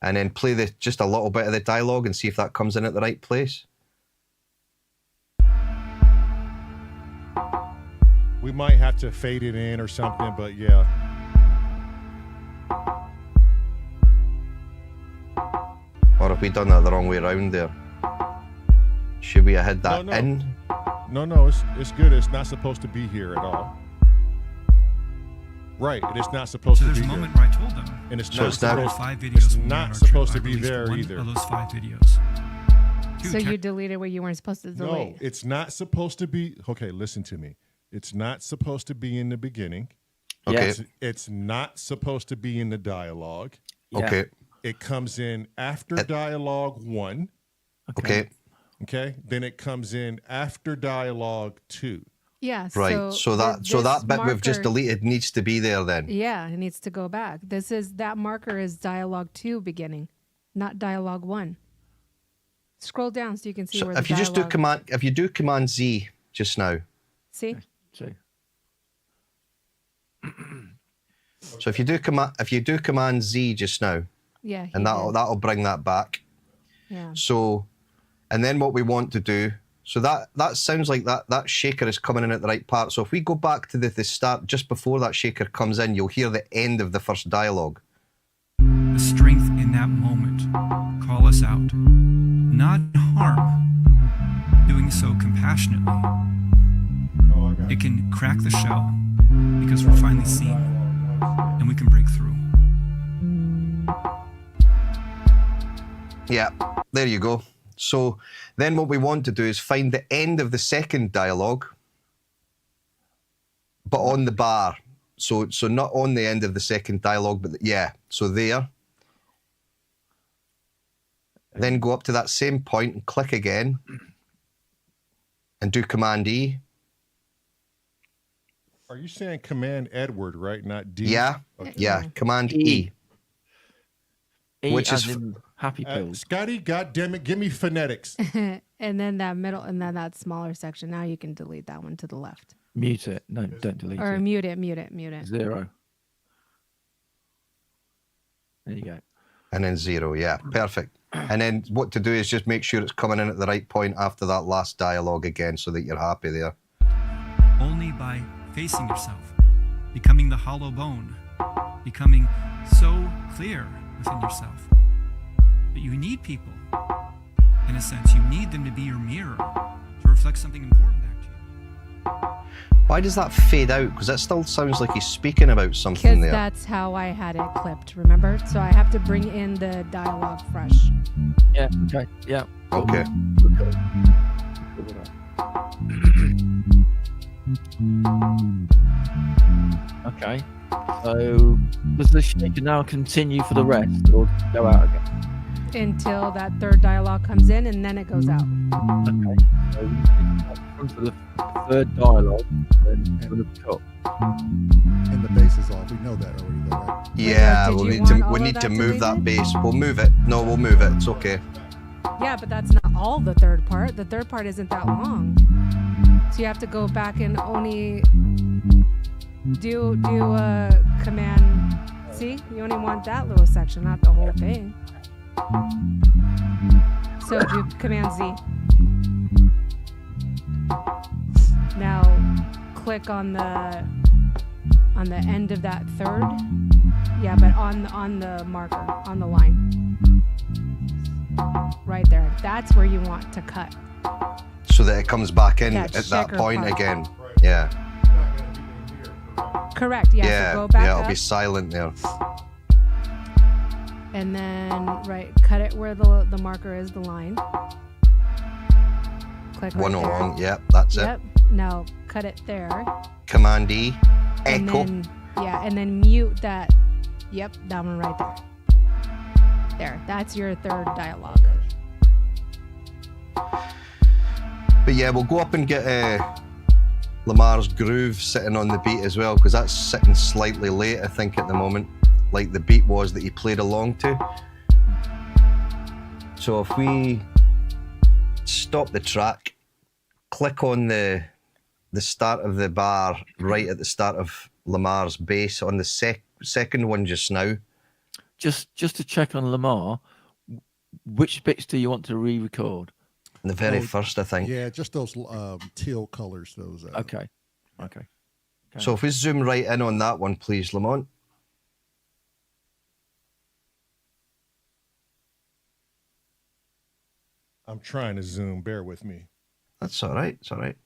and then play just a little bit of the dialogue and see if that comes in at the right place. We might have to fade it in or something, but yeah. Or have we done that the wrong way around there? Should we have had that in? No, it's good. It's not supposed to be here at all. Right, it is not supposed to be here. So there's a moment where I told them. And it's So not it's not- supposed, 5 videos it's when we were on not our supposed trip. to I be released there one either. of those 5 videos. So you deleted what you weren't supposed to delete. No, it's not supposed to be. Okay, listen to me. It's not supposed to be in the beginning. Okay. It's not supposed to be in the dialogue. Yeah. Okay. It comes in after dialogue 1. Okay. Okay. Then it comes in after dialogue 2. Yeah. Right. So that bit we've just deleted needs to be there then. Yeah, it needs to go back. That marker is dialogue 2 beginning, not dialogue 1. Scroll down so you can see So where if the you dialogue... if you do command Z just now. See? So if you do command Z just now, Yeah. and that'll bring that back. Yeah. So, and then what we want to do, so that sounds like that shaker is coming in at the right part. So if we go back to the start, just before that shaker comes in, you'll hear the end of the first dialogue. The strength in that moment. Call us out. Not harm. Doing so compassionately. It can crack the shell because we're finally seen and we can break through. Yeah, there you go. So then what we want to do is find the end of the second dialogue, but on the bar. So not on the end of the second dialogue, but so there. Then go up to that same point and click again and do Command E. Are you saying Command Edward, right? Not D? Yeah, Okay. yeah, Command E. Which as is in happy pills. Scotty, goddammit, give me phonetics. And then that middle, and then that smaller section. Now you can delete that one to the left. Mute it. No, don't delete Or it. mute it. 0. There you go. and then 0. Yeah, perfect. And then what to do is just make sure it's coming in at the right point after that last dialogue again, so that you're happy there. Only by facing yourself, becoming the hollow bone, becoming so clear within yourself that you need people. In a sense, you need them to be your mirror to reflect something important back to you. Why does that fade out? Because that still sounds like he's speaking about something Because there. that's how I had it clipped, remember? So I have to bring in the dialogue fresh. Yeah. Okay. Yeah. Okay. Okay. So does the shaker now continue for the rest, or go out again? until that third dialogue comes in, and then it goes out. Okay. So for the third dialogue, then for the top. And the bass is off. We know that already, though, right? Yeah, did we'll you need to want all we of need that to move that deleted? bass. We'll move it. No, we'll move it. It's okay. Yeah, but that's not all the third part. The third part isn't that long. So you have to go back and only do Command C. You only want that little section, not the whole thing. So do Command Z. Now click on the end of that third. Yeah, but on the marker, on the line. Right there. That's where you want to cut. So that it comes back in That at that checker point part. again. Yeah. Correct. Yeah. Yeah. So go back Yeah. It'll up, be silent there. and then cut it where the marker is, the line. Click One right there. along. Yep. That's Yep. Now cut it there. it. Command E. And Echo. then, and then mute that. Yep, that one right there. There. That's your third dialogue. But yeah, we'll go up and get Lamar's groove sitting on the beat as well, because that's sitting slightly late, I think, at the moment, like the beat was that he played along to. So if we stop the track, click on the start of the bar right at the start of Lamar's bass on the second one just now. Just to check on Lamar, which bits do you want to re-record? The very Oh, first, I think. Yeah, just those teal colors. Those. Okay. So if we zoom right in on that one, please, Lamont. I'm trying to zoom. Bear with me. That's all right. It's all right.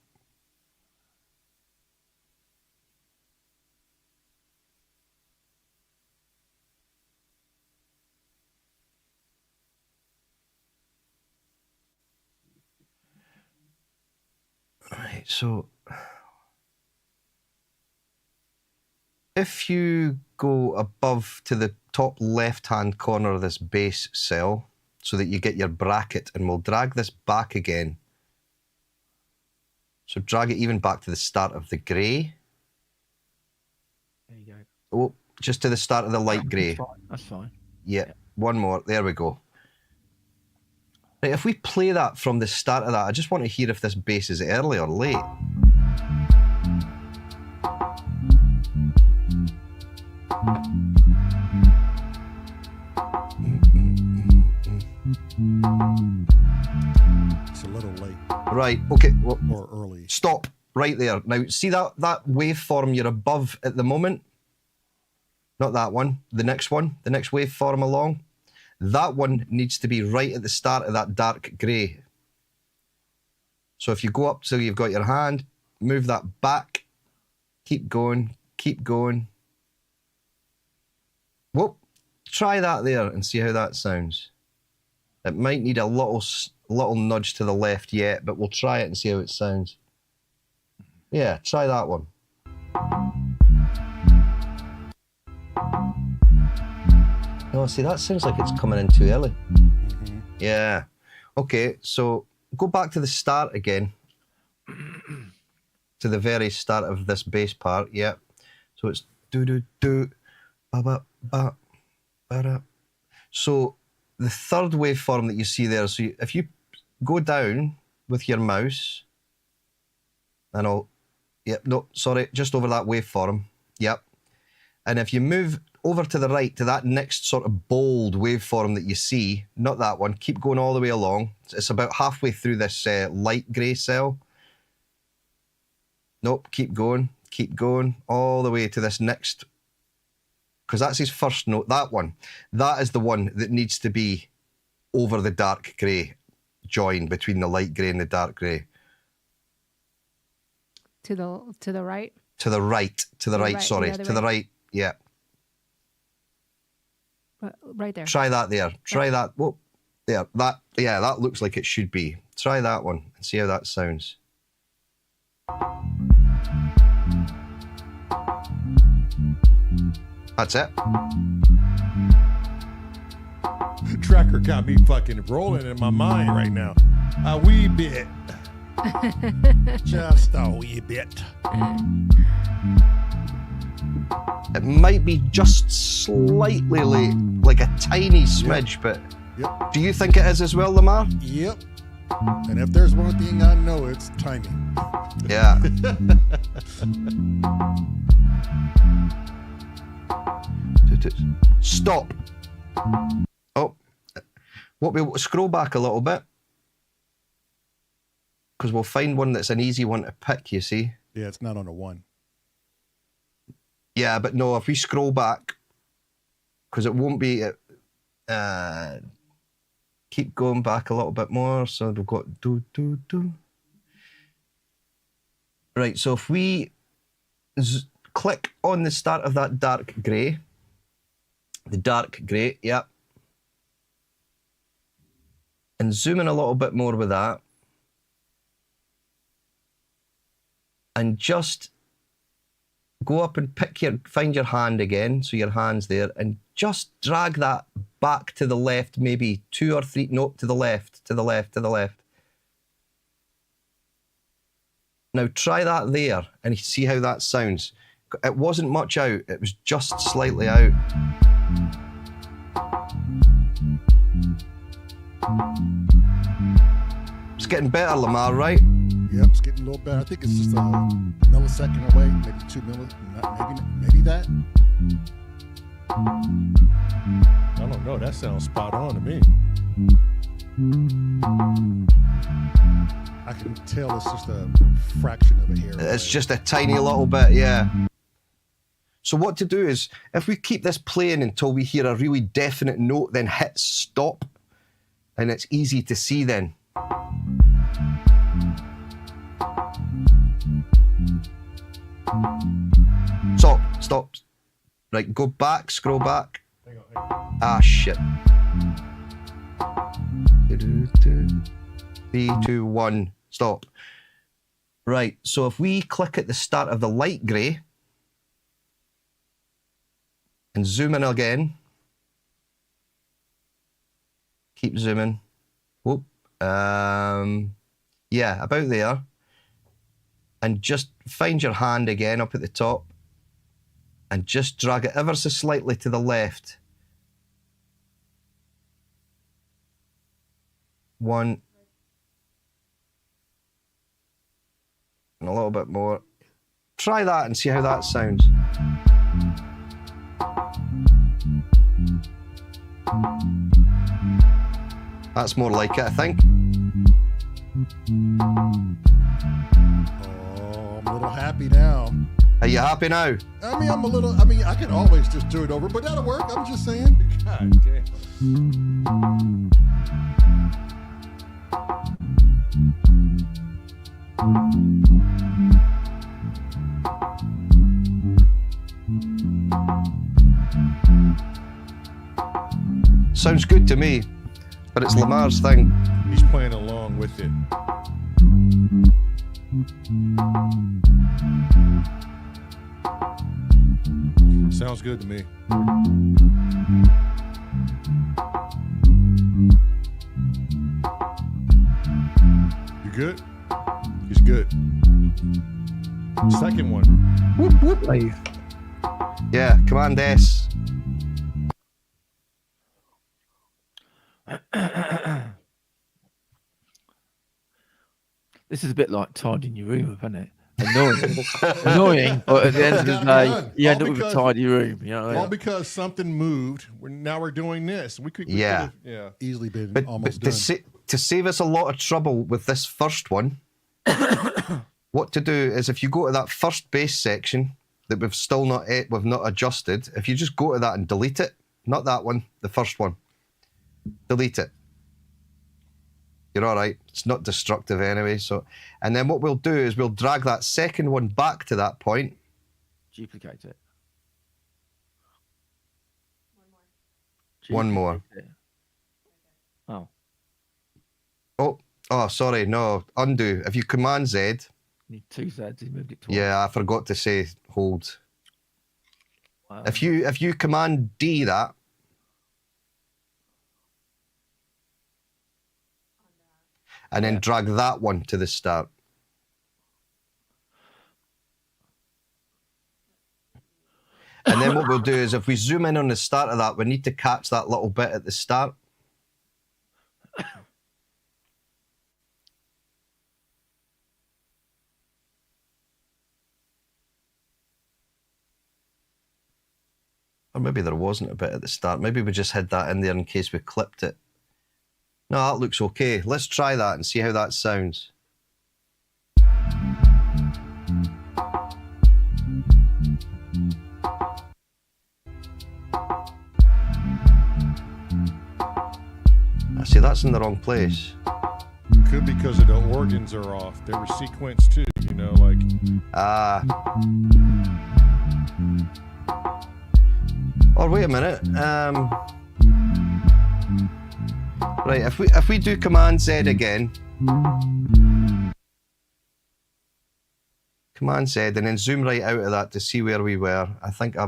Right, so if you go above to the top left-hand corner of this bass cell so that you get your bracket, and we'll drag this back again. So drag it even back to the start of the grey. There you go. Oh, just to the start of the light grey. That's fine. Yeah, one more. There we go. Right, if we play that from the start of that, I just want to hear if this bass is early or late. It's a little late Right, okay, well, or early. stop right there. Now, see that waveform you're above at the moment? Not that one, the next waveform along. That one needs to be right at the start of that dark grey. So if you go up till you've got your hand, move that back, keep going, keep going. Whoop, try that there and see how that sounds. It might need a little nudge to the left yet, but we'll try it and see how it sounds. Yeah, try that one. No, see, that sounds like it's coming in too early. Mm-hmm. Yeah. Okay, so go back to the start again. To the very start of this bass part, yeah. So it's do-do-do, ba-ba-ba, ba-da. So the third waveform that you see there, so if you go down with your mouse, and just over that waveform, yep. And if you move over to the right to that next sort of bold waveform that you see, not that one, keep going all the way along. It's about halfway through this light grey cell. Nope, keep going, all the way to this next, because that's his first note, that one. That is the one that needs to be over the dark grey, join between the light grey and the dark grey. To the right. To the right, right, sorry, the other to the way. right, yeah. Right there. Try that there. Try that. Whoa, there. That looks like it should be. Try that one and see how that sounds. That's it. Tracker got me fucking rolling in my mind right now. A wee bit. Just a wee bit. It might be just slightly late, like a tiny smidge, but Yep. do you think it is as well, Lamar? Yep. And if there's one thing I know, it's timing. Yeah. Stop. Oh, what we scroll back a little bit because we'll find one that's an easy one to pick. You see? Yeah, it's not on a 1. Yeah, but no. If we scroll back, because it won't be. Keep going back a little bit more. So we've got do. Right. So if we click on the start of that dark grey. The dark grey, yep. And zoom in a little bit more with that. And just go up and find your hand again, so your hand's there, and just drag that back to the left, maybe 2 or 3, no, to the left, to the left, to the left. Now try that there and see how that sounds. It wasn't much out, it was just slightly out. It's getting better, Lamar, right? Yep, it's getting a little better. I think it's just a millisecond away, maybe 2 maybe that. I don't know. That sounds spot on to me. I can tell it's just a fraction of a hair. It's just a tiny little bit, yeah. So what to do is, if we keep this playing until we hear a really definite note, then hit stop, and it's easy to see then. Stop. Right, go back, scroll back. Hang on. Ah, shit. 3, 2, 1, stop. Right, so if we click at the start of the light grey and zoom in again, keep zooming. Whoop. Yeah, about there. And just find your hand again up at the top and just drag it ever so slightly to the left. 1. And a little bit more. Try that and see how that sounds. That's more like it, I think. Oh, I'm a little happy now. Are you happy now? I mean, I can always just do it over, but that'll work. I'm just saying. God damn. Sounds good to me, but it's Lamar's thing. He's playing along with it. Sounds good to me. You good? He's good. Second one. Whoop, whoop. Yeah, Command S. This is a bit like tidying your room up, isn't it? Annoying, but at the end of the day, you end up with a tidy room. You know what I mean? All because something moved. Now we're doing this. We could Yeah. Easily been But almost done. to save us a lot of trouble with this first one, what to do is if you go to that first bass section that we've not adjusted, if you just go to that and delete it, not that one, the first one, delete it. You're all right. It's not destructive anyway. So, and then what we'll do is we'll drag that second one back to that point. Duplicate it. One more. Duplicate it. Oh, sorry. No, undo. If you Command Z. Need 2 Zs. He moved it twice. Yeah, I forgot to say hold. Wow. If you Command D that, and then drag that one to the start. And then what we'll do is if we zoom in on the start of that, we need to catch that little bit at the start. Or maybe there wasn't a bit at the start. Maybe we just had that in there in case we clipped it. No, that looks okay. Let's try that and see how that sounds. I see that's in the wrong place. Could be because of the organs are off. They were sequenced too, you know, like. Oh, wait a minute. Right, if we do Command Z again. Command Z and then zoom right out of that to see where we were. I think I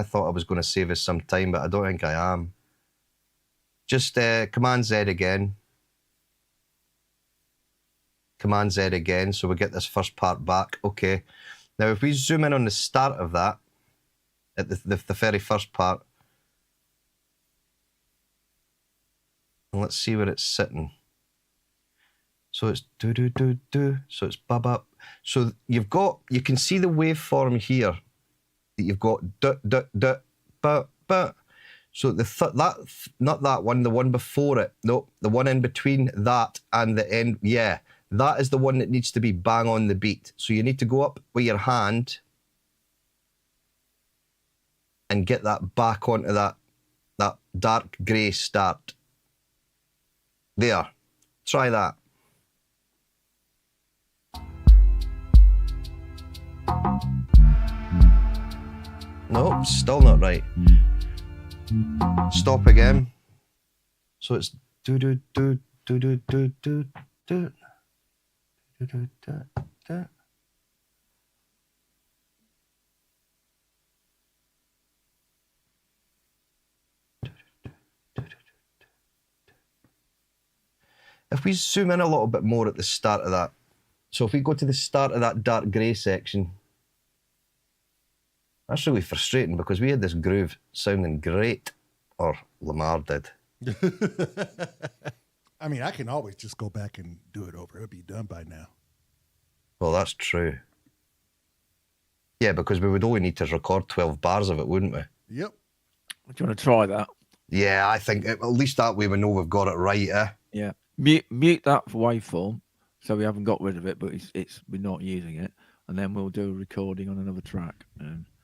thought I was going to save us some time, but I don't think I am. Just Command Z again. Command Z again, so we get this first part back. Okay. Now, if we zoom in on the start of that, at the very first part, and let's see where it's sitting. So it's do, so it's bub up. So you can see the waveform here that you've got but. So not that one, the one before it. No, the one in between that and the end. Yeah, that is the one that needs to be bang on the beat. So you need to go up with your hand and get that back onto that dark grey start. There. Try that. Nope, still not right. Stop again. So it's do. If we zoom in a little bit more at the start of that, so if we go to the start of that dark grey section, that's really frustrating because we had this groove sounding great, or Lamar did. I mean, I can always just go back and do it over. It'll be done by now. Well, that's true. Yeah, because we would only need to record 12 bars of it, wouldn't we? Yep. Do you want to try that? Yeah, I think at least that way we know we've got it right, eh? Yeah. Mute that waveform, so we haven't got rid of it, but we're not using it, and then we'll do a recording on another track.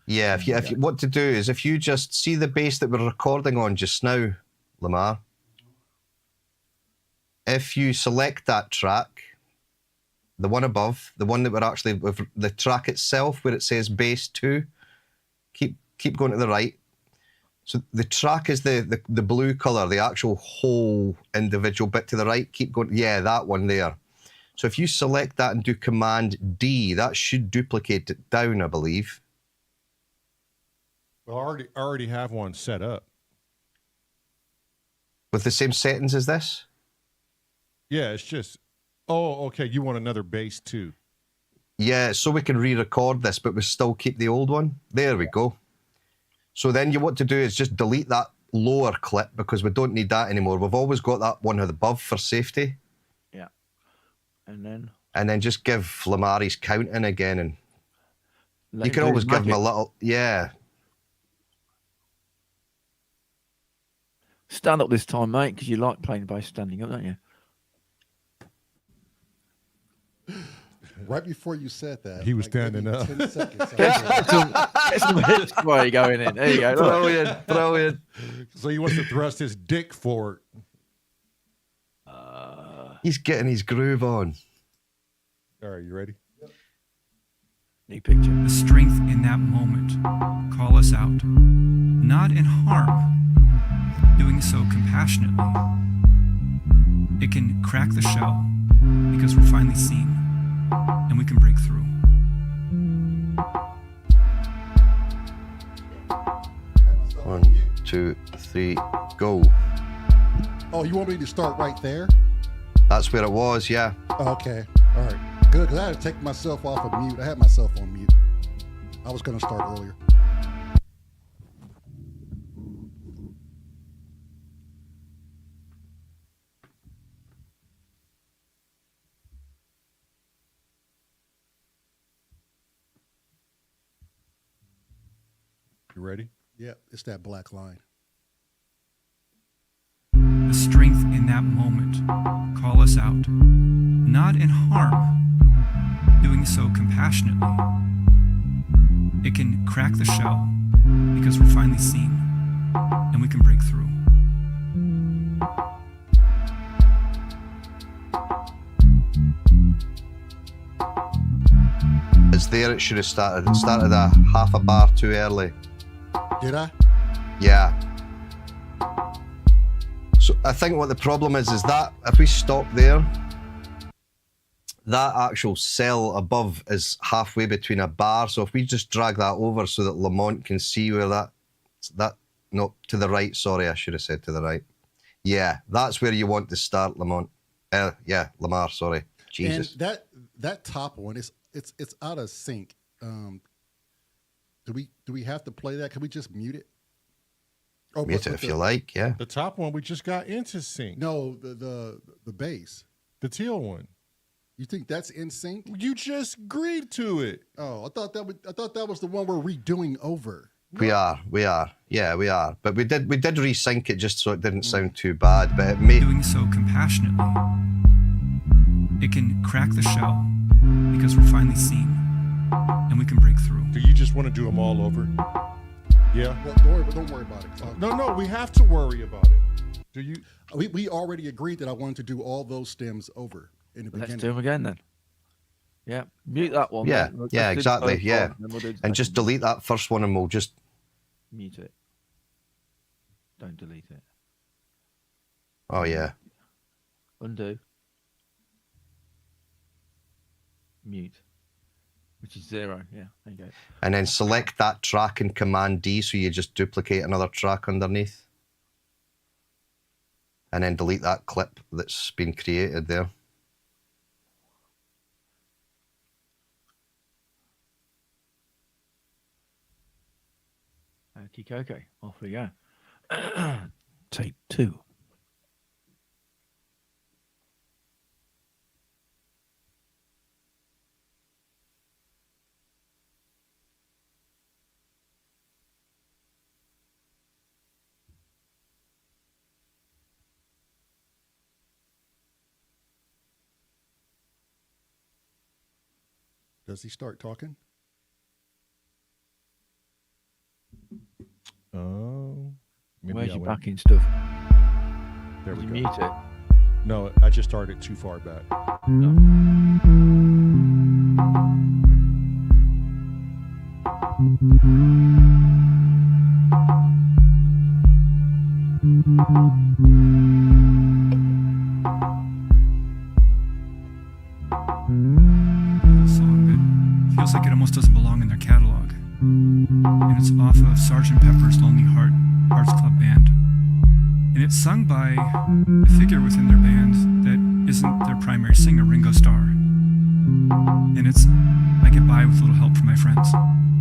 Yeah, if you what to do is if you just see the bass that we're recording on just now, Lamar. If you select that track, the one above, the one that we're actually with the track itself where it says bass 2, keep going to the right. So the track is the blue colour, the actual whole individual bit to the right. Keep going. Yeah, that one there. So if you select that and do Command D, that should duplicate it down, I believe. Well, I already have one set up. With the same settings as this? Yeah, it's just, oh, okay, you want another bass too. Yeah, so we can re-record this, but we still keep the old one. There we go. So then what to do is just delete that lower clip because we don't need that anymore. We've always got that one above for safety. Yeah. And then just give Lamar his count in again, and you can always give him a little, yeah. Stand up this time, mate, because you like playing bass standing up, don't you? Right before you said that, he was standing maybe up. 10 seconds. Get some hits while you're going in. There you go. Brilliant. So he wants to thrust his dick forward. He's getting his groove on. All right, you ready? New picture. The strength in that moment. Call us out. Not in harm. Doing so compassionately. It can crack the shell because we're finally seen and we can break through. One, 2, 3, go. Oh, you want me to start right there? That's where it was, yeah. Okay. All right. Good, because I had to take myself off of mute. I had myself on mute. I was going to start earlier. You ready? Yeah, it's that black line. The strength in that moment call us out, not in harm, doing so compassionately. It can crack the shell because we're finally seen and we can break through. It's there, it should have started. It started a half a bar too early. Did I? Yeah. So I think what the problem is that if we stop there, that actual cell above is halfway between a bar. So if we just drag that over so that Lamont can see where no, to the right, sorry, I should have said to the right. Yeah, that's where you want to start, Lamont. Yeah, Lamar, sorry. Jesus. And that top one, it's out of sync. Do we have to play that? Can we just mute it? Oh, Mute it if you like, yeah. The top one we just got into sync. No, the bass. The teal one. You think that's in sync? You just agreed to it. Oh, I thought that was the one we're redoing over. We are. Yeah, we are. But we did resync it just so it didn't sound too bad. But it made Doing so compassionately, it can crack the shell because we're finally seen and we can break through. Do you just want to do them all over? Yeah. Well, don't worry about it. No, we have to worry about it. Do you? We already agreed that I wanted to do all those stems over in the beginning. Let's do them again then. Yeah, mute that one. Yeah, then. Let's yeah, do the exactly, first yeah. one, then we'll do the and just second one. delete that first one and we'll just Mute it. Don't delete it. oh yeah. Undo. Mute. Which is 0. Yeah, there you go. And then select that track in Command D so you just duplicate another track underneath. And then delete that clip that's been created there. Okay, off we go. Take 2. Does he start talking? Oh. Where's your backing stuff? There Did we you go. mute it? No, I just started too far back. Song that feels like it almost doesn't belong in their catalog. And it's off of Sgt. Pepper's Lonely Hearts Club Band. And it's sung by a figure within their band that isn't their primary singer, Ringo Starr. And it's I Get By With Little Help From My Friends.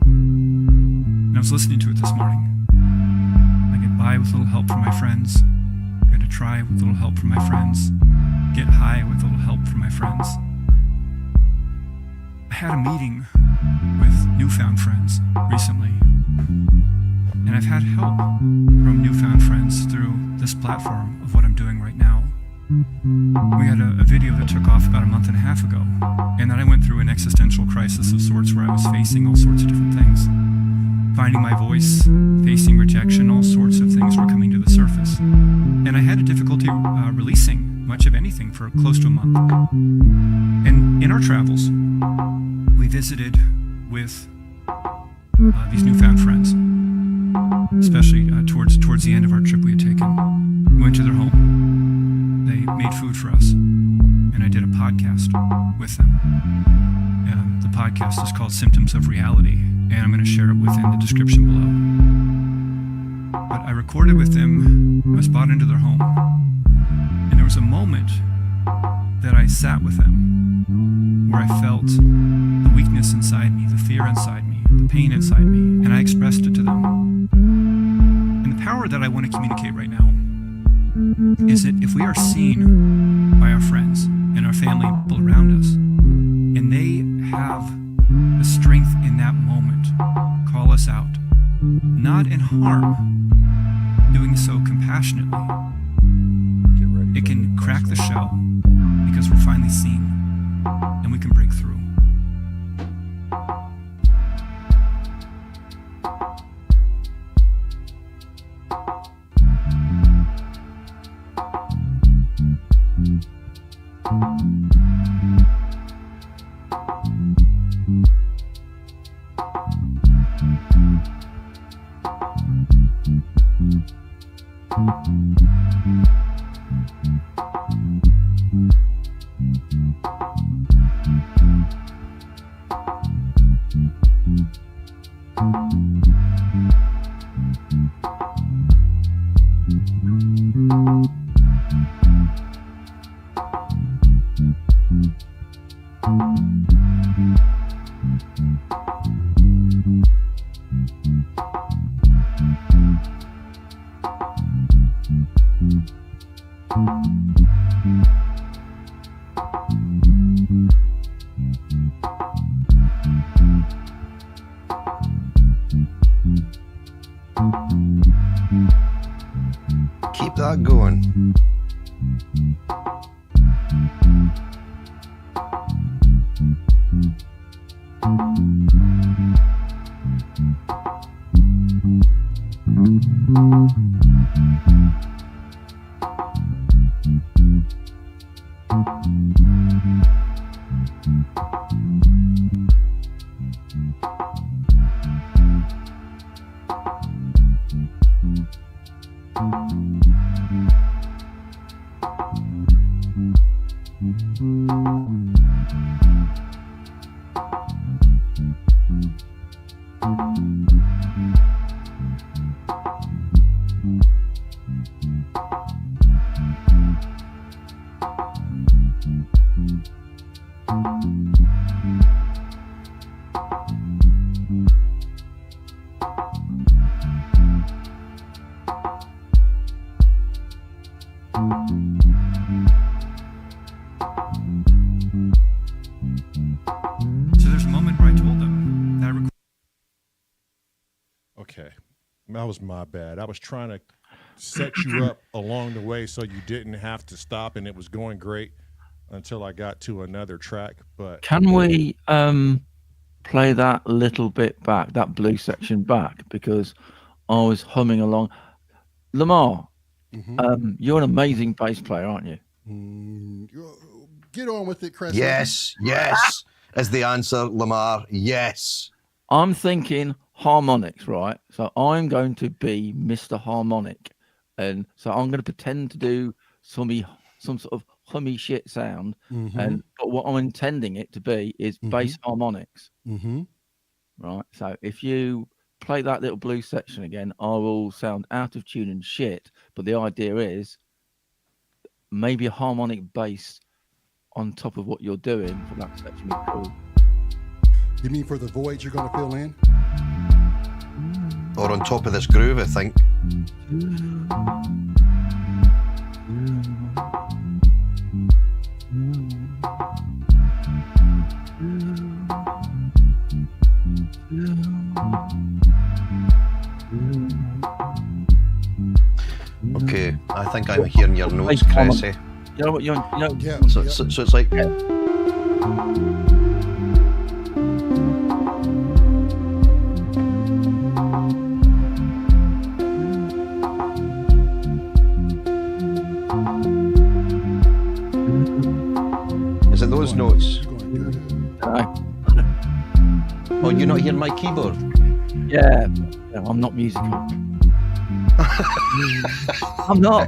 And I was listening to it this morning. I get by with little help from my friends. Gonna try with little help from my friends. Get high with little help from my friends. I had a meeting with newfound friends recently, and I've had help from newfound friends through this platform of what I'm doing right now. We had a video that took off about a month and a half ago, and then I went through an existential crisis of sorts where I was facing all sorts of different things. Finding my voice, facing rejection, all sorts of things were coming to the surface. And I had a difficulty releasing much of anything for close to a month. And in our travels, we visited with these newfound friends, especially towards the end of our trip we had taken. We went to their home. They made food for us, and I did a podcast with them. The podcast is called Symptoms of Reality, and I'm going to share it within the description below. But I recorded with them. I was brought into their home, and there was a moment that I sat with them, where I felt the weakness inside me, the fear inside me, the pain inside me, and I expressed it to them. And the power that I want to communicate right now is that if we are seen by our friends and our family and people around us, and they have the strength in that moment, call us out, not in harm, doing so compassionately, Get ready it for can the crack the next one. shell because we're finally seen and we can break through. Keep that going. So there's a moment where I told them that I Okay, that was my bad. I was trying to set you up along the way so you didn't have to stop, and it was going great until I got to another track. But Can we play that little bit back, that blue section back, because I was humming along. Lamar, you're an amazing bass player, aren't you? Get on with it, Chris. Yes, yes, is the answer, Lamar. Yes. I'm thinking harmonics, right? So I'm going to be Mr. Harmonic, and so I'm going to pretend to do some sort of hummy shit sound, and but what I'm intending it to be is bass harmonics. Right. So if you play that little blue section again, I will sound out of tune and shit. But the idea is maybe a harmonic bass on top of what you're doing for that section. Is cool. You mean for the voids you're going to fill in? Or on top of this groove, I think. Okay, I think I'm hearing your notes, Cressy. You know what? You know. Yeah. So it's like. Is it those notes? Oh, you're not hearing my keyboard? Yeah, I'm not musical. I'm not.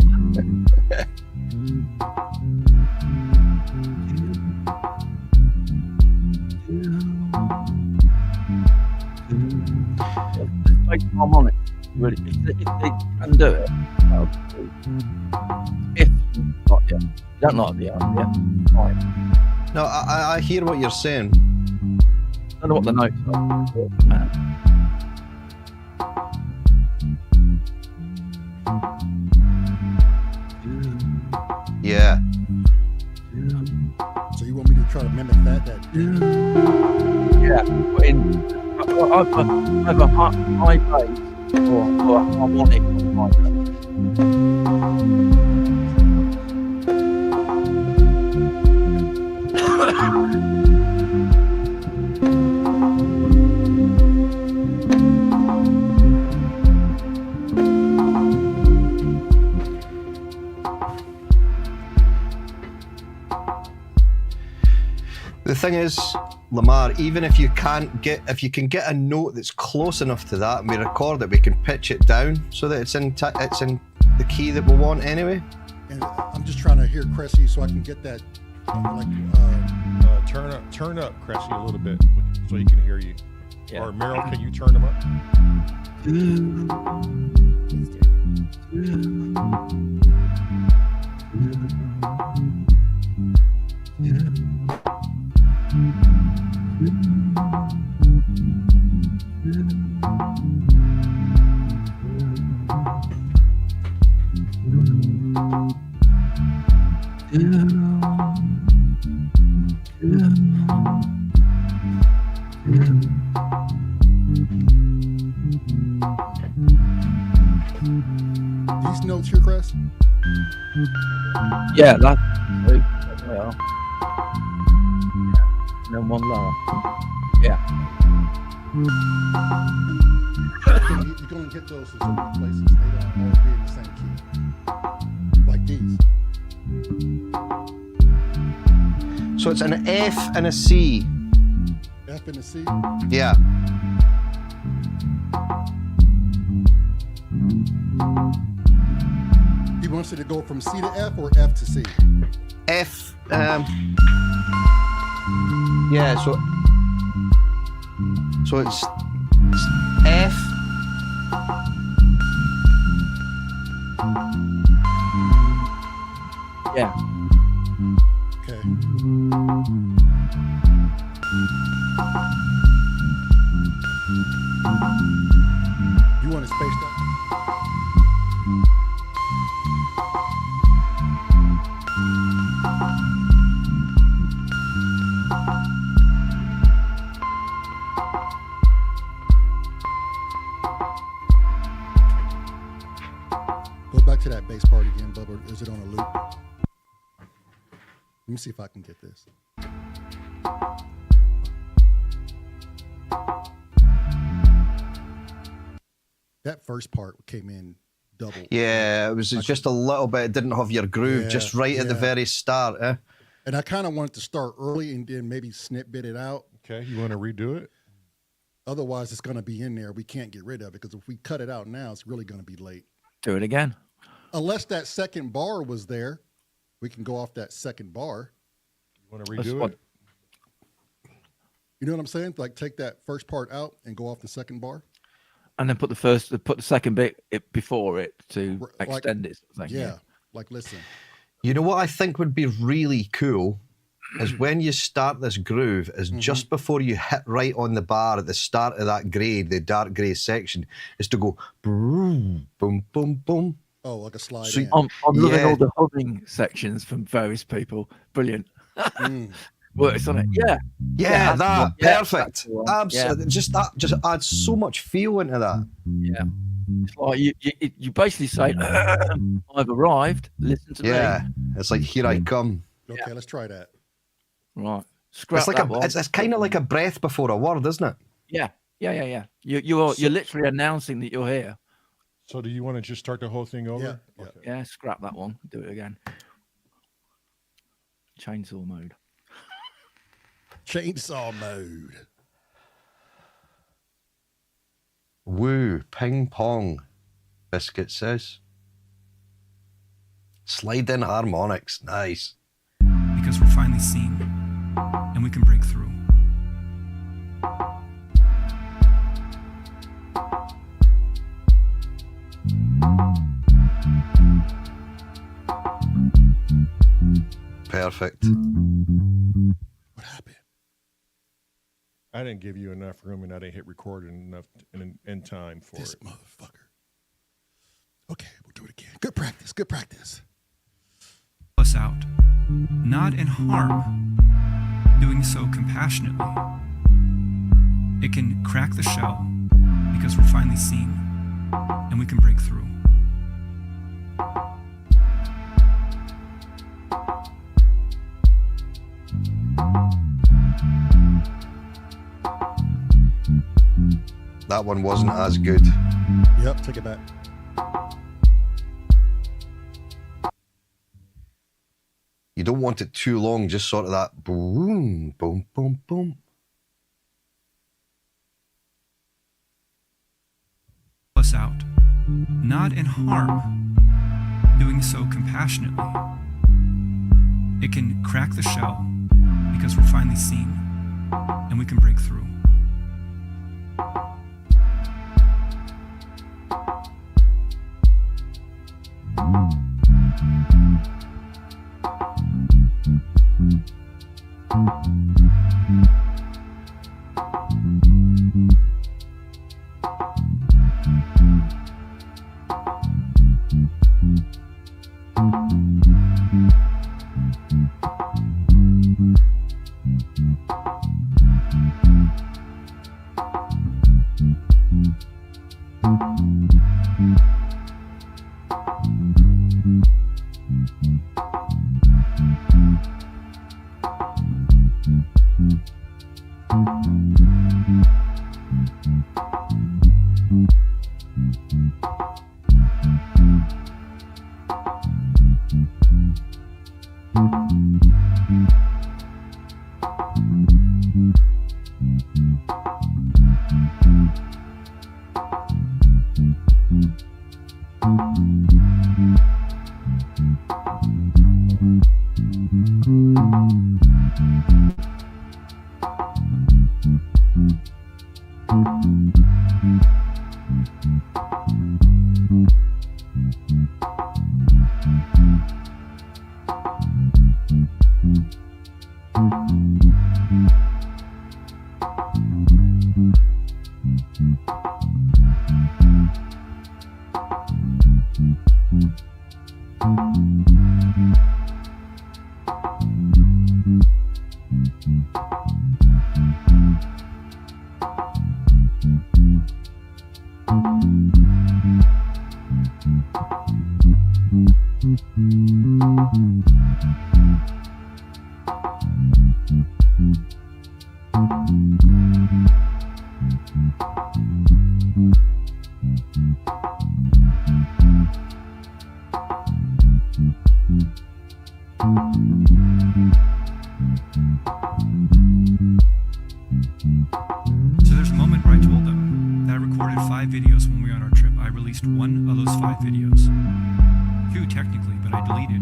Bass harmonic. Really, if they can do it, that'll be cool. If you like it, you don't like the idea, fine. No, I hear what you're saying. I don't know what the notes are. Yeah. So you want me to try to mimic that? Yeah, but in either high bass or harmonic on high bass. The thing is, Lamar, even if you can get a note that's close enough to that and we record it, we can pitch it down so that it's in the key that we want anyway. And I'm just trying to hear Cressy so I can get that. Turn up, Cressy, a little bit so he can hear you. Yeah. Or Meryl, can you turn them up? These notes here, Cress? Yeah, that's they are. And then one lower. Yeah. You can only hit those in so many places. They don't always be in the same key. Like these. So it's an F and a C. F and a C? Yeah. He wants it to go from C to F or F to C? F. Yeah. So it's F. Yeah. Okay. You want it spaced out? Go back to that bass part again, Bubba. Is it on a loop? Let me see if I can get this. That first part came in double. Yeah, it was just a little bit. It didn't have your groove Yeah, just right at the yeah. very start. Eh? And I kind of wanted to start early and then maybe snippet it out. Okay, you want to redo it? Otherwise, it's going to be in there. We can't get rid of it because if we cut it out now, it's really going to be late. Do it again. Unless that second bar was there, we can go off that second bar. You want to That's redo what- it? You know what I'm saying? Like take that first part out and go off the second bar. And then put the second bit before it to Like- extend it. Sort of thing, Yeah. Like, listen. You know what I think would be really cool is when you start this groove is just before you hit right on the bar at the start of that grade, the dark grey section, is to go boom, boom, boom, boom. Oh, like a slide So in. I'm loving Yeah. all the humming sections from various people. Brilliant. Mm. Works on it. Yeah. Yeah, that's that what- yeah, perfect. that's the one. Absolutely, just adds so much feel into that. Yeah. It's like you basically say, I've arrived, listen to Yeah, it's like here I come. Okay, let's try that. me. Right. Scrap It's like that one. it's kind of like a breath before a word, isn't it? Yeah. You're literally announcing that you're here. So do you want to just start the whole thing over? Yeah, yeah. Okay. Yeah, scrap that one. Do it again. Chainsaw mode. Chainsaw mode. Woo, ping pong, Biscuit says. Slide in harmonics, nice. Because we're finally seen and we can break through. perfect. What happened? I didn't give you enough room, and I didn't hit record enough in time for This it. motherfucker. Okay, we'll do it again. Good practice. Good practice. Us out, not in harm, doing so compassionately. It can crack the shell because we're finally seen, and we can break through. That one wasn't as good. Yep, take it back. You don't want it too long, just sort of that boom, boom, boom, boom. Us out, not in harm, doing so compassionately. It can crack the shell because we're finally seen, and we can break through. So there's a moment where I told them that I recorded 5 videos when we were on our trip. I released one of those 5 videos. 2 technically, but I deleted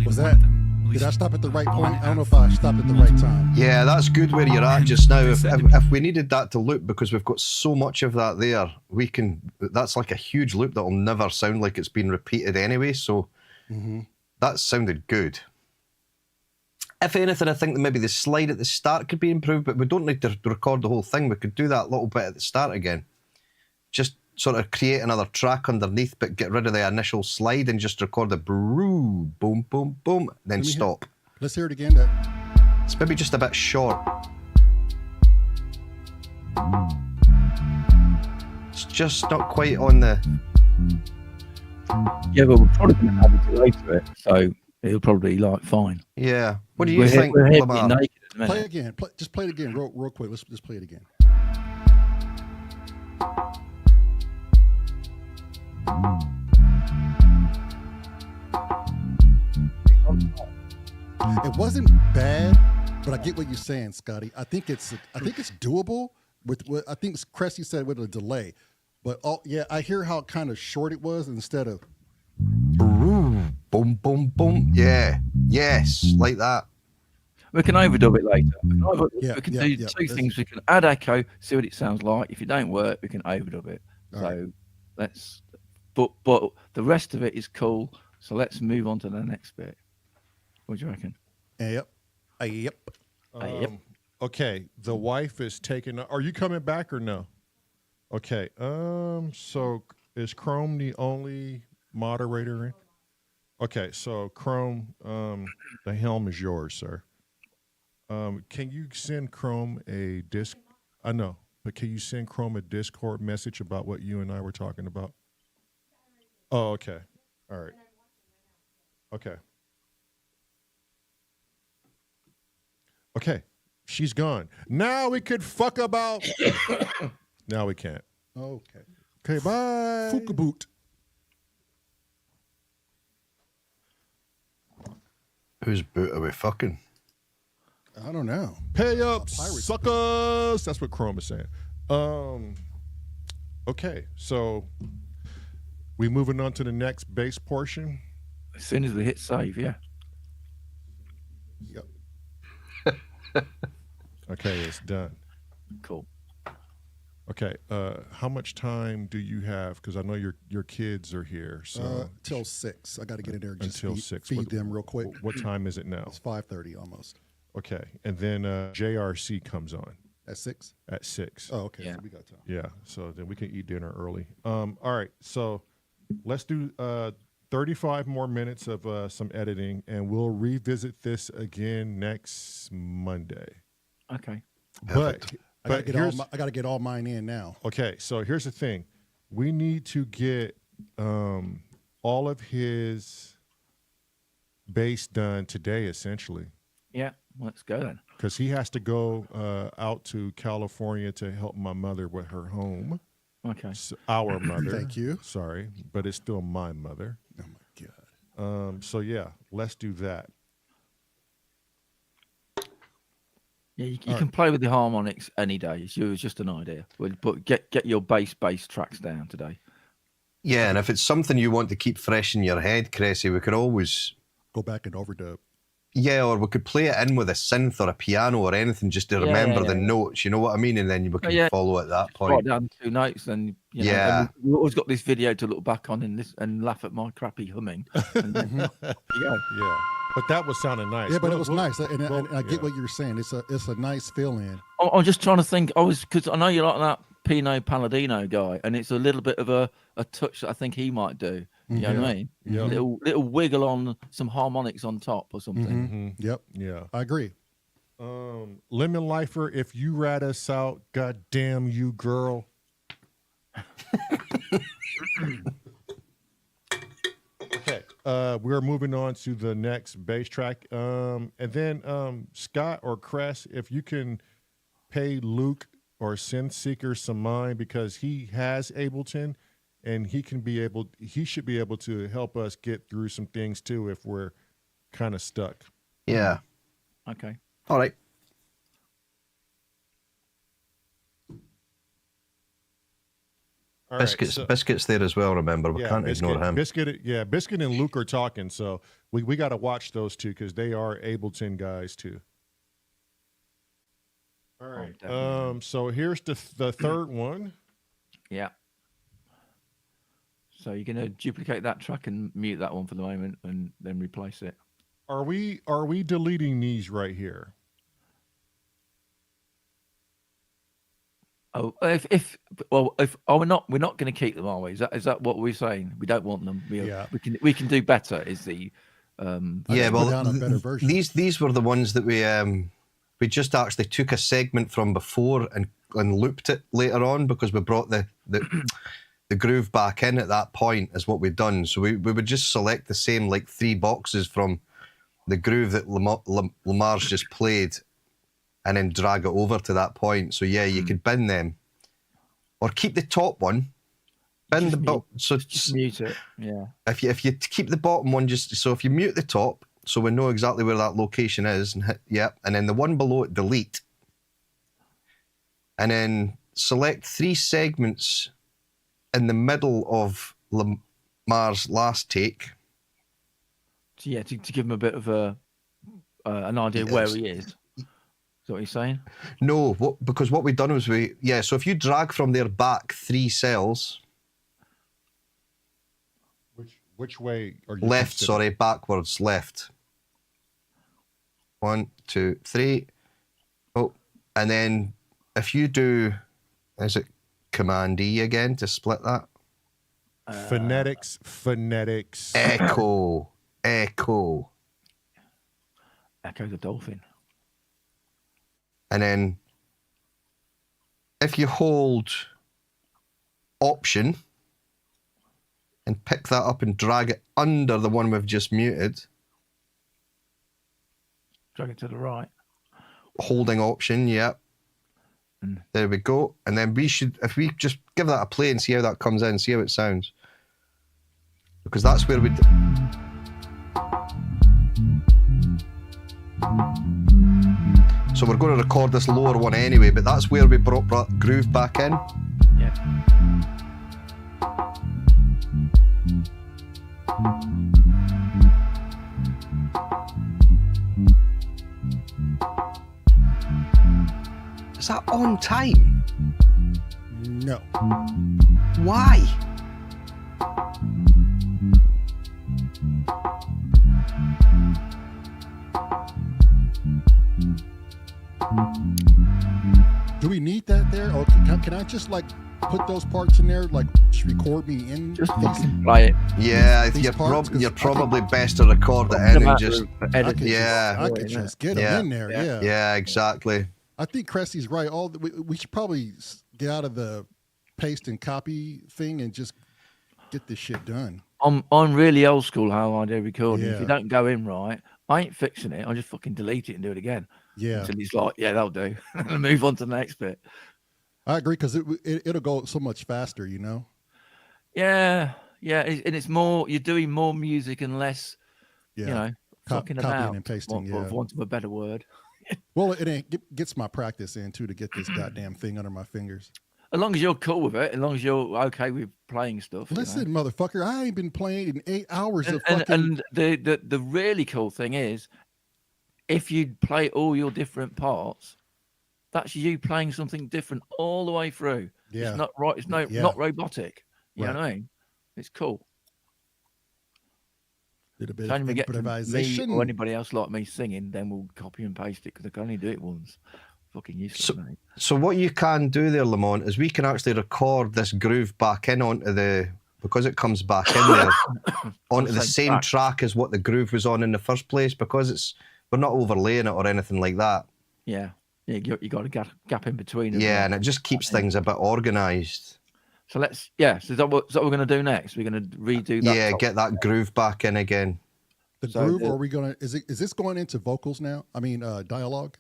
Was one that? of them. Did I stop at the right point? I don't know if I stopped at the right time. Yeah, that's good where you're at just now. If we needed that to loop, because we've got so much of that there, we can. That's like a huge loop that will never sound like it's been repeated anyway. So that sounded good. If anything, I think that maybe the slide at the start could be improved, but we don't need to record the whole thing. We could do that little bit at the start again. Just sort of create another track underneath, but get rid of the initial slide and just record the boom, boom, boom, boom, then stop. Let's hear it again. It's maybe just a bit short. It's just not quite on the... Yeah, but we're probably going to add a delay to it, so it'll probably like fine. Yeah. What do you We're think, We're heavy Lamar? naked at the Play minute. it again. Just play it again real quick. Let's just play it again. It wasn't bad, but I get what you're saying, Scotty. I think it's doable. I think Cressy said with a delay, but yeah, I hear how kind of short it was instead of Boom, boom, boom. Yeah. Yes, like that. We can overdub it later. We can do yeah. two things. We can add echo, see what it sounds like. If it don't work, we can overdub it. All So right. let's. But the rest of it is cool. So let's move on to the next bit. What do you reckon? Yep. Yep. Yep. Okay, the wife is taking. Are you coming back or no? Okay. So is Chrome the only moderator in? Okay, so Chrome, the helm is yours, sir. Can you send Chrome a disc? I know, but can you send Chrome a Discord message about what you and I were talking about? Oh, okay. All right. Okay. Okay. She's gone. Now we could fuck about. Now we can't. Okay. Okay, bye. Fukaboot. Whose boot are we fucking? I don't know. Pay up, Pirate suckers. That's what Chrome is saying. Okay, so we moving on to the next base portion. As soon as we hit save, yeah. Yep. Okay, it's done. Cool. Okay, how much time do you have? Because I know your kids are here. So Till 6. I got to get in there and just until 6. feed them real quick. What time is it now? It's 5:30 almost. Okay, and then JRC comes on At 6? at 6. Oh, okay. Yeah. So we got time. Yeah, so then we can eat dinner early. All right, so let's do 35 more minutes of some editing, and we'll revisit this again next Monday. Okay. But I got here's to get all mine in now. okay. So here's the thing: we need to get all of his base done today, essentially, Yeah. Let's go then. because he has to go out to California to help my mother with her home. Okay. Our mother. Thank you. Sorry, but it's still my mother. Oh my God. So yeah, let's do that. Yeah, you can play with the harmonics any day. It's just an idea. But get your bass tracks down today. Yeah, and if it's something you want to keep fresh in your head, Cressy, we could always, Go back and overdub. yeah, or we could play it in with a synth or a piano or anything just to remember the notes, you know what I mean? And then we can follow at that Write point. down 2 notes, and you know, Yeah. and we've always got this video to look back on and laugh at my crappy humming. And then, yeah. Yeah, but that was sounding nice. Yeah, but it We'll- was we'll- nice, and I get yeah. what you're saying. It's a nice feeling. I'm just trying to think. Because I know you like that Pino Palladino guy, and it's a little bit of a touch that I think he might do. You know what I mean? Yeah. Little wiggle on some harmonics on top or something. Yep, Yeah. I agree. Lemon Lifer, if you rat us out, goddamn you, girl. Okay. We're moving on to the next bass track. And then Scott or Cress, if you can pay Luke or Synth Seeker some mind, because he has Ableton and he should be able to help us get through some things too if we're kind of stuck. Yeah. Okay. All right. All right, Biscuit's there as well, remember. We can't ignore him. Biscuit and Luke are talking, so we got to watch those two because they are Ableton guys too. All right. definitely. So here's the third one. Yeah. So you're going to duplicate that track and mute that one for the moment, and then replace it. Are we deleting these right here? Oh, if we're not going to keep them, are we? Is that what we're saying? We don't want them. Yeah. We can do better. Is the Yeah, put well, down a better version. these were the ones that we just actually took a segment from before and looped it later on because we brought the groove back in at that point is what we'd done. So we would just select the same like 3 boxes from the groove that Lamar's just played and then drag it over to that point. So yeah, you could bin them or keep the top one, bin the bottom. So just mute it. Yeah. if you keep the bottom one, so if you mute the top, so we know exactly where that location is, and hit and then the one below it, delete, and then select 3 segments in the middle of Lamar's last take. So yeah, to give him a bit of an idea where he is. Is that what you're saying? No, because what we've done was so if you drag from their back 3 cells, Which way are you? left, considering? sorry, backwards, left. 1, 2, 3. Oh, and then if you do, is it Command E again to split that? Phonetics. Echo. Echo the dolphin. And then if you hold Option and pick that up and drag it under the one we've just muted, Drag it to the right. holding Option, yep. Mm. There we go. And then we should, if we just give that a play and see how that comes in, see how it sounds. Because that's where we... So we're going to record this lower one anyway, but that's where we brought groove back in. Yeah. Is that on time? No. Why? Do we need that there? Or can I just like put those parts in there, like just record me in Just these? fucking play it. Yeah, These parts, 'cause you're I probably best to record it in and just... I could Yeah. just get them Yeah. in there. Yeah. Yeah, exactly. I think Cressy's right. We should probably get out of the paste and copy thing and just get this shit done. I'm really old school how I do recording. If Yeah. you don't go in right, I ain't fixing it. I just fucking delete it and do it again. Yeah, Until he's like, yeah, that'll do. And move on to the next bit. I agree because it'll go so much faster, you know. Yeah, yeah. And it's more, you're doing more music and less, Yeah, you know, fucking copying about. and pasting. For Yeah. want of a better word. Well, it gets my practice in too to get this goddamn thing under my fingers. As long as you're cool with it, as long as you're okay with playing stuff. Listen, motherfucker, I ain't been playing in 8 hours of and, fucking. and the really cool thing is, if you play all your different parts, that's you playing something different all the way through. Yeah. It's not right. It's not robotic. You know what I mean? It's cool. Did a bit It's only of we get to me improvisation. or anybody else like me singing, then we'll copy and paste it because I can only do it once. Fucking useless, mate. So what you can do there, Lamont, is we can actually record this groove back in onto the... Because it comes back in there, onto the same track as what the groove was on in the first place, because we're not overlaying it or anything like that. Yeah. You got a gap in between. As Yeah, well. and it just keeps things a bit organised. So so is that what we're going to do next? We're going to redo that. Yeah, get that groove back in again. The groove, or are we gonna? Is this going into vocals now? I mean, dialogue.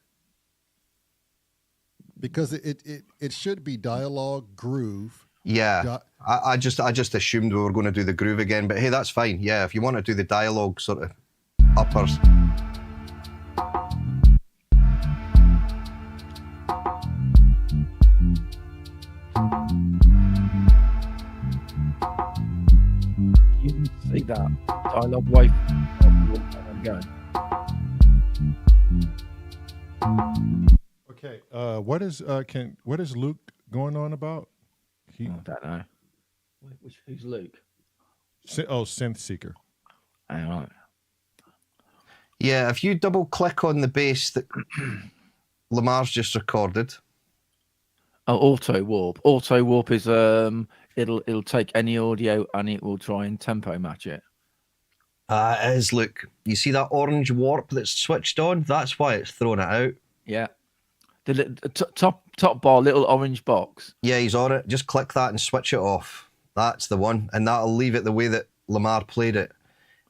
Because it should be dialogue, groove. Yeah, I just assumed we were going to do the groove again, but hey, that's fine. Yeah, if you want to do the dialogue sort of uppers. You can see that dialogue wave. Okay. What is Luke going on about? I don't know. Who's Luke? Synth Seeker. All right. Yeah, if you double click on the bass that Lamar's just recorded. Oh, auto warp. Auto warp is it'll take any audio and it will try and tempo match it. It is, look. You see that orange warp that's switched on? That's why it's throwing it out. Yeah. The top bar, little orange box. Yeah, he's on it. Just click that and switch it off. That's the one. And that'll leave it the way that Lamar played it.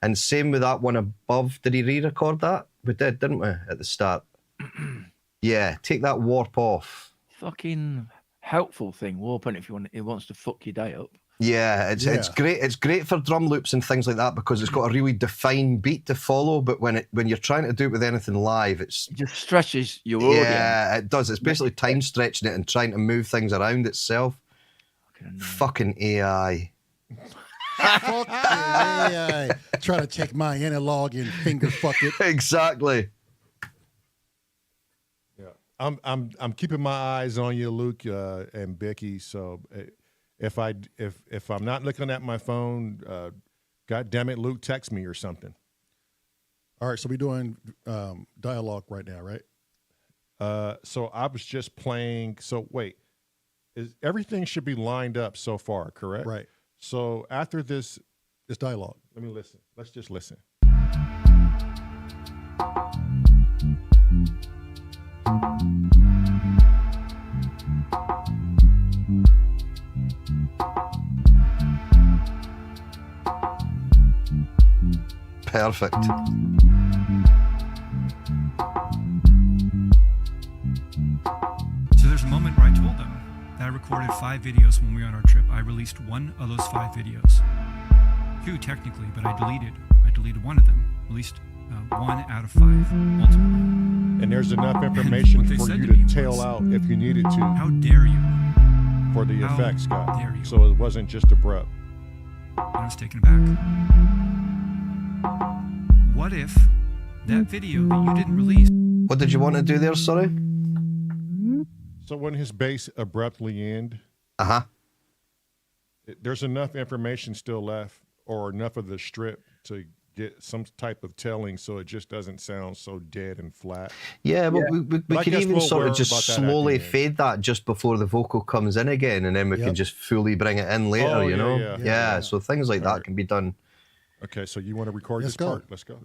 And same with that one above. Did he re-record that? We did, didn't we, at the start? Yeah, take that warp off. Fucking helpful thing, warping if it wants to fuck your day up. Yeah, it's great. It's great for drum loops and things like that because it's got a really defined beat to follow. But when you're trying to do it with anything live, it just stretches your audio. Yeah, it does. It's basically time stretching it and trying to move things around itself. Fucking AI. Fucking AI. Trying to take my analog and finger fuck it. Exactly. Yeah, I'm keeping my eyes on you, Luke and Becky. So if I'm not looking at my phone, God damn it, Luke, text me or something. All right, so we're doing dialogue right now, right? So I was just playing. So wait, everything should be lined up so far, correct? Right. So after this, It's dialogue. let me listen. Let's just listen. Perfect. So there's a moment where I told them that I recorded 5 videos when we were on our trip. I released 1 of those 5 videos. 2 technically, but I deleted 1 of them. Released 1 out of 5 ultimately. And there's enough information what they for said you to me to tail was, out if you needed to How dare you? for the How effects, Scott. dare you? So it wasn't just abrupt. And I was taken aback. What if that video that you didn't release? What did you want to do there, sorry? So when his bass abruptly end, Uh-huh. there's enough information still left, or enough of the strip to get some type of telling, so it just doesn't sound so dead and flat. Yeah, but we But I could guess even we'll sort worry of just about that at the slowly end. fade that just before the vocal comes in again, and then we Yep. can just fully bring it in later, Oh, you yeah, know? yeah. Yeah, so things like that Alright. can be done. Okay, so you want to record Let's this go. part? Let's go.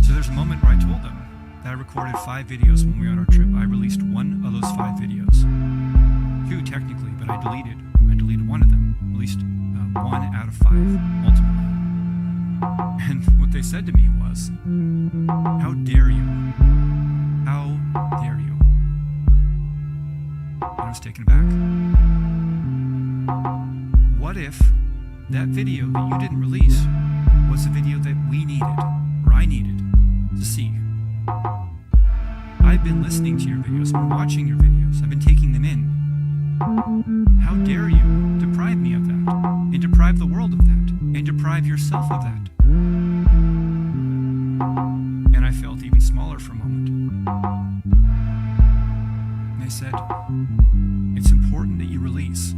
So there's a moment where I told them that I recorded 5 videos when we were on our trip. I released 1 of those 5 videos. 2 technically, but I deleted 1 of them. Released 1 out of 5 ultimately. And what they said to me was, how dare you? How dare you? And I was taken aback. What if that video that you didn't release was the video that we needed, or I needed, to see? I've been listening to your videos, I've been watching your videos, I've been taking them in. How dare you deprive me of that, and deprive the world of that, and deprive yourself of that? And I felt even smaller for a moment. And they said, it's important that you release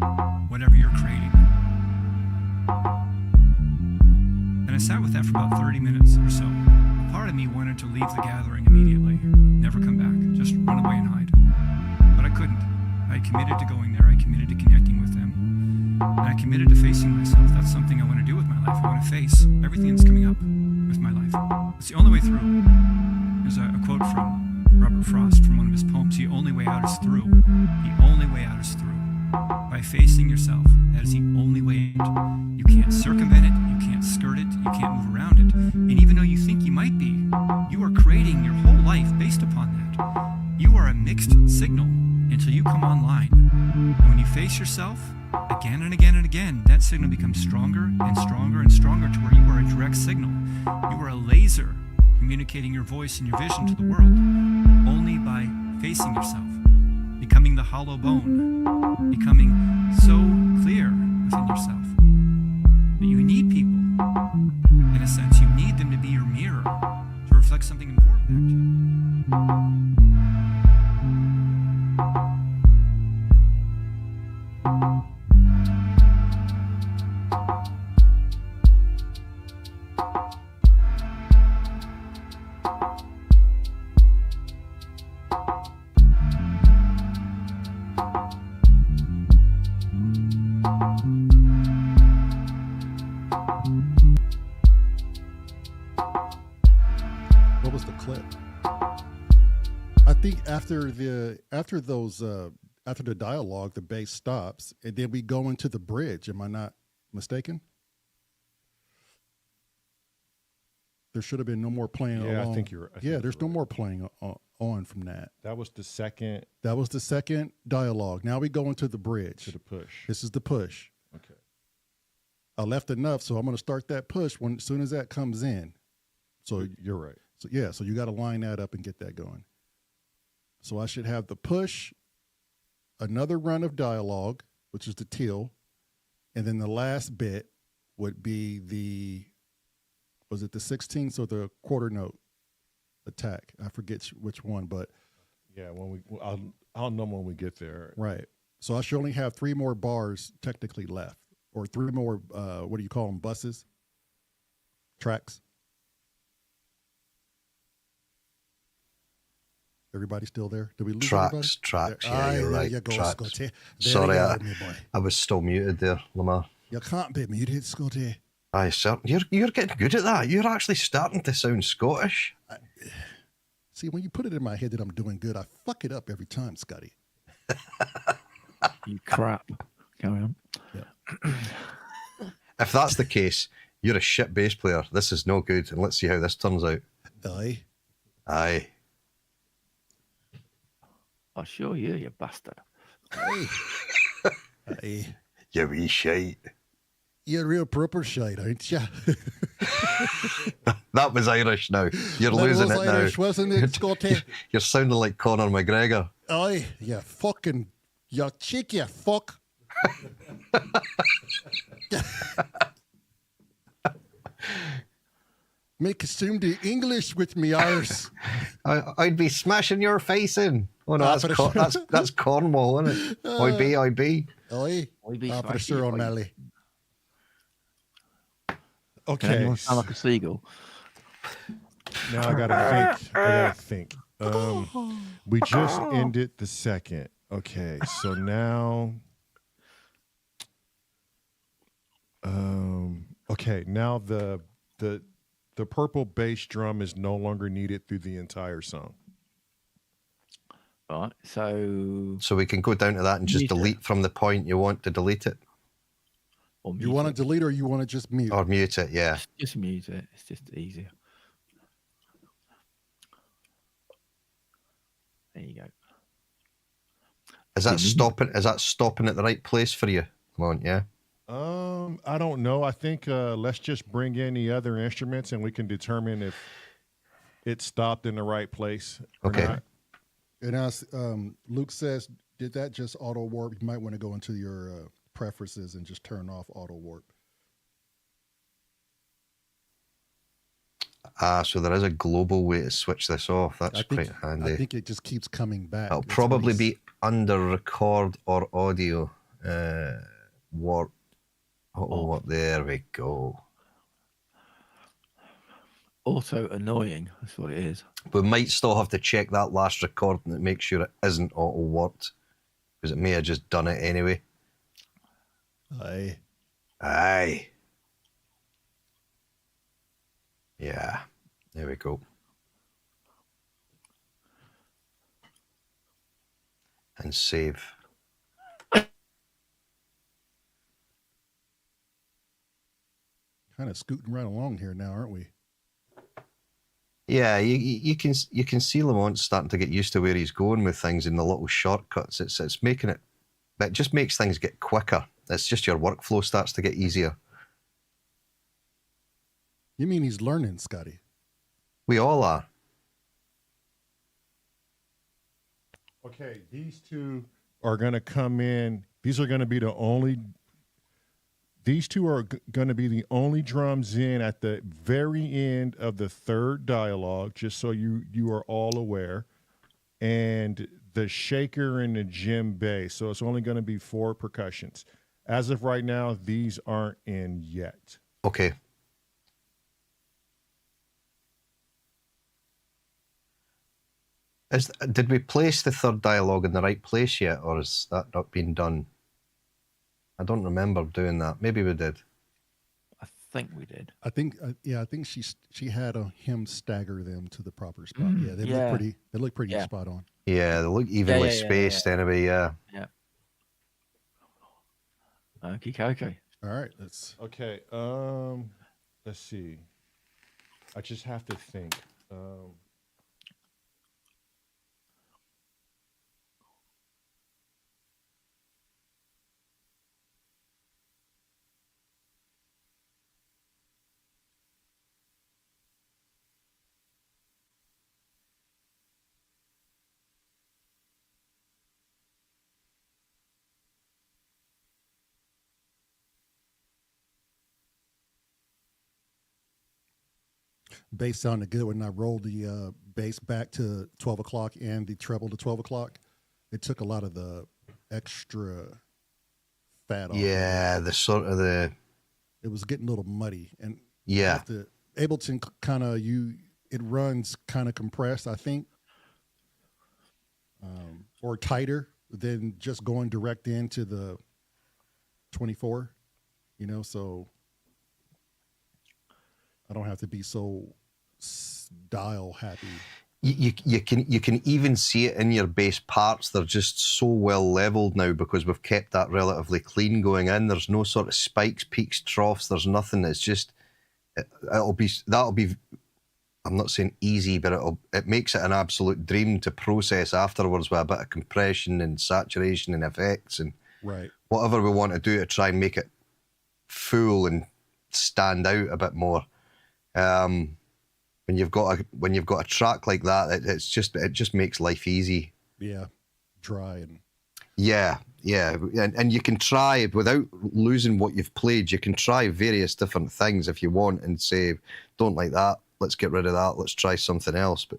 whatever you're creating. And I sat with that for about 30 minutes or so. A part of me wanted to leave the gathering immediately, never come back, just run away and hide. But I couldn't. I committed to going there, I committed to connecting with them, and I committed to facing myself. That's something I want to do with my life. I want to face everything that's coming up with my life. It's the only way through. There's a quote from Robert Frost from one of his poems. The only way out is through. The only way out is through. By facing yourself, that is the only way out. You can't circumvent it, you can't skirt it, you can't move around it. And even though you think you might be, you are creating your whole life based upon that. You are a mixed signal until you come online. And when you face yourself again and again and again, that signal becomes stronger and stronger and stronger to where you are a direct signal. You are a laser communicating your voice and your vision to the world only by facing yourself, becoming the hollow bone, becoming so clear within yourself that you need people. In a sense, you need them to be your mirror to reflect something important back to you. What was the clip? I think after the dialogue, the bass stops, and then we go into the bridge. Am I not mistaken? There should have been no more playing. Yeah, along. I think you're. There's no more playing on from that. That was the second That was the second dialogue. Now we go into the bridge. to the push. This is the push. Okay. I left enough, so I'm going to start that push as soon as that comes in. So You're right. So you got to line that up and get that going. So I should have the push, another run of dialogue, which is the teal, and then the last bit would be was it the 16th or the quarter note attack? I forget which one, but Yeah, I'll know when we get there. right. So I should only have 3 more bars technically left, or 3 more. What do you call them? Buses, tracks. Everybody still there? Did we lose everybody? Tracks. There- Yeah, you're there right. you go, Tracks. Scotty. There Sorry, you are, me boy. I was still muted there, Lamar. You can't be muted, Scotty. Aye, sir. You're getting good at that. You're actually starting to sound Scottish. See, when you put it in my head that I'm doing good, I fuck it up every time, Scotty. You crap. Carry on. If that's the case, you're a shit bass player. This is no good, and let's see how this turns out. Aye. Aye. I assure you, you bastard. Aye. Aye. You wee shite. You're real proper shite, aren't you? That was Irish now. You're That losing was it Irish, now. wasn't it, Scotty? You're sounding like Conor McGregor. Aye. You cheeky fuck. Make assume the English with me arse. I'd be smashing your face in. Oh no, Ah, that's for sure. that's Cornwall, isn't it? I be. Aye. Oi, be For smashy, sure, oi. O'Malley. Can Okay, anyone sound like a seagull? now I gotta think. We just ended the second. Okay, so now, okay, now the purple bass drum is no longer needed through the entire song. Right. So. So we can go down to that and just Mute it. delete from the point you want to delete it. Or You mute want to it. delete or you want to just mute? Or mute it, yeah. Just mute it. It's just easier. There you go. Is that Didn't- stopping at the right place for you? Come on, yeah. I don't know. I think let's just bring in the other instruments and we can determine if it stopped in the right place or Okay. not. And as Luke says, did that just auto warp? You might want to go into your preferences and just turn off auto warp. So there is a global way to switch this off. That's I quite think, handy. I think it just keeps coming back. It'll That's probably what he's- be under record or audio. Warp. Oh, what? There we go. Auto annoying. That's what it is. We might still have to check that last recording to make sure it isn't auto warped, because it may have just done it anyway. Aye. Aye. Yeah. There we go. And save. Kind of scooting right along here now, aren't we? Yeah, you can see Lamont starting to get used to where he's going with things in the little shortcuts. It's making it. It just makes things get quicker. It's just your workflow starts to get easier. You mean he's learning, Scotty? We all are. Okay, these two are going to come in. These are going to be the only. These two are going to be the only drums in at the very end of the third dialogue, just so you are all aware. And the shaker and the djembe. So it's only going to be 4 percussions. As of right now, these aren't in yet. Okay. Did we place the third dialogue in the right place yet, or has that not been done? I don't remember doing that. Maybe we did. I think we did. I think, I think she had him stagger them to the proper spot. Yeah, they Yeah. look pretty. They look pretty Yeah. spot on. Yeah, they look evenly yeah, spaced anyway. Yeah. Okay. All right, let's. Okay, let's see. I just have to think. bass sounded good when I rolled the bass back to 12 o'clock and the treble to 12 o'clock. It took a lot of the extra fat off. Yeah, the sort of the. It was getting a little muddy, and Yeah. the Ableton kind of it runs kind of compressed, I think, or tighter than just going direct into the 24. You know, so I don't have to be so dial happy. You can even see it in your bass parts. They're just so well leveled now because we've kept that relatively clean going in. There's no sort of spikes, peaks, troughs. There's nothing. It's just that'll be. I'm not saying easy, but it makes it an absolute dream to process afterwards with a bit of compression and saturation and effects and Right. whatever we want to do to try and make it full and stand out a bit more. When you've got a track like that, it just makes life easy. Yeah. Dry and. Yeah, and you can try without losing what you've played. You can try various different things if you want and say, don't like that, let's get rid of that, let's try something else. But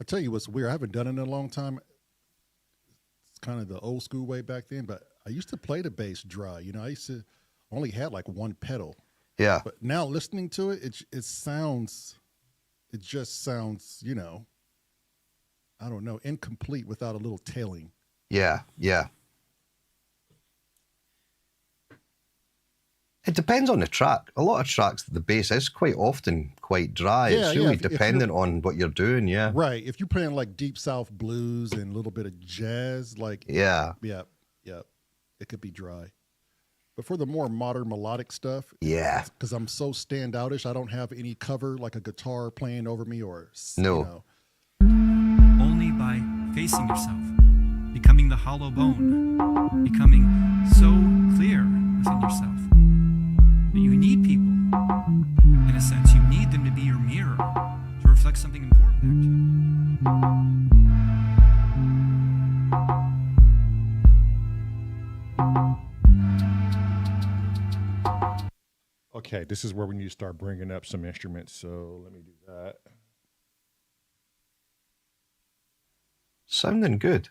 I tell you what's weird. I haven't done it in a long time. It's kind of the old school way back then, but I used to play the bass dry. You know, I used to only had like one pedal. yeah, But now listening to it, it just sounds, you know, I don't know, incomplete without a little tailing. yeah. It depends on the track. A lot of tracks, the bass is quite often quite dry. Yeah, It's yeah, really if you're- dependent on what you're doing. Yeah, Right. If you're playing like deep South blues and a little bit of jazz, like, yeah, yeah, it could be dry. But for the more modern melodic stuff, yeah. because I'm so standoutish, I don't have any cover like a guitar playing over me or, No. you know. Only by facing yourself, becoming the hollow bone, becoming so clear within yourself that you need people. In a sense, you need them to be your mirror to reflect something important back to you. Okay, this is where we need to start bringing up some instruments. So let me do that. Sounding good.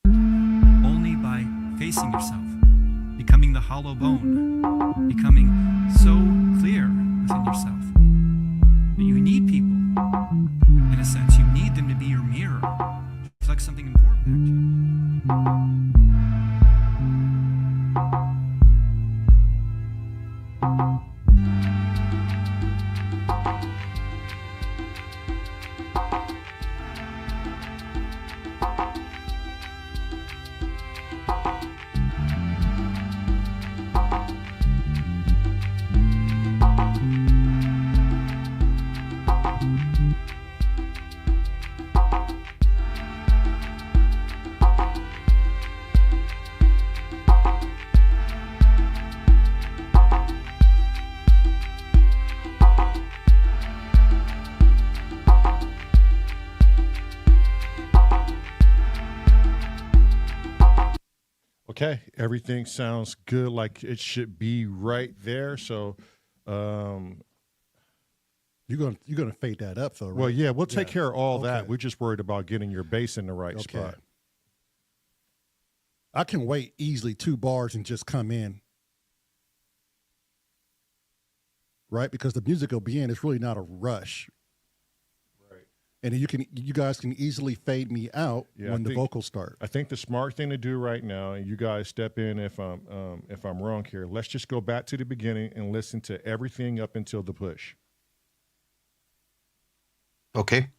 Only by facing yourself, becoming the hollow bone, becoming so clear within yourself that you need people. In a sense, you need them to be your mirror to reflect something important back to you. Okay, everything sounds good, like it should be right there. So, You're gonna fade that up though, right? well, yeah, we'll take Yeah. care of all that. Okay. We're just worried about getting your bass in the right Okay. spot. I can wait easily 2 bars and just come in. Right? Because the music will be in. It's really not a rush. Right. And then you guys can easily fade me out Yeah, when I the think- vocals start. I think the smart thing to do right now, and you guys step in if I'm wrong here. Let's just go back to the beginning and listen to everything up until the push. Okay.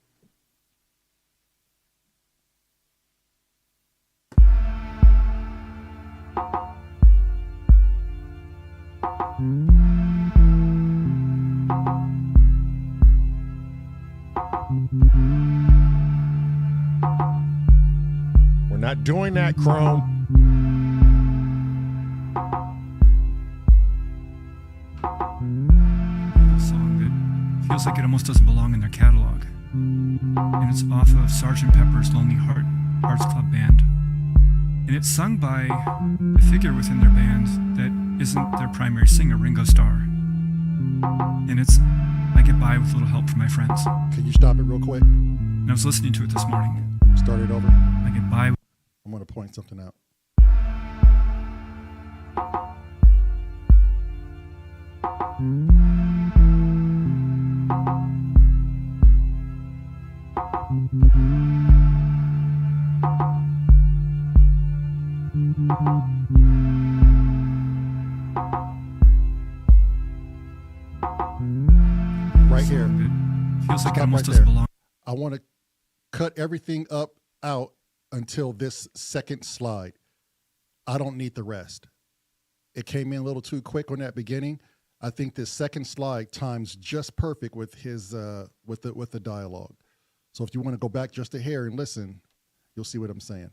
We're not doing that, Chrome. A song that feels like it almost doesn't belong in their catalog. And it's off of Sgt. Pepper's Lonely Hearts Club Band. And it's sung by a figure within their band that isn't their primary singer, Ringo Starr. And it's I Get By With Little Help From My Friends. Can you stop it real quick? And I was listening to it this morning. Start it over. I Get By. I'm going to point something out. Right here. It feels like it Stop almost right doesn't there. belong. I want to cut everything out until this second slide. I don't need the rest. It came in a little too quick on that beginning. I think this second slide times just perfect with his with the dialogue. So if you want to go back just a hair and listen, you'll see what I'm saying.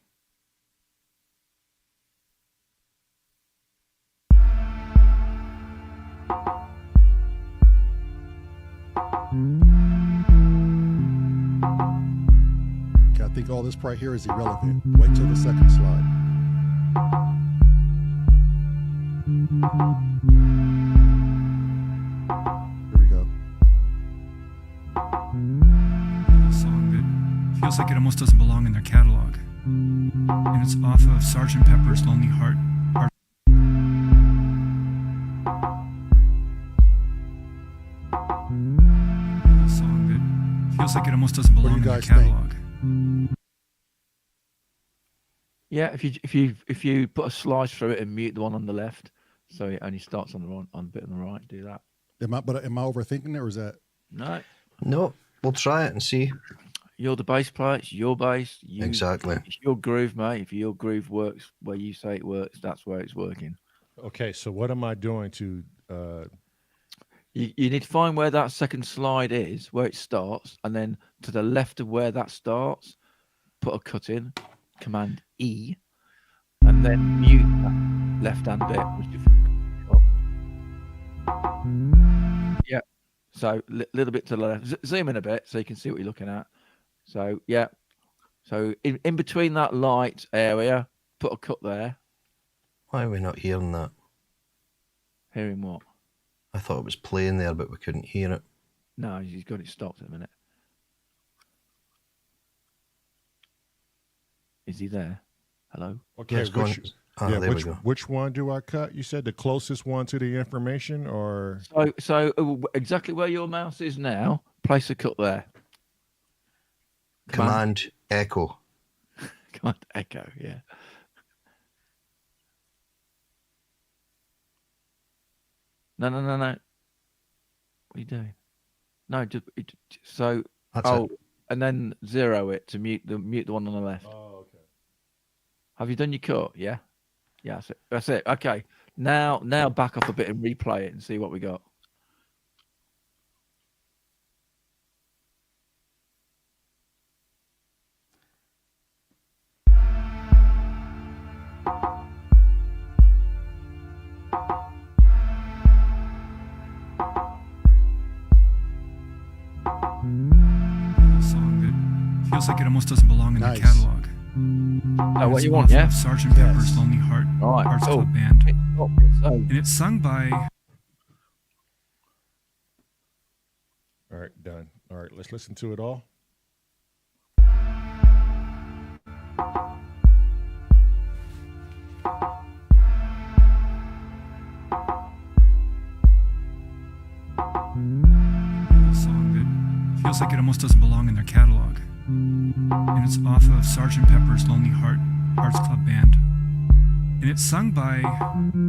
Okay, I think all this right here is irrelevant. Wait till the second slide. Here we go. A song that feels like it almost doesn't belong in their catalog. And it's off of Sgt. Pepper's Lonely Hearts. A song that feels like it almost doesn't do belong you in their guys think? catalog. Yeah, if you put a slice through it and mute the one on the left, so it only starts on the bit on the right, do that. Am I overthinking it, or is that? No, No, we'll try it and see. you're the bass player. It's your bass. Exactly. It's your groove, mate. If your groove works where you say it works, that's where it's working. Okay, so what am I doing to? You need to find where that second slide is, where it starts, and then to the left of where that starts, put a cut in, Command E, and then mute that left-hand bit. Yeah. So little bit to the left. Zoom in a bit so you can see what you're looking at. So yeah. So in between that light area, put a cut there. Why are we not hearing that? Hearing what? I thought it was playing there, but we couldn't hear it. No, he's got it stopped in a minute. Is he there? Hello? Okay, Yes, go on. yeah, There we go. which one do I cut? You said the closest one to the information, or So exactly where your mouse is now, place a cut there. Command Echo. Command Echo, yeah. No. What are you doing? No, so That's it. and then zero it to mute the one on the left. oh, okay. Have you done your cut? Yeah, yeah, that's it. That's it. Okay, now back up a bit and replay it and see what we got. A song that feels like it almost doesn't belong in Nice. their catalog. Oh, what It's you want? off Yeah. of Sgt. Pepper's Lonely Right. Hearts Oh. Club Band. So And it's sung by All right, done. All right, let's listen to it all. a song that feels like it almost doesn't belong in their catalog. And it's off of Sgt. Pepper's Lonely Hearts Club Band. And it's sung by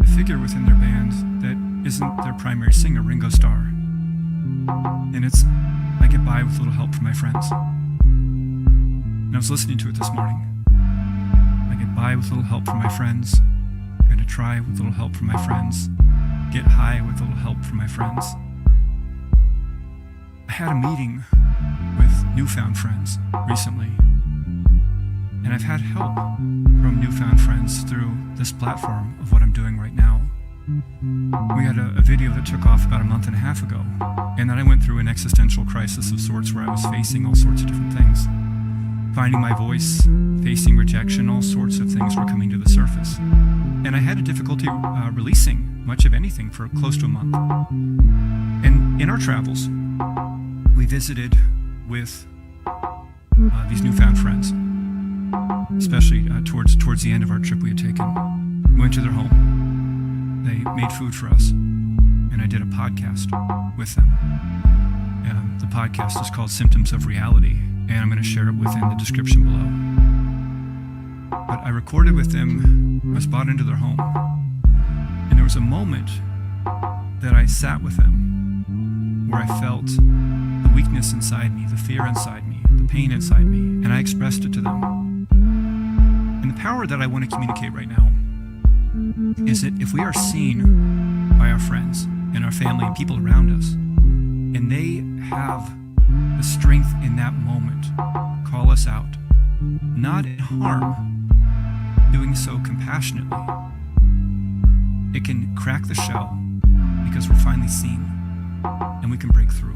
a figure within their band that isn't their primary singer, Ringo Starr. And it's I Get By With Little Help From My Friends. And I was listening to it this morning. I get by with little help from my friends. I'm gonna try with little help from my friends. Get high with little help from my friends. I had a meeting with newfound friends recently, and I've had help from newfound friends through this platform of what I'm doing right now. We had a video that took off about a month and a half ago, and then I went through an existential crisis of sorts where I was facing all sorts of different things. Finding my voice, facing rejection, all sorts of things were coming to the surface. And I had a difficulty releasing much of anything for close to a month. And in our travels, we visited with these newfound friends, especially towards the end of our trip we had taken. We went to their home. They made food for us, and I did a podcast with them. The podcast is called Symptoms of Reality, and I'm going to share it within the description below. But I recorded with them. I was brought into their home, and there was a moment that I sat with them where I felt the weakness inside me, the fear inside me, the pain inside me, and I expressed it to them. And the power that I want to communicate right now is that if we are seen by our friends and our family and people around us, and they have the strength in that moment, call us out, not in harm, doing so compassionately, it can crack the shell because we're finally seen and we can break through.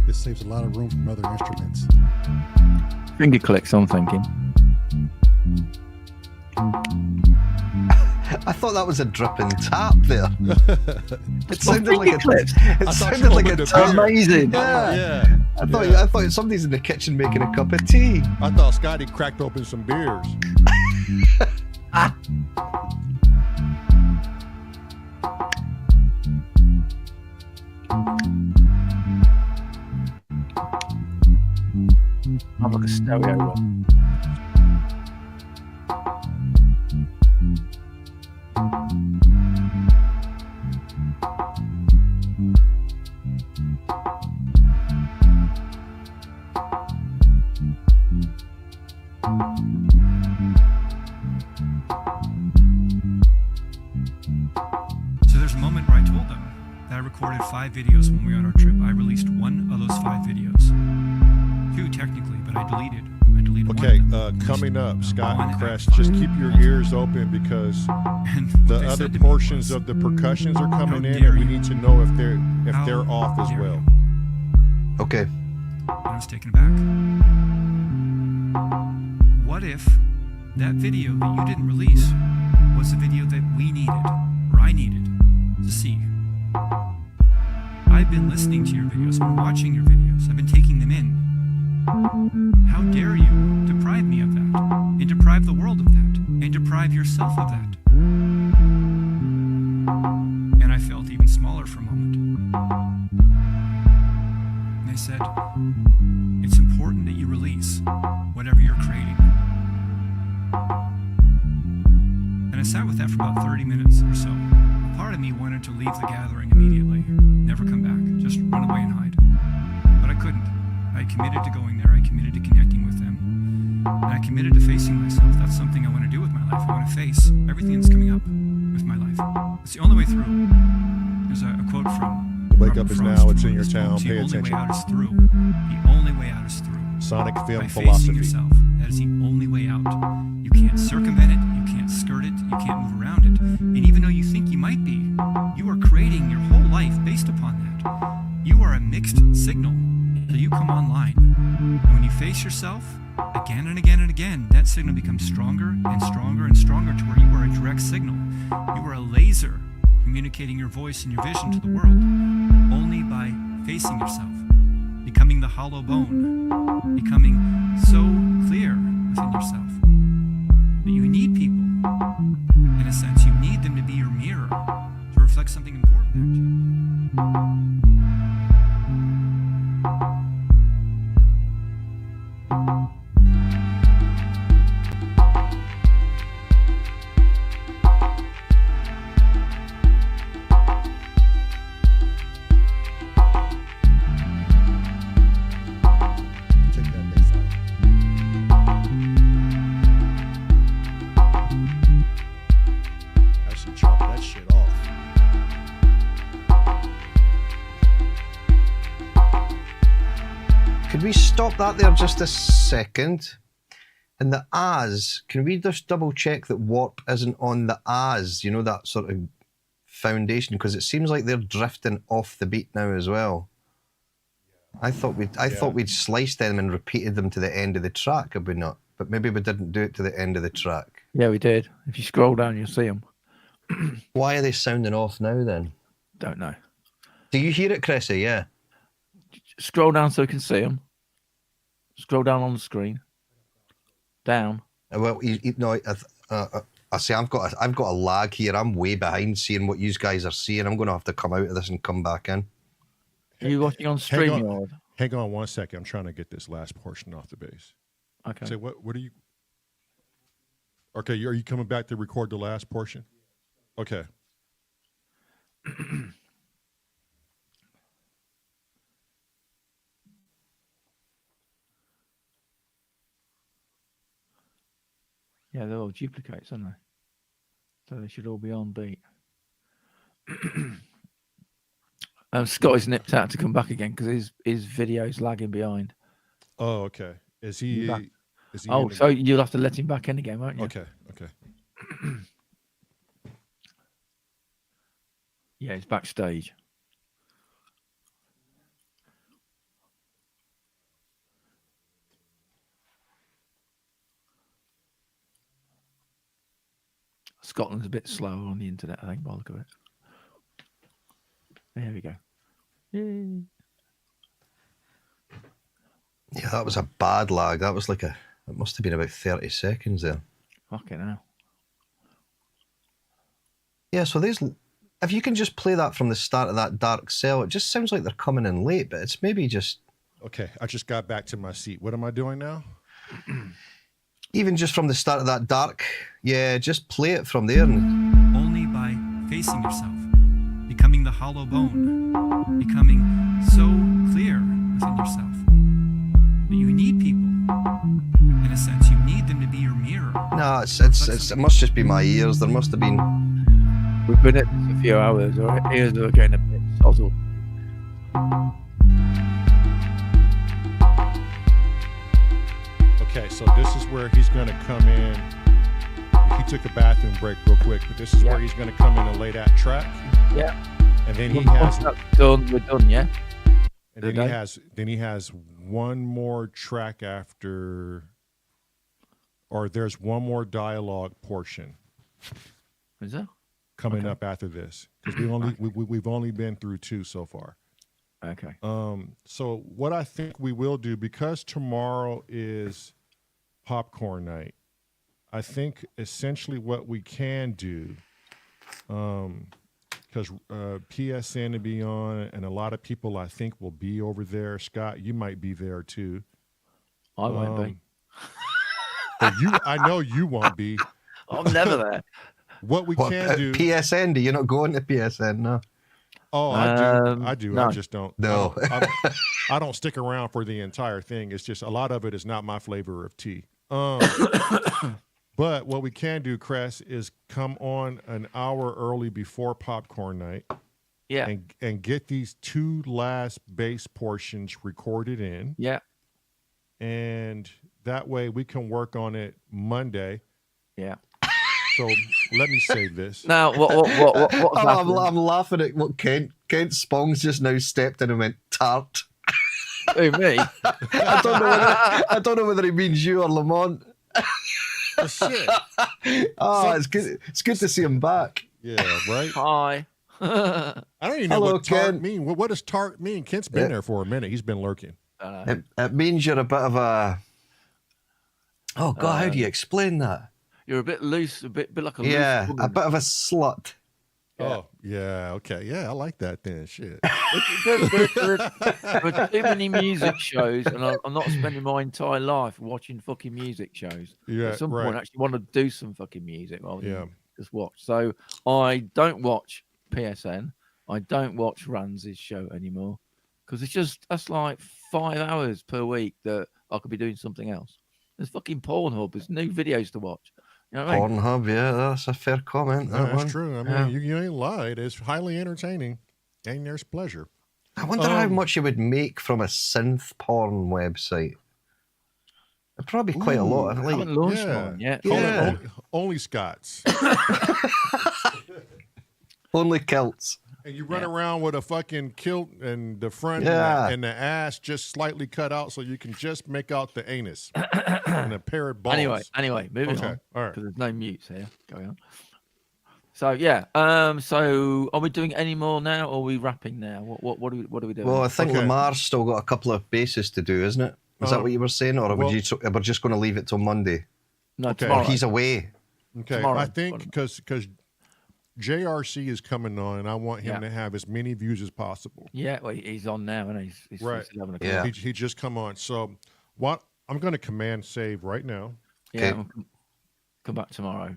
This saves a lot of room from other instruments. Finger clicks, I'm thinking. I thought that was a dripping tap there. It sounded like a clips. It sounded like a tap. Amazing. Yeah. I thought somebody's in the kitchen making a cup of tea. I thought Scotty cracked open some beers. I'm like a stereo one. So there's a moment where I told them that I recorded 5 videos when we were on our trip. I released one of those 5 videos. 2 technically, but I deleted Okay, one of them. coming up, Scott One and Crest, at a just time. keep your ears open because And the what they other said to me portions was, of the percussions are coming in, dare and we you? need to know if they're "How off as dare well. you?" Okay. And I was taken aback. What if that video that you didn't release was the video that we needed, or I needed, to see? I've been listening to your videos, I've been watching your videos, I've been taking them in. How dare you deprive me of that, and deprive the world of that, and deprive yourself of that? And I felt even smaller for a moment. And they said, it's important that you release whatever you're creating. And I sat with that for about 30 minutes or so. A part of me wanted to leave the gathering immediately, never come back, just run away and hide. But I couldn't. I committed to going there, I committed to connecting with them, and I committed to facing myself. That's something I want to do with my life. I want to face everything that's coming up with my life. It's the only way through. There's a quote from Wake Robert up is Frost now, it's from in your his town, books, pay the only attention. way out is through. The only way out is through. Sonic film By facing philosophy. yourself, that is the only way out. You can't can't circumvent it, you can't skirt it, you can't move around it. And even though you think you might be, you are creating your whole life based upon that. You are a mixed signal until you come online. And when you face yourself again and again and again, that signal becomes stronger and stronger and stronger to where you are a direct signal. You are a laser communicating your voice and your vision to the world only by facing yourself, becoming the hollow bone, becoming so clear within yourself that you need people. In a sense, you need them to be your mirror to reflect something important back to you. Take that bass out. Actually, chop that shit off. Could we stop that there just a second? And the as, can we just double check that warp isn't on the as, you know, that sort of foundation? Because it seems like they're drifting off the beat now as well. I thought we'd sliced them and repeated them to the end of the track, have we not? But maybe we didn't do it to the end of the track. Yeah, we did. If you scroll down, you'll see them. Why are they sounding off now then? Don't know. Do you hear it, Chrissy? Yeah. Scroll down so you can see them. Scroll down on the screen. Down. Well, no, I say I've got a lag here. I'm way behind seeing what you guys are seeing. I'm going to have to come out of this and come back in. Are you watching on Streamyard? Hang on 1 second. I'm trying to get this last portion off the bass. Okay. Say what are you? Okay, are you coming back to record the last portion? Okay. Yeah, they're all duplicates, aren't they? So they should all be on beat. Scotty's nipped out to come back again because his video's lagging behind. Oh, okay. Is he? Back. Is he Oh, so you'll have to let him back in again, won't you? Okay. Okay. Yeah, he's backstage. Scotland's a bit slower on the internet, I think, by the look of it. There we go. Yay. Yeah, that was a bad lag. That was like it must have been about 30 seconds there. Fucking hell. Yeah, so if you can just play that from the start of that dark cell, it just sounds like they're coming in late, but it's maybe just... Okay, I just got back to my seat. What am I doing now? Even just from the start of that dark, yeah, just play it from there. Only by facing yourself, becoming the hollow bone, becoming so clear within yourself that you need people. In a sense, you need them to be your mirror. No, it must just be my ears. There must have been... We've been at this a few hours, our ears are getting a bit sozzled. Okay, so this is where he's going to come in. He took a bathroom break real quick, but this is where he's going to come in and lay that track. Yeah. And then Once that's done, we're done, yeah? And then he has one more track after, or there's one more dialogue portion. Is there? Coming up after this, because we've only been through 2 so far. Okay. So what I think we will do, because tomorrow is popcorn night, I think essentially what we can do, because PSN to be on, and a lot of people I think will be over there. Scott, you might be there too. I won't be. But I know you won't be. I'm never there. What we can do. PSN? Do you not go into PSN? No. Oh, I do. No. I just don't. No. I don't stick around for the entire thing. It's just a lot of it is not my flavor of tea. But what we can do, Cress, is come on an hour early before popcorn night. Yeah. And get these 2 last bass portions recorded in. Yeah. And that way we can work on it Monday. Yeah. So let me say this. Now, what's Oh, happening? I'm laughing at what Kent Spong's just now stepped in and went tart. Who, me? I don't know whether he means you or Lamont. Well, shit. Oh, it's good. It's good to see him back. Yeah, right. Hi. I don't even know Hello, what tart Ken. mean. What does tart mean? Kent's been there for a minute. He's been lurking. It means you're a bit of a. Oh God, how do you explain that? You're a bit loose, a bit like a Yeah, loose a woman. bit of a slut. Oh, yeah. Okay. Yeah, I like that then. Shit. There are too many music shows, and I'm not spending my entire life watching fucking music shows. Yeah, At some right. point, I actually want to do some fucking music rather Yeah. than just watch. So I don't watch PSN. I don't watch Ranz's show anymore because that's like 5 hours per week that I could be doing something else. There's fucking Pornhub. There's new videos to watch. You know what I mean? Pornhub, yeah, that's a fair comment. No, That that's one. true. I mean, Yeah. you ain't lied. It's highly entertaining, and there's pleasure. I wonder how much you would make from a synth porn website. It'd probably be quite a lot. I Like, haven't launched yeah. one yet. Call Yeah. it only Scots. only kilts. And you run around with a fucking kilt and the front Yeah. and the ass just slightly cut out so you can just make out the anus and a pair of balls. Anyway, moving Okay, on. all right. Because there's no mutes here. Going on. So yeah. So are we doing any more now, or are we wrapping now? What are we doing? Well, I think Okay. Lamar's still got a couple of bases to do, isn't it? Is that what you were saying, or well- we're just going to leave it till Monday? no, okay. tomorrow. He's away. Okay, Tomorrow. I think because JRC is coming on, and I want him to have as many views as possible. Yeah, well, he's on now, and he's Right. 11 o'clock. Yeah. He just come on. So what I'm going to command save right now. Yeah, Okay. we'll come back tomorrow.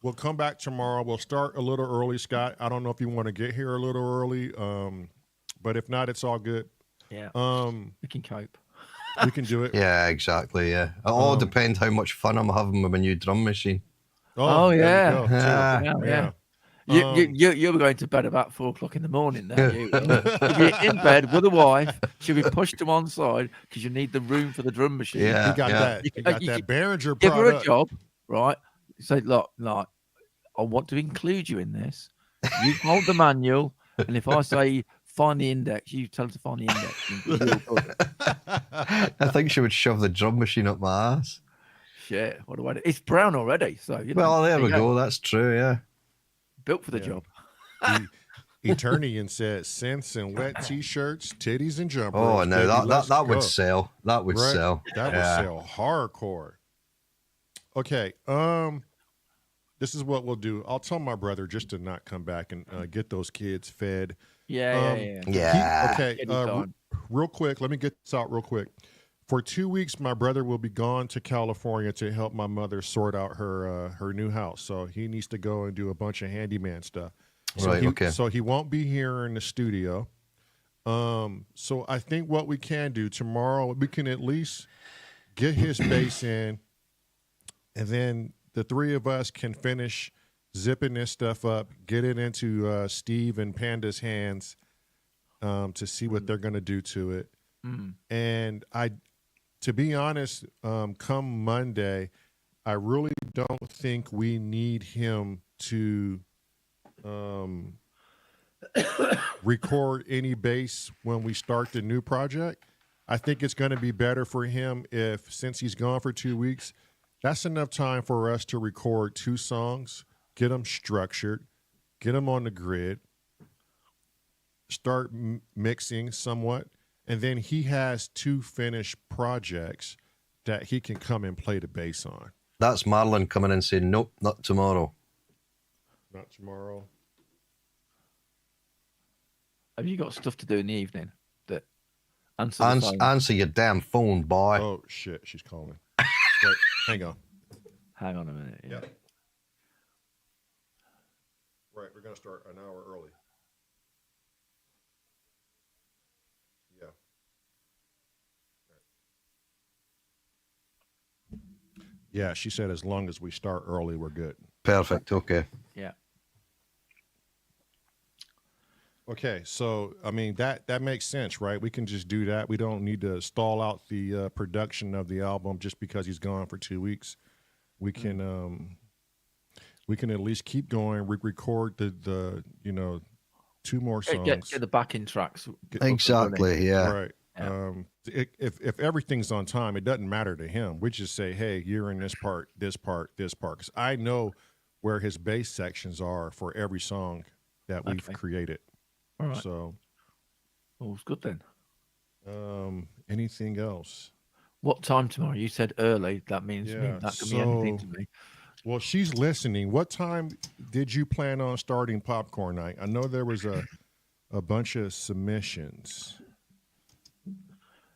We'll come back tomorrow. We'll start a little early, Scott. I don't know if you want to get here a little early, but if not, it's all good. Yeah, Um, we can cope. we can do it. Yeah, exactly. Yeah, it all depends how much fun I'm having with my new drum machine. Oh, there you yeah. go, too. Yeah. Yeah. You'll be going to bed about 4 o'clock in the morning. Now you will. You'll be in bed with a wife. She'll be pushed to one side because you need the room for the drum machine. Yeah. You got that. You got you that Behringer Give her a product. job, right? Say, look, I want to include you in this. You hold the manual, and if I say find the index, you tell her to find the index. And you'll do it. I think she would shove the drum machine up my ass. Shit, what do I do? It's brown already, so you know. Well, there we go. That's true. Yeah. Built for the job. Eternian says synths and wet t-shirts, titties and jumpers. Oh no, baby, let's that would go. sell. That would Right? sell. That would sell hardcore. Okay. This is what we'll do. I'll tell my brother just to not come back and get those kids fed. Yeah. Yeah. Okay. Anytime. Real quick, let me get this out real quick. For 2 weeks, my brother will be gone to California to help my mother sort out her new house. So he needs to go and do a bunch of handyman stuff. So Right, okay. So he won't be here in the studio. So I think what we can do tomorrow, we can at least get his bass in, and then the three of us can finish zipping this stuff up, get it into Steve and Panda's hands to see what they're going to do to it. And to be honest, come Monday, I really don't think we need him to record any bass when we start the new project. I think it's going to be better for him if, since he's gone for 2 weeks, that's enough time for us to record 2 songs, get them structured, get them on the grid, start mixing somewhat, and then he has 2 finished projects that he can come and play the bass on. That's MARELYN coming in saying, nope, not tomorrow. Not tomorrow. Have you got stuff to do in the evening? That answer the phone. Answer your damn phone, boy. Oh, shit, she's calling. Wait, hang on. Hang on a minute. Yeah. Right, we're going to start an hour early. Yeah. Yeah, she said as long as we start early, we're good. Perfect. Okay. Yeah. Okay, so I mean that makes sense, right? We can just do that. We don't need to stall out the production of the album just because he's gone for 2 weeks. we can at least keep going. Record the 2 more songs. Get the backing tracks. Exactly. Yeah. Right. Yeah. If everything's on time, it doesn't matter to him. We just say, hey, you're in this part, because I know where his bass sections are for every song that we've created. All right. So, All's good then. anything else? What time tomorrow? You said early. That means that could be anything to me. Well, she's listening. What time did you plan on starting popcorn night? I know there was a bunch of submissions.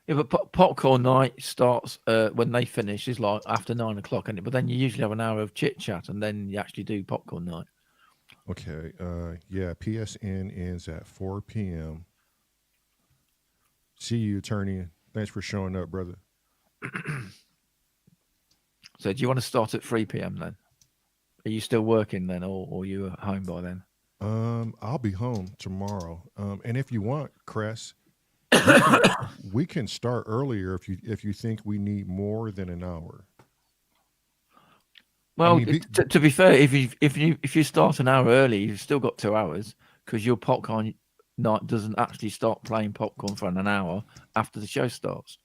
Yeah, but popcorn night starts when they finish. Is like after 9 o'clock, and but then you usually have an hour of chit chat, and then you actually do popcorn night. Okay. Yeah. PSN ends at 4 p.m. See you, attorney. Thanks for showing up, brother. So, do you want to start at 3 p.m. then? Are you still working then, or are you at home by then? I'll be home tomorrow. And if you want, Cress, we can start earlier if you think we need more than an hour. Well, I mean, to be fair, if you start an hour early, you've still got 2 hours because your popcorn night doesn't actually start playing popcorn for an hour after the show starts.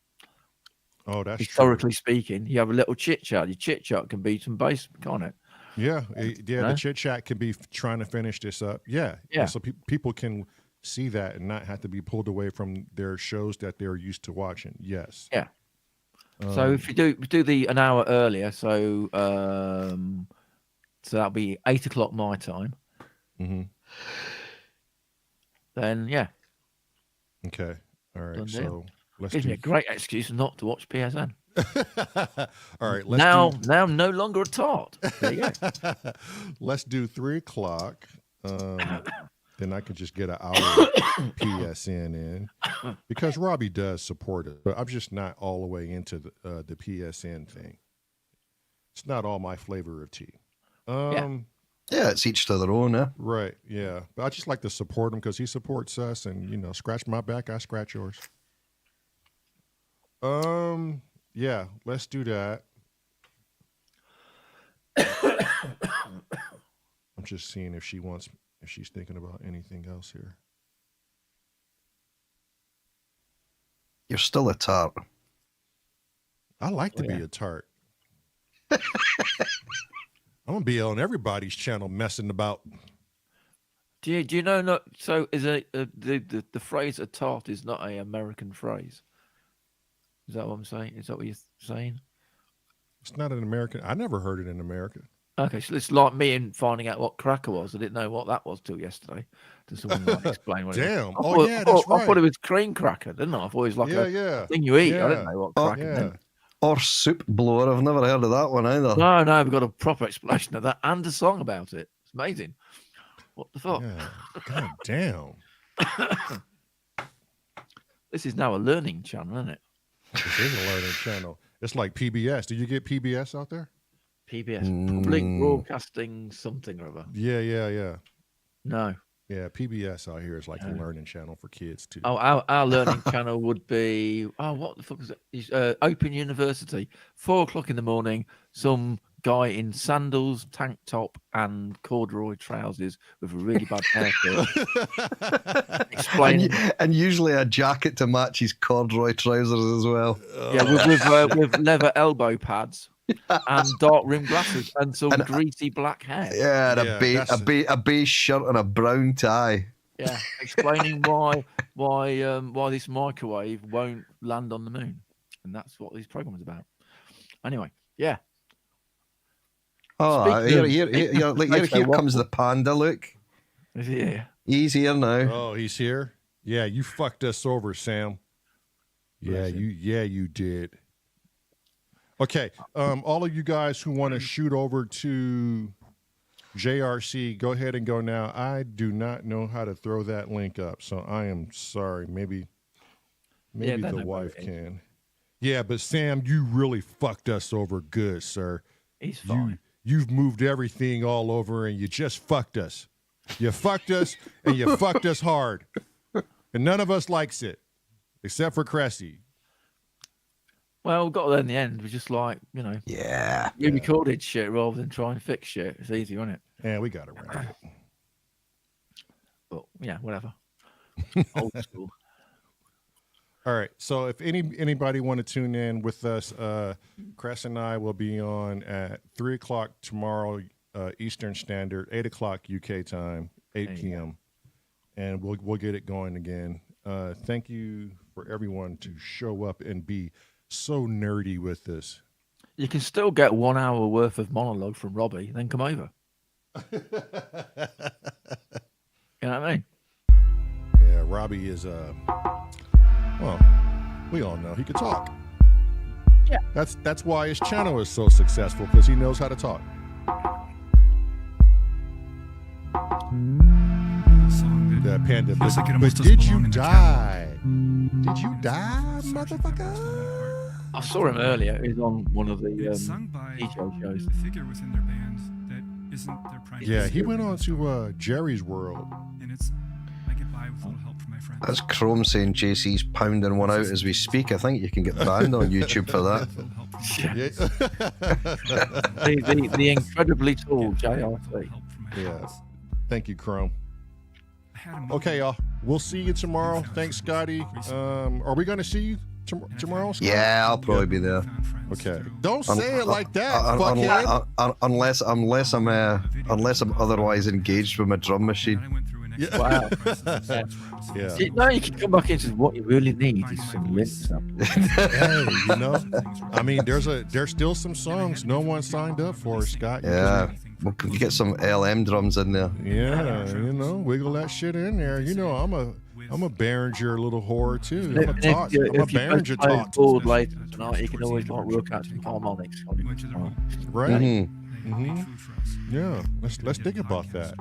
Oh, that's historically true. speaking. You have a little chit chat. Your chit chat can be some bass, can't it? Yeah, No? the chit chat can be trying to finish this up. Yeah. And so people can see that and not have to be pulled away from their shows that they're used to watching. Yes. Yeah. So if you do an hour earlier, so that'll be 8 o'clock my time. Mm-hmm. Then yeah. Okay. All right. Done So deal. let's Gives me a great excuse not to watch PSN. All right. Now I'm no longer a tart. There you go. Let's do 3 o'clock. Then I could just get an hour PSN in because Robbie does support it, but I'm just not all the way into the PSN thing. It's not all my flavor of tea. Yeah, it's each to their own, eh? Right. Yeah. But I just like to support him because he supports us and, scratch my back, I scratch yours. Yeah, let's do that. I'm just seeing if she's thinking about anything else here. You're still a tart. I like to be a tart. I'm gonna be on everybody's channel messing about. Do you know? Not so. Is the phrase "a tart" is not an American phrase? Is that what I'm saying? Is that what you're saying? It's not an American. I never heard it in America. Okay, so it's like me and finding out what cracker was. I didn't know what that was till yesterday. Does someone explain what it Damn. was? That's right. I thought it was cream cracker, didn't I? I thought it was like a thing you eat. I didn't know what cracker meant. Or soup blower. I've never heard of that one either. No, we've got a proper explanation of that and a song about it. It's amazing. What the fuck? Yeah. God damn. This is now a learning channel, isn't it? This is a learning channel. It's like PBS. Do you get PBS out there? PBS, Public Broadcasting something or other. Yeah. No. Yeah, PBS out here is like a learning channel for kids too. Oh, our learning channel would be what the fuck is it? Open University. 4 o'clock in the morning. Some guy in sandals, tank top, and corduroy trousers with a really bad haircut. Explaining, and usually a jacket to match his corduroy trousers as well. Yeah, with leather elbow pads. And dark rimmed glasses and some greasy black hair. Yeah, and a beige shirt and a brown tie. Yeah, explaining why this microwave won't land on the moon, and that's what this program is about. Anyway, yeah. Oh, here comes the panda. Look, is he here? He's here now. Oh, he's here. Yeah, you fucked us over, Sam. Yeah, you did. Okay, all of you guys who want to shoot over to JRC, go ahead and go now. I do not know how to throw that link up, so I am sorry. Maybe the wife can. Yeah, but Sam, you really fucked us over good, sir. He's fine. You've moved everything all over, and you just fucked us. You fucked us, and you fucked us hard. And none of us likes it, except for Cressy. Well, we got there in the end. We're just like, Yeah. we recorded shit rather than try and fix shit. It's easy, isn't it? Yeah, we got around it. But yeah, whatever. Old school. All right. So if anybody want to tune in with us, Cress and I will be on at 3:00 tomorrow Eastern Standard, 8:00 UK time, 8 p.m. And we'll get it going again. Thank you for everyone to show up and be so nerdy with this. You can still get 1 hour worth of monologue from Robbie, then come over. You know what I mean? Yeah, Robbie is well, we all know he could talk. Yeah. That's why his channel is so successful, because he knows how to talk. Song The panda. feels like it But almost doesn't did belong you in the die? Did you die, motherfucker? I saw him earlier. He was on one of the It's sung by DJ shows. a figure within their band that isn't their primary. Yeah, he singer. went on to Jerry's World. And it's I get by with a little help from my friends. That's Chrome saying JC's pounding one out as we speak. I think you can get banned on YouTube for that. A little help from my Yeah. friends. The incredibly tall Get by with a JRT. little help from my Yeah. friends. Thank you, Chrome. I had a moment Okay, y'all. We'll see you tomorrow. Thanks, Scotty. Are we going to see you tomorrow, Scotty? Yeah, I'll probably be there. found friends Okay. through Don't say it like that, fuckhead. Unless I'm otherwise engaged with my drum machine. I went through an Yeah. Wow. Yeah. No, you can come back and say what you really need is some lint stuff. Hey, I mean, there's still some songs no one signed up for, Scott. You Yeah, we can get some LM drums in there. Yeah, wiggle that shit in there. I'm a Behringer little whore too. I'm a If tot. you're I'm a Behringer both tot. bored later tonight, you can always like work out some harmonics. Went to their home. Right? Mhm. They made food for us. Yeah. Let's think about that.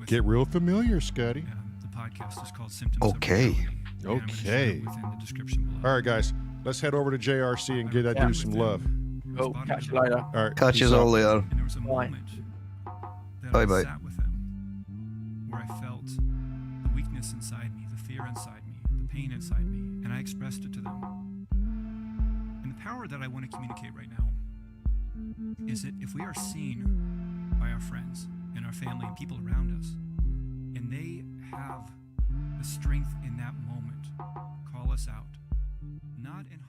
Get real familiar, Scotty. The podcast is called Symptoms Okay. of Reality. I'm gonna share Okay. it within the description below. All right, guys. Let's head over to JRC and get that dude some love. Oh, catch you later. All right. Catch peace you out. all later. And there was a Bye. moment that Bye I bye. sat with them where I felt the weakness inside me, the fear inside me, the pain inside me, and I expressed it to them. And the power that I want to communicate right now is that if we are seen by our friends and our family and people around us, and they have the strength in that moment, call us out. Not in